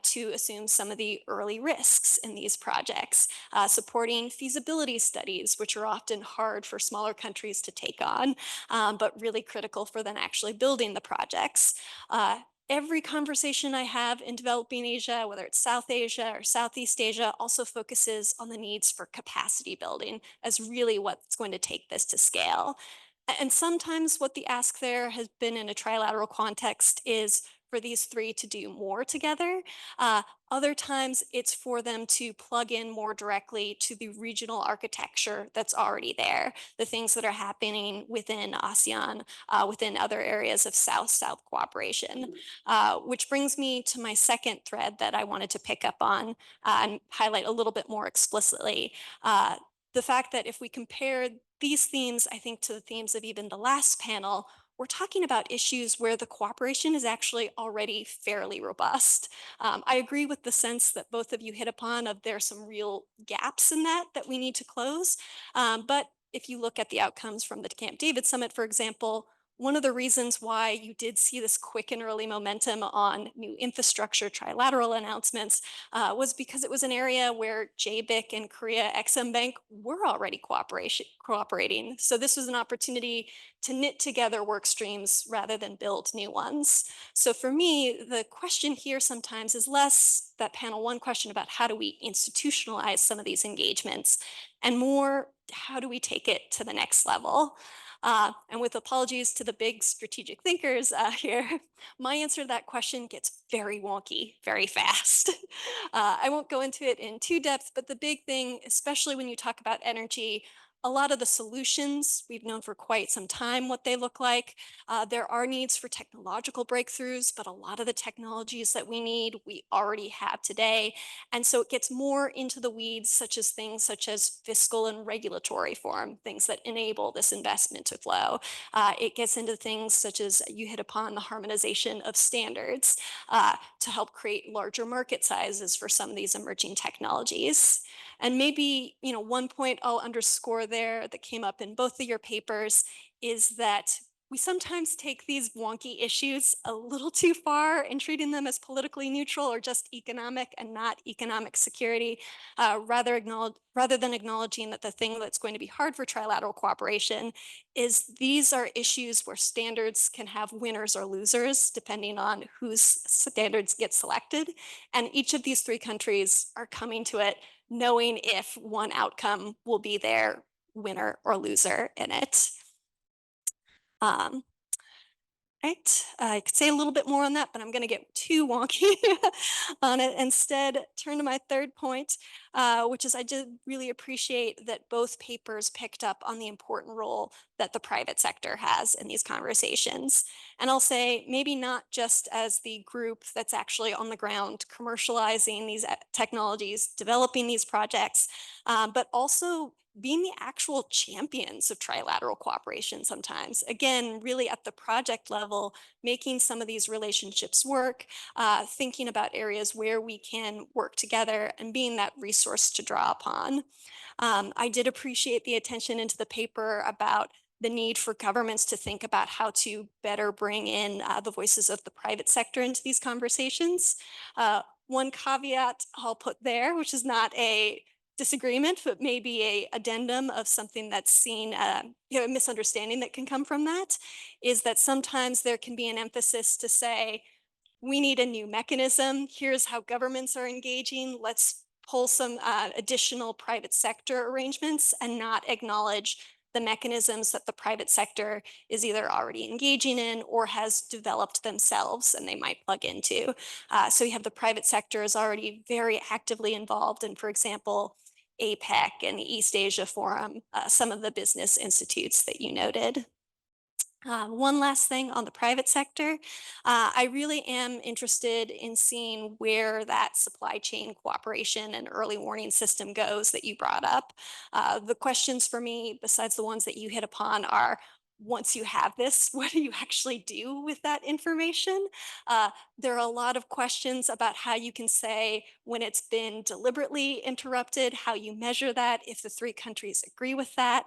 to assume some of the early risks in these projects, supporting feasibility studies, which are often hard for smaller countries to take on, but really critical for them actually building the projects. Every conversation I have in developing Asia, whether it's South Asia or Southeast Asia, also focuses on the needs for capacity building as really what's going to take this to scale. And sometimes what the ask there has been in a trilateral context is for these three to do more together. Other times it's for them to plug in more directly to the regional architecture that's already there, the things that are happening within ASEAN, within other areas of South-South cooperation. Which brings me to my second thread that I wanted to pick up on and highlight a little bit more explicitly. The fact that if we compare these themes, I think, to the themes of even the last panel, we're talking about issues where the cooperation is actually already fairly robust. I agree with the sense that both of you hit upon of there are some real gaps in that we need to close. But if you look at the outcomes from the Camp David Summit, for example, one of the reasons why you did see this quick and early momentum on new infrastructure trilateral announcements was because it was an area where JBIC and Korea Exim Bank were already cooperating. So this was an opportunity to knit together work streams rather than build new ones. So for me, the question here sometimes is less that panel one question about how do we institutionalize some of these engagements, and more, how do we take it to the next level? And with apologies to the big strategic thinkers here, my answer to that question gets very wonky very fast. I won't go into it in too depth, but the big thing, especially when you talk about energy, A lot of the solutions we've known for quite some time what they look like. There are needs for technological breakthroughs, but a lot of the technologies that we need, we already have today. And so it gets more into the weeds, such as things such as fiscal and regulatory form, things that enable this investment to flow. It gets into things such as you hit upon the harmonization of standards to help create larger market sizes for some of these emerging technologies. And maybe, one point I'll underscore there that came up in both of your papers is that we sometimes take these wonky issues a little too far in treating them as politically neutral or just economic and not economic security, rather than acknowledging that the thing that's going to be hard for trilateral cooperation is these are issues where standards can have winners or losers depending on whose standards get selected. And each of these three countries are coming to it knowing if one outcome will be their winner or loser in it. Right, I could say a little bit more on that, but I'm going to get too wonky on it. Instead, turn to my third point, which is I did really appreciate that both papers picked up on the important role that the private sector has in these conversations. And I'll say maybe not just as the group that's actually on the ground commercializing these technologies, developing these projects, but also being the actual champions of trilateral cooperation sometimes. Again, really at the project level, making some of these relationships work, thinking about areas where we can work together and being that resource to draw upon. I did appreciate the attention into the paper about the need for governments to think about how to better bring in the voices of the private sector into these conversations. One caveat I'll put there, which is not a disagreement, but maybe a addendum of something that's seen, a misunderstanding that can come from that, is that sometimes there can be an emphasis to say, we need a new mechanism. Here's how governments are engaging. Let's pull some additional private sector arrangements and not acknowledge the mechanisms that the private sector is either already engaging in or has developed themselves and they might plug into. So you have the private sector is already very actively involved in, for example, APEC and the East Asia Forum, some of the business institutes that you noted. One last thing on the private sector. I really am interested in seeing where that supply chain cooperation and early warning system goes that you brought up. The questions for me, besides the ones that you hit upon, are once you have this, what do you actually do with that information? There are a lot of questions about how you can say when it's been deliberately interrupted, how you measure that, if the three countries agree with that.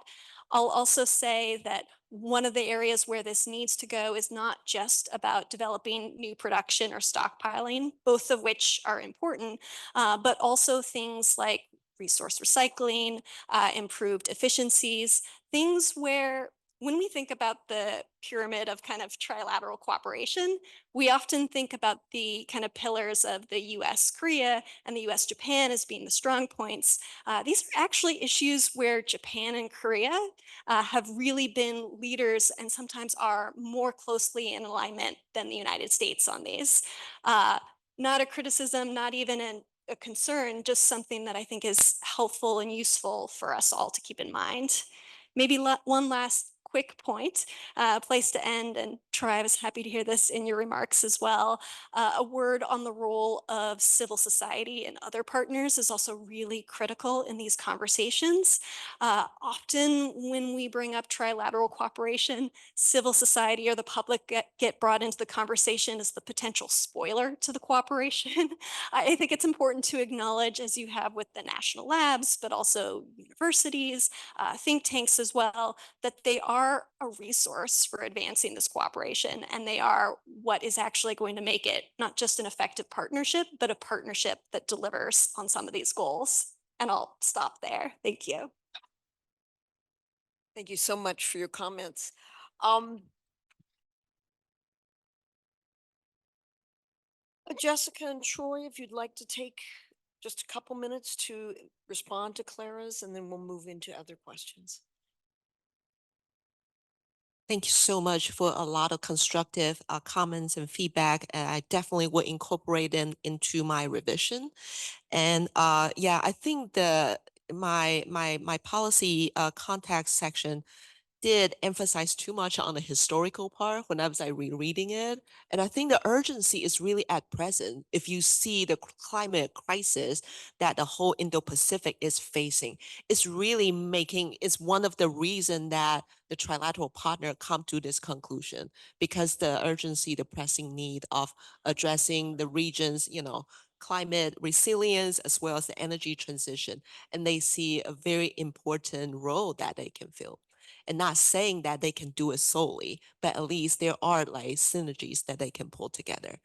I'll also say that one of the areas where this needs to go is not just about developing new production or stockpiling, both of which are important, but also things like resource recycling, improved efficiencies, things where when we think about the pyramid of kind of trilateral cooperation, we often think about the kind of pillars of the US Korea and the US Japan as being the strong points. These are actually issues where Japan and Korea have really been leaders and sometimes are more closely in alignment than the United States on these. Not a criticism, not even a concern, just something that I think is helpful and useful for us all to keep in mind. Maybe one last quick point, place to end, and Troy, I was happy to hear this in your remarks as well. A word on the role of civil society and other partners is also really critical in these conversations. Often when we bring up trilateral cooperation, civil society or the public get brought into the conversation as the potential spoiler to the cooperation. I think it's important to acknowledge, as you have with the national labs, but also universities, think tanks as well, that they are a resource for advancing this cooperation, and they are what is actually going to make it not just an effective partnership, but a partnership that delivers on some of these goals. And I'll stop there. Thank you. Thank you so much for your comments. Jessica and Troy, if you'd like to take just a couple minutes to respond to Clara's, and then we'll move into other questions. Thank you so much for a lot of constructive comments and feedback. And I definitely will incorporate them into my revision. And yeah, I think the my policy context section did emphasize too much on the historical part when I was like rereading it. And I think the urgency is really at present. If you see the climate crisis that the whole Indo-Pacific is facing, it's really it's one of the reason that the trilateral partner come to this conclusion, because the urgency, the pressing need of addressing the region's, climate resilience as well as the energy transition. And they see a very important role that they can fill, and not saying that they can do it solely, but at least there are like synergies that they can pull together.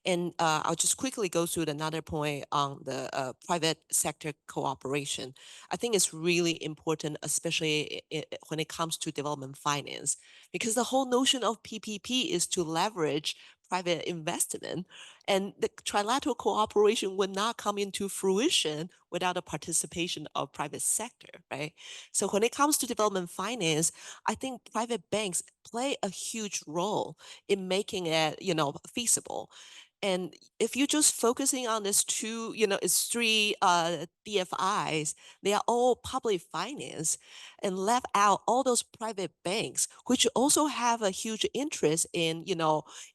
And I'll just quickly go through another point on the private sector cooperation. I think it's really important, especially when it comes to development finance, because the whole notion of PPP is to leverage private investment, and the trilateral cooperation would not come into fruition without the participation of private sector, right? So when it comes to development finance, I think private banks play a huge role in making it, feasible. And if you're just focusing on this it's three DFIs, they are all public finance, and left out all those private banks, which also have a huge interest in,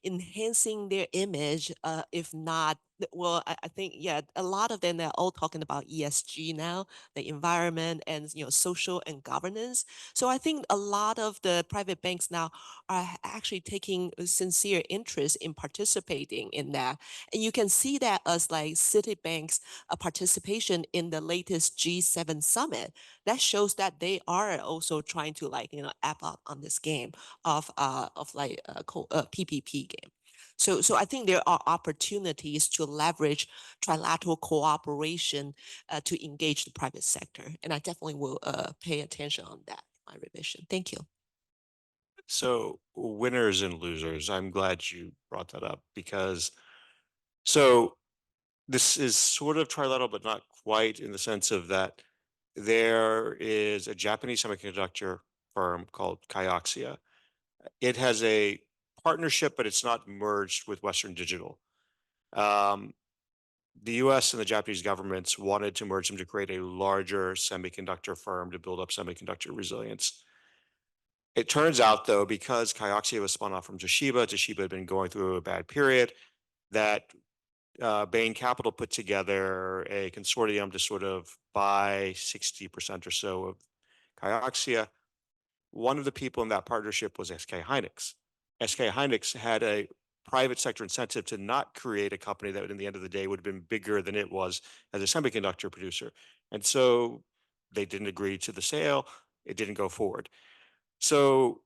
enhancing their image, if not, well, I think, yeah, a lot of them, they're all talking about ESG now, the environment and, social and governance. So I think a lot of the private banks now are actually taking a sincere interest in participating in that. And you can see that as like Citibank's participation in the latest G7 summit. That shows that they are also trying to app up on this game of PPP game. So I think there are opportunities to leverage trilateral cooperation to engage the private sector. And I definitely will pay attention on that in my revision. Thank you. So winners and losers, I'm glad you brought that up because this is sort of trilateral, but not quite, in the sense of that there is a Japanese semiconductor firm called Kioxia. It has a partnership, but it's not merged with Western Digital. The US and the Japanese governments wanted to merge them to create a larger semiconductor firm to build up semiconductor resilience. It turns out, though, because Kioxia was spun off from Toshiba had been going through a bad period, that Bain Capital put together a consortium to sort of buy 60% or so of Kioxia. One of the people in that partnership was SK Hynix. SK Hynix had a private sector incentive to not create a company that in the end of the day would have been bigger than it was as a semiconductor producer. And so they didn't agree to the sale. It didn't go forward. So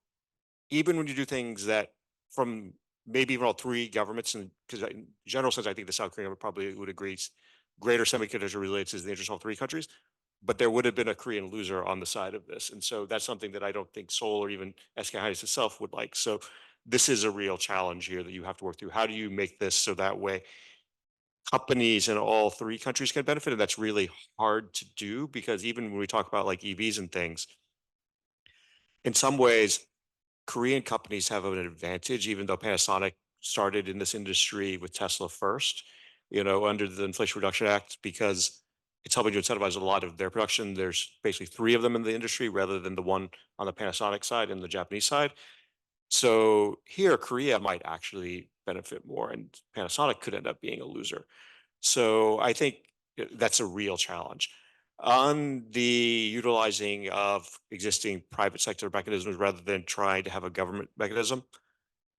even when you do things that from maybe even all three governments, and because in general sense, I think the South Korean probably would agree greater semiconductor resilience is the interest of all three countries, but there would have been a Korean loser on the side of this. And so that's something that I don't think Seoul or even SK Hynix itself would like. So this is a real challenge here that you have to work through. How do you make this so that way companies in all three countries can benefit? And that's really hard to do, because even when we talk about like EVs and things, in some ways, Korean companies have an advantage, even though Panasonic started in this industry with Tesla first, under the Inflation Reduction Act, because it's helping to incentivize a lot of their production. There's basically three of them in the industry rather than the one on the Panasonic side and the Japanese side. So here, Korea might actually benefit more, and Panasonic could end up being a loser. So I think that's a real challenge. On the utilizing of existing private sector mechanisms rather than trying to have a government mechanism,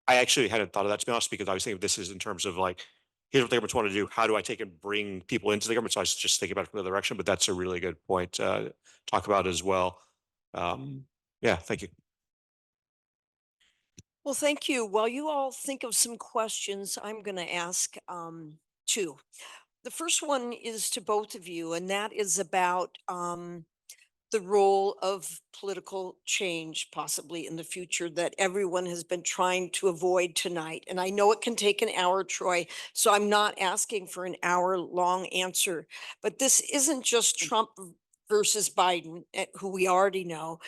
I actually hadn't thought of that, to be honest, because I was thinking this is in terms of like, here's what the governments want to do. How do I take and bring people into the government? So I was just thinking about it from the other direction, but that's a really good point to talk about as well. Yeah, thank you. Well, thank you. While you all think of some questions, I'm going to ask two. The first one is to both of you, and that is about the role of political change possibly in the future that everyone has been trying to avoid tonight. And I know it can take an hour, Troy, so I'm not asking for an hour-long answer. But this isn't just Trump versus Biden, who we already know.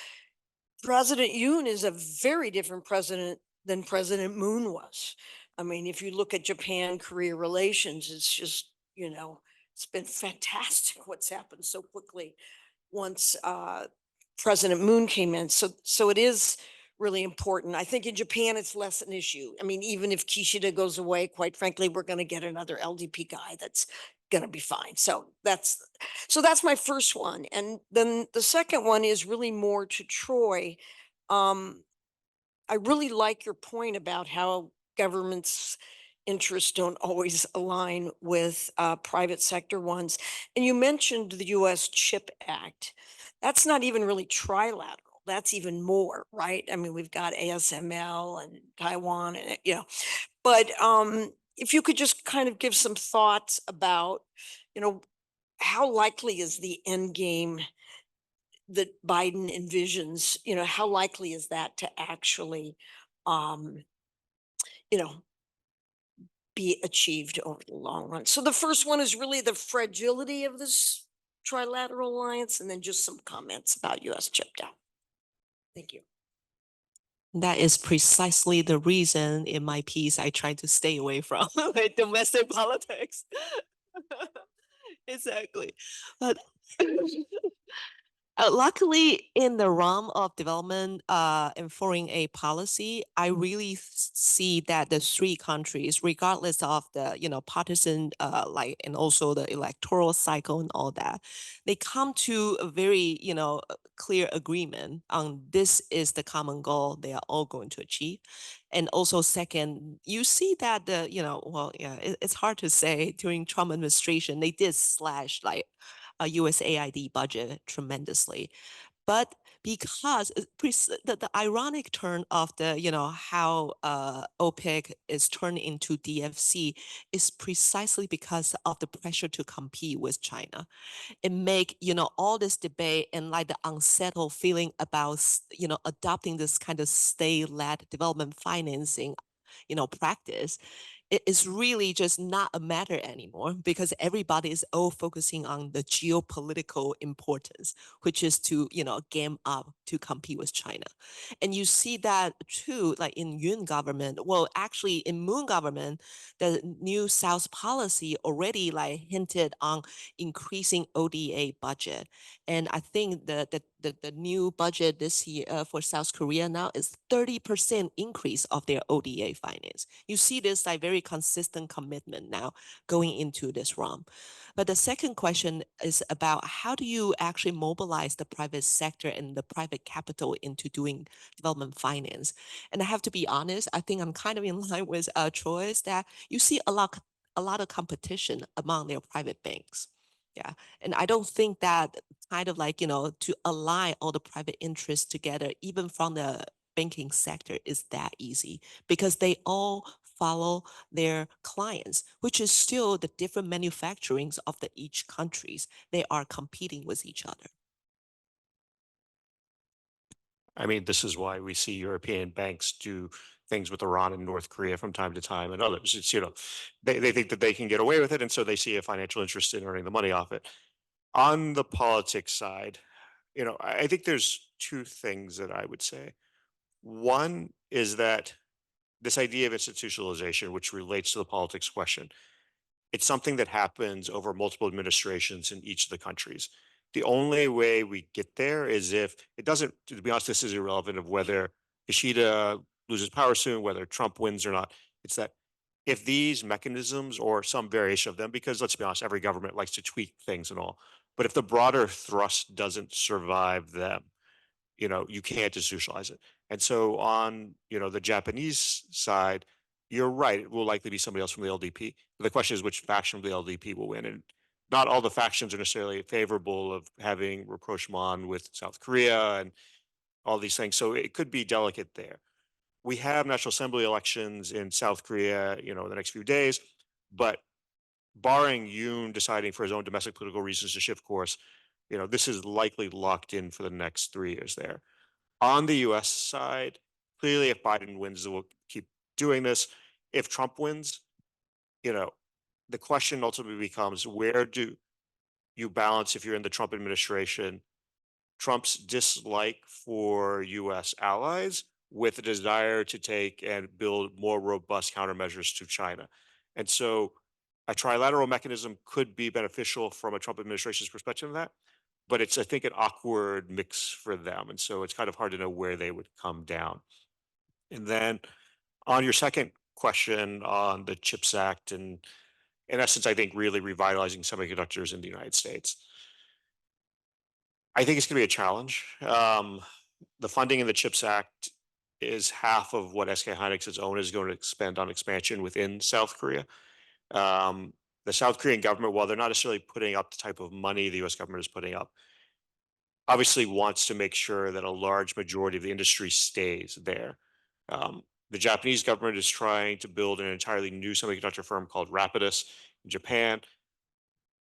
President Yoon is a very different president than President Moon was. I mean, if you look at Japan-Korea relations, it's just, it's been fantastic what's happened so quickly. once President Moon came in. So it is really important. I think in Japan, it's less an issue. I mean, even if Kishida goes away, quite frankly, we're going to get another LDP guy that's going to be fine. So that's my first one. And then the second one is really more to Troy. I really like your point about how government's interests don't always align with private sector ones. And you mentioned the US CHIP Act. That's not even really trilateral. That's even more, right? I mean, we've got ASML and Taiwan and, but if you could just kind of give some thoughts about, how likely is the end game that Biden envisions, how likely is that to actually, um, you know, be achieved over the long run? So the first one is really the fragility of this trilateral alliance, and then just some comments about US chip down. Thank you. That is precisely the reason in my piece I try to stay away from like domestic politics. Exactly. But luckily, in the realm of development and foreign aid policy, I really see that the three countries, regardless of the partisan and also the electoral cycle and all that, they come to a very clear agreement on this is the common goal they are all going to achieve. And also, second, you see that it's hard to say during Trump administration they did slash like USAID budget tremendously. But because the ironic turn of the, how OPEC is turned into DFC is precisely because of the pressure to compete with China. It make, all this debate and like the unsettled feeling about, adopting this kind of state-led development financing practice, it is really just not a matter anymore because everybody is all focusing on the geopolitical importance, which is to, game up to compete with China. And you see that too, like in Yoon government, well, actually in Moon government, the new South policy already like hinted on increasing ODA budget. And I think the new budget this year for South Korea now is 30% increase of their ODA finance. You see this like very consistent commitment now going into this realm. But the second question is about how do you actually mobilize the private sector and the private capital into doing development finance? And I have to be honest, I think I'm kind of in line with Troy's that you see a lot of competition among their private banks. Yeah. And I don't think that kind of like, to align all the private interests together, even from the banking sector, is that easy because they all follow their clients, which is still the different manufacturings of the each countries. They are competing with each other. I mean, this is why we see European banks do things with Iran and North Korea from time to time and others. It's, they think that they can get away with it. And so they see a financial interest in earning the money off it. On the politics side, I think there's two things that I would say. One is that this idea of institutionalization, which relates to the politics question, it's something that happens over multiple administrations in each of the countries. The only way we get there is if it doesn't, to be honest, this is irrelevant of whether Kishida loses power soon, whether Trump wins or not. It's that if these mechanisms or some variation of them, because let's be honest, every government likes to tweak things and all, but if the broader thrust doesn't survive them, you can't institutionalize it. And so on, the Japanese side, you're right, it will likely be somebody else from the LDP. The question is which faction of the LDP will win. And not all the factions are necessarily favorable of having rapprochement with South Korea and all these things. So it could be delicate there. We have National Assembly elections in South Korea, in the next few days, but barring Yoon deciding for his own domestic political reasons to shift course, this is likely locked in for the next 3 years there. On the US side, clearly if Biden wins, we'll keep doing this. If Trump wins, the question ultimately becomes where do you balance, if you're in the Trump administration, Trump's dislike for US allies with a desire to take and build more robust countermeasures to China. And so a trilateral mechanism could be beneficial from a Trump administration's perspective of that. but it's, I think, an awkward mix for them. And so it's kind of hard to know where they would come down. And then on your second question on the CHIPS Act, and in essence, I think really revitalizing semiconductors in the United States, I think it's going to be a challenge. The funding in the CHIPS Act is half of what SK Hynix's own is going to spend on expansion within South Korea. The South Korean government, while they're not necessarily putting up the type of money the US government is putting up, obviously wants to make sure that a large majority of the industry stays there. The Japanese government is trying to build an entirely new semiconductor firm called Rapidus in Japan.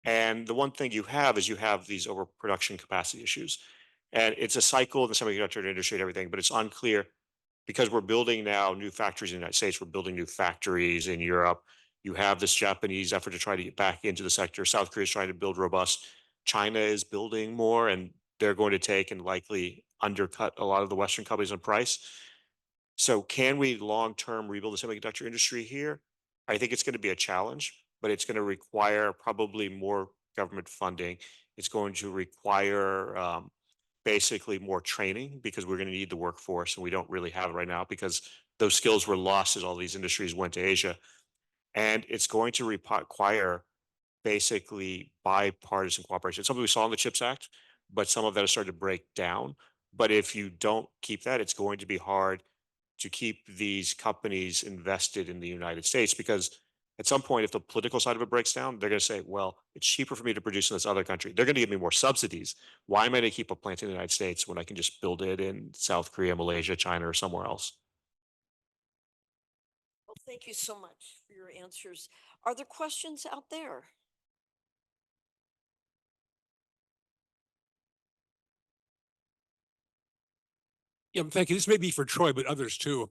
And the one thing you have is you have these overproduction capacity issues. And it's a cycle in the semiconductor industry and everything, but it's unclear because we're building now new factories in the United States, we're building new factories in Europe. You have this Japanese effort to try to get back into the sector. South Korea is trying to build robust. China is building more, and they're going to take and likely undercut a lot of the Western companies on price. So can we long-term rebuild the semiconductor industry here? I think it's going to be a challenge, but it's going to require probably more government funding. It's going to require basically more training because we're going to need the workforce, and we don't really have it right now because those skills were lost as all these industries went to Asia. And it's going to require basically bipartisan cooperation. It's something we saw in the CHIPS Act, but some of that has started to break down. But if you don't keep that, it's going to be hard to keep these companies invested in the United States because at some point, if the political side of it breaks down, they're going to say, well, it's cheaper for me to produce in this other country. They're going to give me more subsidies. Why am I going to keep a plant in the United States when I can just build it in South Korea, Malaysia, China, or somewhere else? Well, thank you so much for your answers. Are there questions out there? Yeah, thank you. This may be for Troy, but others too.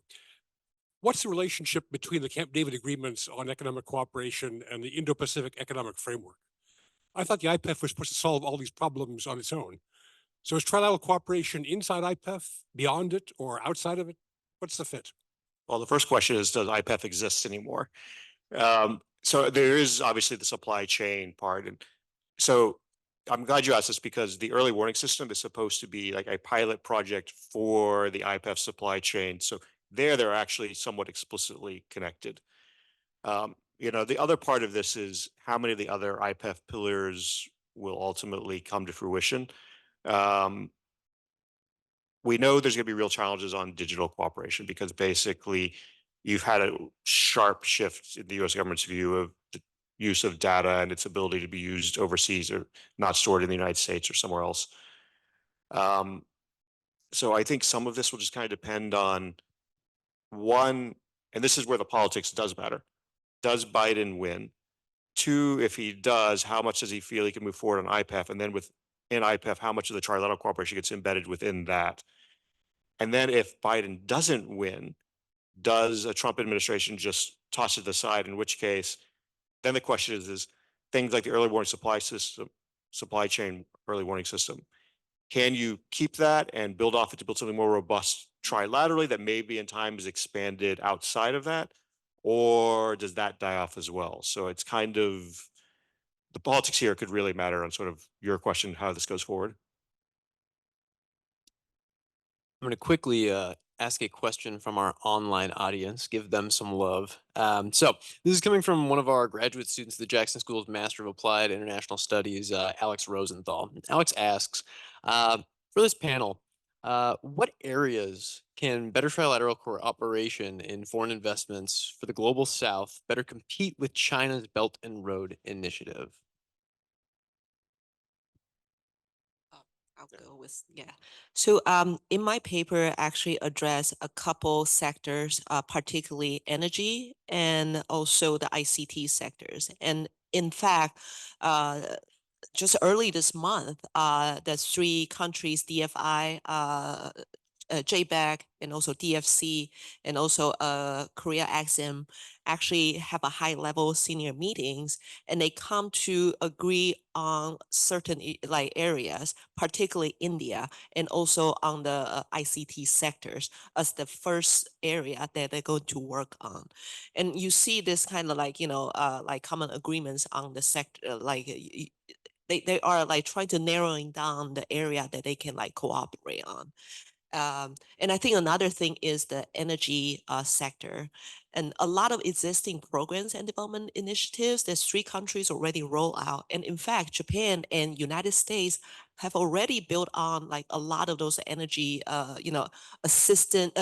What's the relationship between the Camp David agreements on economic cooperation and the Indo-Pacific Economic Framework? I thought the IPEF was supposed to solve all these problems on its own. So is trilateral cooperation inside IPEF, beyond it, or outside of it? What's the fit? Well, the first question is, does IPEF exist anymore? So there is obviously the supply chain part. And so I'm glad you asked this because the early warning system is supposed to be like a pilot project for the IPEF supply chain. So they're actually somewhat explicitly connected. The other part of this is how many of the other IPEF pillars will ultimately come to fruition. We know there's going to be real challenges on digital cooperation because basically you've had a sharp shift in the US government's view of the use of data and its ability to be used overseas or not stored in the United States or somewhere else. So I think some of this will just kind of depend on one, and this is where the politics does matter. Does Biden win? Two, if he does, how much does he feel he can move forward on IPEF? And then within IPEF, how much of the trilateral cooperation gets embedded within that? And then if Biden doesn't win, does a Trump administration just toss it aside? In which case, then the question is things like the early warning supply chain early warning system. Can you keep that and build off it to build something more robust trilaterally that maybe in time is expanded outside of that? Or does that die off as well? So it's kind of the politics here could really matter on sort of your question, how this goes forward. I'm going to quickly ask a question from our online audience, give them some love. So this is coming from one of our graduate students at the Jackson School of Master of Applied International Studies, Alex Rosenthal. Alex asks, for this panel, what areas can better trilateral cooperation in foreign investments for the global South better compete with China's Belt and Road Initiative? I'll go with, yeah. So in my paper, I actually address a couple sectors, particularly energy and also the ICT sectors. And in fact, just early this month, the three countries, DFI, JBAC, and also DFC, and also Korea Exim, actually have a high-level senior meetings, and they come to agree on certain like areas, particularly India, and also on the ICT sectors as the first area that they're going to work on. And you see this kind of like, like common agreements on the sector, like they are like trying to narrowing down the area that they can like cooperate on. And I think another thing is the energy sector. And a lot of existing programs and development initiatives, there's 3 countries already roll out. And in fact, Japan and United States have already built on like a lot of those energy,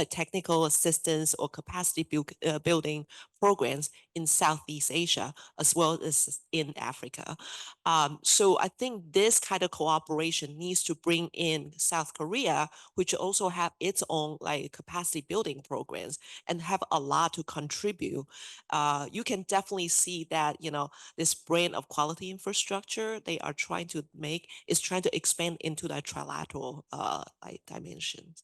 technical assistance or capacity building programs in Southeast Asia, as well as in Africa. So I think this kind of cooperation needs to bring in South Korea, which also have its own like capacity building programs and have a lot to contribute. You can definitely see that, this brand of quality infrastructure they are trying to make is trying to expand into that trilateral like dimensions.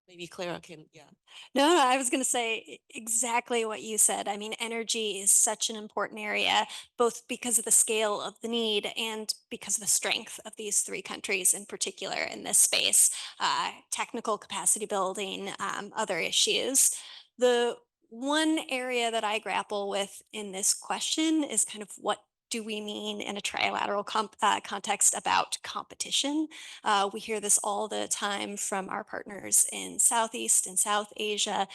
Maybe Clara can, yeah. No, I was going to say exactly what you said. I mean, energy is such an important area, both because of the scale of the need and because of the strength of these 3 countries in particular in this space, technical capacity building, other issues. The one area that I grapple with in this question is kind of what do we mean in a trilateral context about competition? We hear this all the time from our partners in Southeast and South Asia.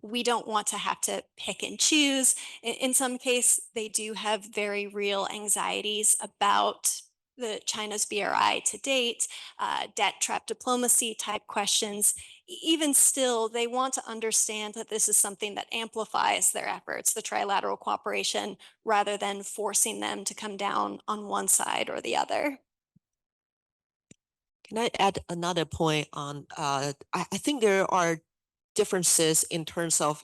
We don't want to have to pick and choose. In some case, they do have very real anxieties about China's BRI to date, debt trap diplomacy type questions. Even still, they want to understand that this is something that amplifies their efforts, the trilateral cooperation, rather than forcing them to come down on one side or the other. Can I add another point on, I think there are differences in terms of,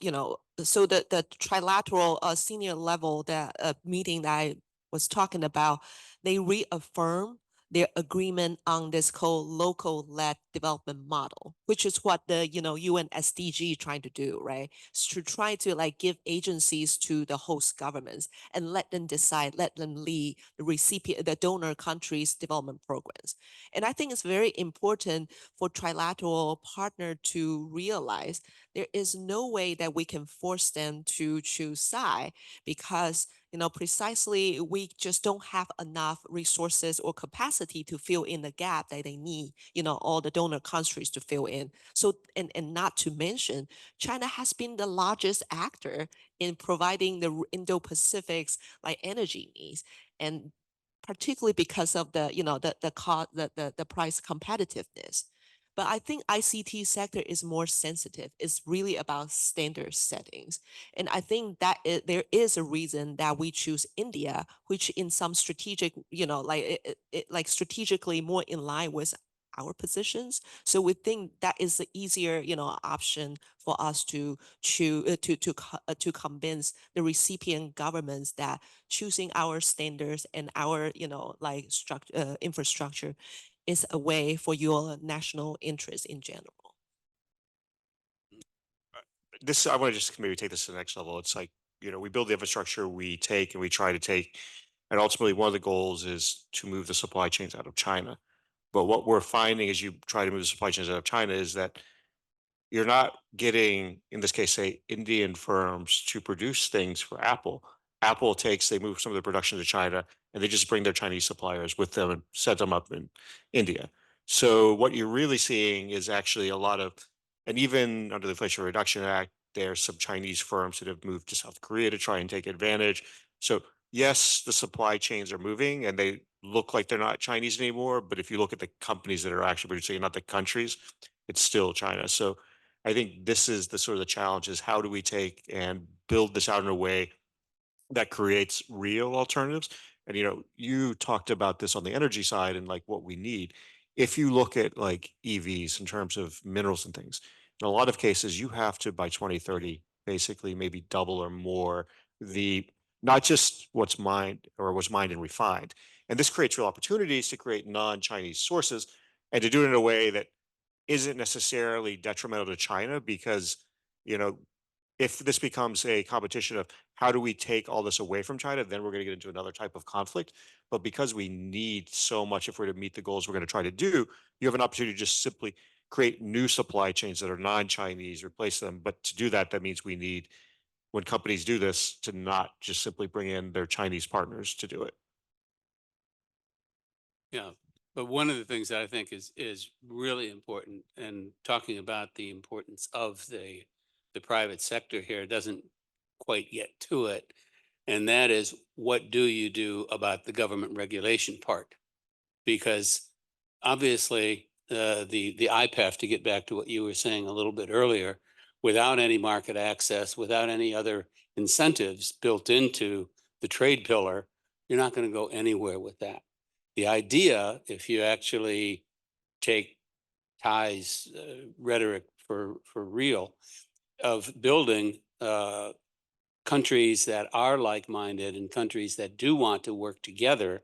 so the trilateral senior level, that meeting that I was talking about, they reaffirm their agreement on this called local-led development model, which is what the UN SDG trying to do, right? It's to try to like give agencies to the host governments and let them decide, let them lead the donor countries' development programs. And I think it's very important for trilateral partner to realize there is no way that we can force them to choose side, because precisely we just don't have enough resources or capacity to fill in the gap that they need, all the donor countries to fill in. So, and not to mention, China has been the largest actor in providing the Indo-Pacific's like energy needs, and particularly because of the price competitiveness. But I think ICT sector is more sensitive. It's really about standard settings. And I think that there is a reason that we choose India, which in some strategic, like strategically more in line with our positions. So we think that is the easier, option for us to convince the recipient governments that choosing our standards and our, infrastructure is a way for your national interest in general. I want to just maybe take this to the next level. It's like, we build the infrastructure, we take and we try to take, and ultimately one of the goals is to move the supply chains out of China. But what we're finding as you try to move the supply chains out of China is that you're not getting, in this case, say, Indian firms to produce things for Apple. They move some of their production to China and they just bring their Chinese suppliers with them and set them up in India. So what you're really seeing is actually a lot of, and even under the Inflation Reduction Act, there's some Chinese firms that have moved to South Korea to try and take advantage. So yes, the supply chains are moving and they look like they're not Chinese anymore. But if you look at the companies that are actually producing, not the countries, it's still China. So I think this is the sort of the challenge, is how do we take and build this out in a way that creates real alternatives? And you talked about this on the energy side and like what we need. If you look at like EVs in terms of minerals and things, in a lot of cases you have to by 2030 basically maybe double or more the, not just what's mined and refined. And this creates real opportunities to create non-Chinese sources and to do it in a way that isn't necessarily detrimental to China, because, if this becomes a competition of how do we take all this away from China, then we're going to get into another type of conflict. But because we need so much, if we're to meet the goals we're going to try to do, you have an opportunity to just simply create new supply chains that are non-Chinese, replace them. But to do that, that means we need when companies do this to not just simply bring in their Chinese partners to do it. Yeah, but one of the things that I think is really important, and talking about the importance of the private sector here doesn't quite get to it, and that is, what do you do about the government regulation part? Because obviously, the IPEF, to get back to what you were saying a little bit earlier, without any market access, without any other incentives built into the trade pillar, you're not going to go anywhere with that. The idea, if you actually take Ty's rhetoric for real, of building countries that are like-minded and countries that do want to work together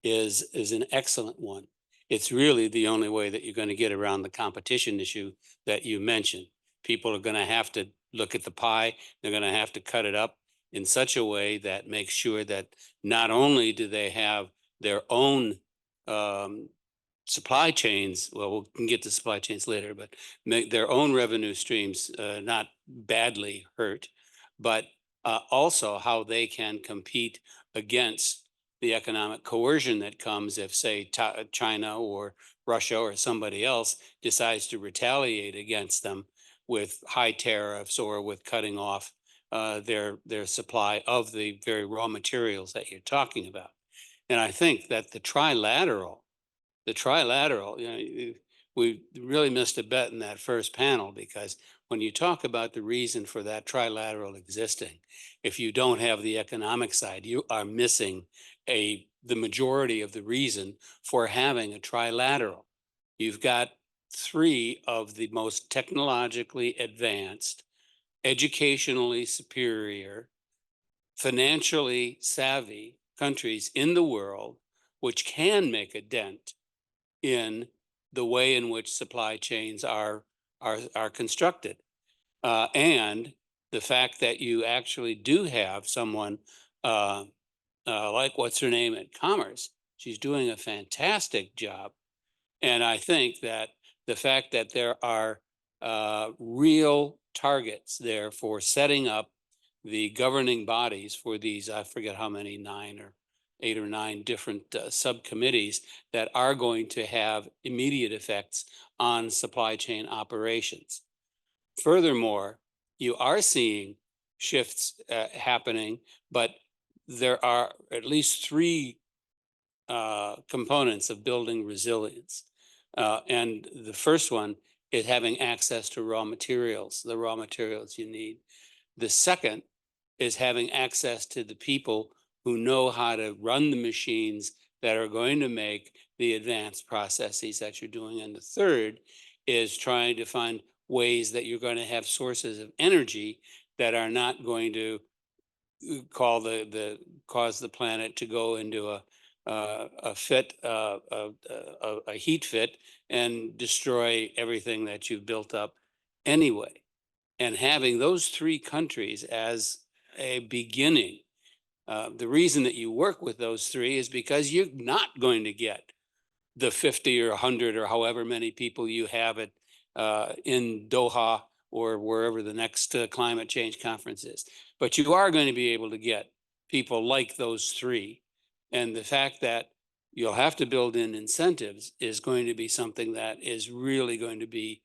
is an excellent one. It's really the only way that you're going to get around the competition issue that you mentioned. People are going to have to look at the pie. They're going to have to cut it up in such a way that makes sure that not only do they have their own supply chains, well, we can get to supply chains later, but make their own revenue streams not badly hurt, but also how they can compete against the economic coercion that comes if, say, China or Russia or somebody else decides to retaliate against them with high tariffs or with cutting off their supply of the very raw materials that you're talking about. And I think that the trilateral, we really missed a bet in that first panel, because when you talk about the reason for that trilateral existing, if you don't have the economic side, you are missing the majority of the reason for having a trilateral. You've got three of the most technologically advanced, educationally superior, financially savvy countries in the world, which can make a dent in the way in which supply chains are constructed. And the fact that you actually do have someone like what's her name at Commerce, she's doing a fantastic job. And I think that the fact that there are real targets there for setting up the governing bodies for these, I forget how many, 8 or 9 different subcommittees that are going to have immediate effects on supply chain operations. Furthermore, you are seeing shifts happening, but there are at least 3 components of building resilience. And the first one is having access to raw materials, the raw materials you need. The second is having access to the people who know how to run the machines that are going to make the advanced processes that you're doing. And the third is trying to find ways that you're going to have sources of energy that are not going to cause the planet to go into a heat fit and destroy everything that you've built up anyway. And having those 3 countries as a beginning, the reason that you work with those 3 is because you're not going to get the 50 or 100 or however many people you have it in Doha or wherever the next climate change conference is. But you are going to be able to get people like those 3. And the fact that you'll have to build in incentives is going to be something that is really going to be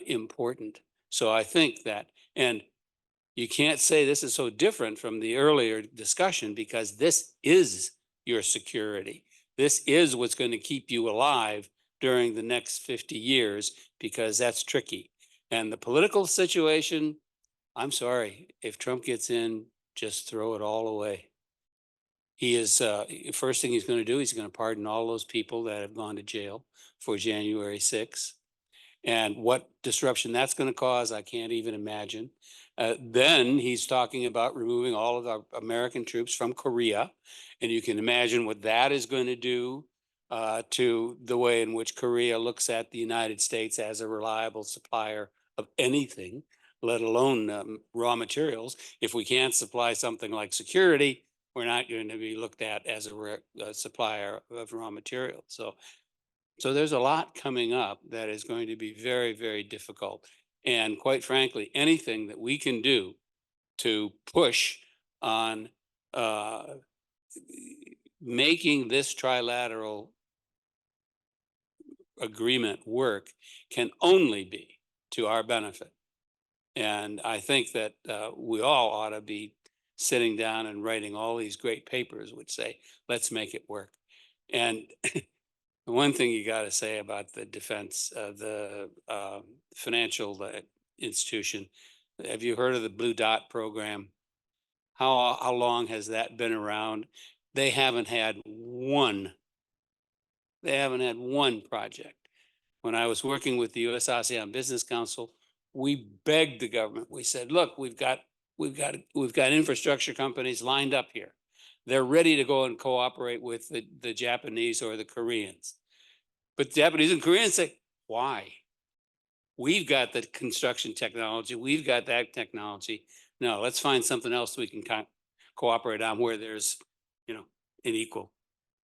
important. So I think that, and you can't say this is so different from the earlier discussion, because this is your security. This is what's going to keep you alive during the next 50 years, because that's tricky. And the political situation, I'm sorry, if Trump gets in, just throw it all away. He is, first thing he's going to do, he's going to pardon all those people that have gone to jail for January 6th. And what disruption that's going to cause, I can't even imagine. Then he's talking about removing all of our American troops from Korea. And you can imagine what that is going to do to the way in which Korea looks at the United States as a reliable supplier of anything, let alone raw materials. If we can't supply something like security, we're not going to be looked at as a supplier of raw materials. So there's a lot coming up that is going to be very, very difficult. And quite frankly, anything that we can do to push on making this trilateral agreement work can only be to our benefit. And I think that we all ought to be sitting down and writing all these great papers which say, let's make it work. And the one thing you got to say about the defense, the financial institution, have you heard of the Blue Dot program? How long has that been around? They haven't had one. They haven't had one project. When I was working with the U.S. ASEAN Business Council, we begged the government. We said, "Look, we've got infrastructure companies lined up here. They're ready to go and cooperate with the Japanese or the Koreans." But the Japanese and Koreans say, "Why? We've got the construction technology. We've got that technology. No, let's find something else we can cooperate on where there's, an equal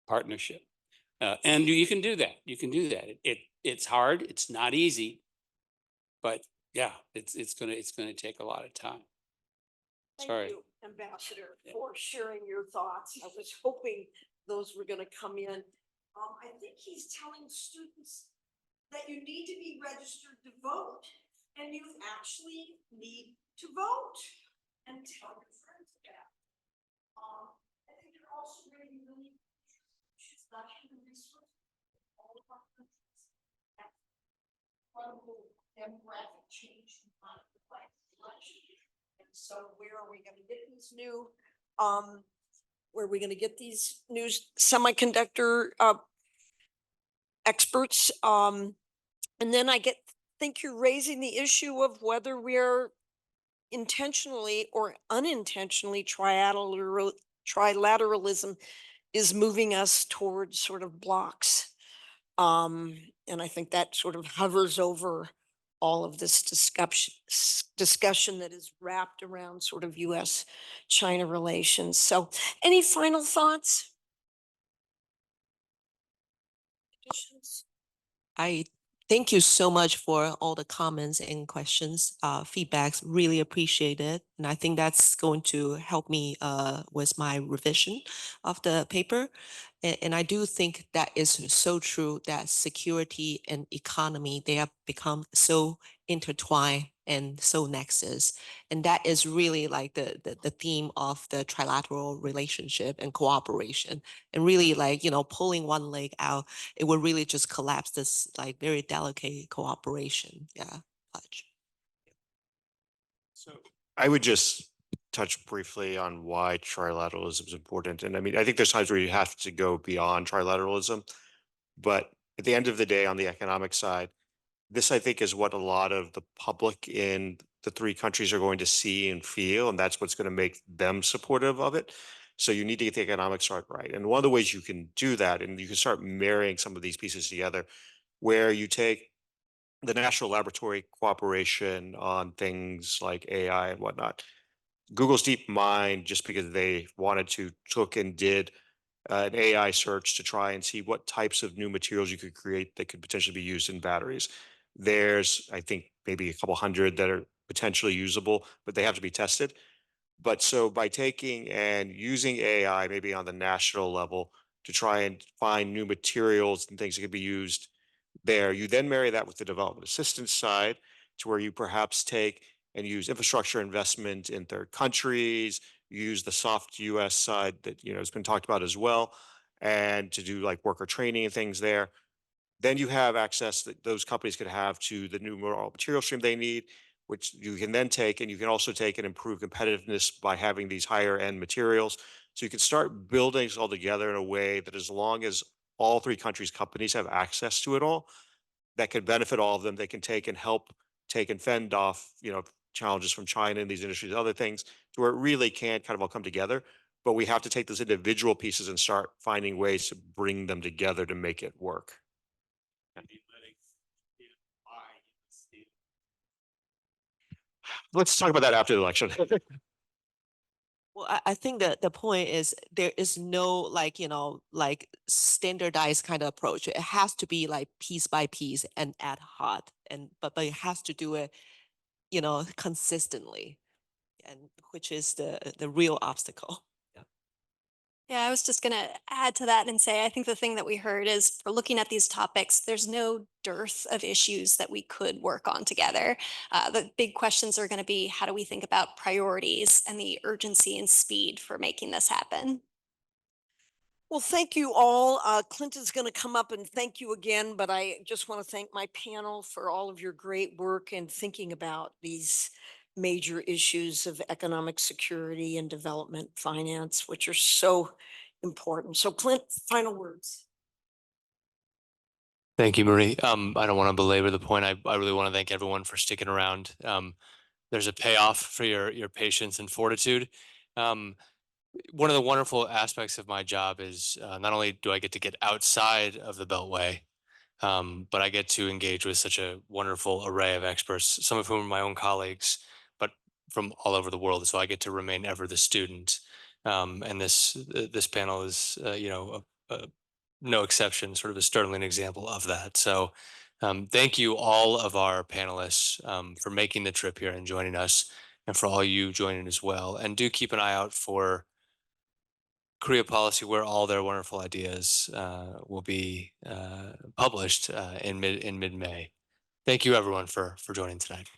partnership." And you can do that. You can do that. It's hard. It's not easy, but yeah, it's gonna take a lot of time. Sorry. Thank you, Ambassador, for sharing your thoughts. I was hoping those were going to come in. I think he's telling students that you need to be registered to vote, and you actually need to vote, and tell your friends that. I think you're also really not human resources. All of our countries have incredible demographic change in election. And so where are we going to get these new semiconductor experts? And then think you're raising the issue of whether we're intentionally or unintentionally trilateralism is moving us towards sort of blocks. And I think that sort of hovers over all of this discussion that is wrapped around sort of US-China relations. So any final thoughts? Additions? I thank you so much for all the comments and questions, feedbacks, really appreciate it. And I think that's going to help me with my revision of the paper. And I do think that is so true that security and economy, they have become so intertwined and so nexus. And that is really like the theme of the trilateral relationship and cooperation. And really like, pulling one leg out, it will really just collapse this like very delicate cooperation. Yeah, Pudge. So I would just touch briefly on why trilateralism is important. And I mean, I think there's times where you have to go beyond trilateralism, but at the end of the day, on the economic side, this I think is what a lot of the public in the three countries are going to see and feel, and that's what's going to make them supportive of it. So you need to get the economics right. And one of the ways you can do that, and you can start marrying some of these pieces together, where you take the national laboratory cooperation on things like AI and whatnot. Google's DeepMind, just because they wanted to, took and did an AI search to try and see what types of new materials you could create that could potentially be used in batteries. There's, I think, maybe a couple hundred that are potentially usable, but they have to be tested. But so by taking and using AI, maybe on the national level, to try and find new materials and things that could be used there, you then marry that with the development assistance side to where you perhaps take and use infrastructure investment in third countries, use the soft US side that has been talked about as well, and to do like worker training and things there. Then you have access that those companies could have to the new raw material stream they need, which you can then take, and you can also take and improve competitiveness by having these higher end materials. So you can start building this all together in a way that, as long as all three countries' companies have access to it all, that could benefit all of them. They can take and help take and fend off, challenges from China and these industries, other things, to where it really can kind of all come together. But we have to take those individual pieces and start finding ways to bring them together to make it work. Let's talk about that after the election. Well, I think that the point is there is no like standardized kind of approach. It has to be like piece by piece and ad hoc, but it has to do it, consistently. and which is the real obstacle. Yeah, I was just going to add to that and say, I think the thing that we heard is for looking at these topics, there's no dearth of issues that we could work on together. The big questions are going to be, how do we think about priorities and the urgency and speed for making this happen? Well, thank you all. Clinton's going to come up and thank you again, but I just want to thank my panel for all of your great work in thinking about these major issues of economic security and development finance, which are so important. So Clint, final words. Thank you, Marie. I don't want to belabor the point. I really want to thank everyone for sticking around. There's a payoff for your patience and fortitude. One of the wonderful aspects of my job is not only do I get to get outside of the Beltway, but I get to engage with such a wonderful array of experts, some of whom are my own colleagues, but from all over the world. So I get to remain ever the student. And this panel is, no exception, sort of a sterling example of that. So thank you all of our panelists for making the trip here and joining us, and for all you joining as well. And do keep an eye out for Korea Policy, where all their wonderful ideas will be published in mid-May. Thank you everyone for joining tonight.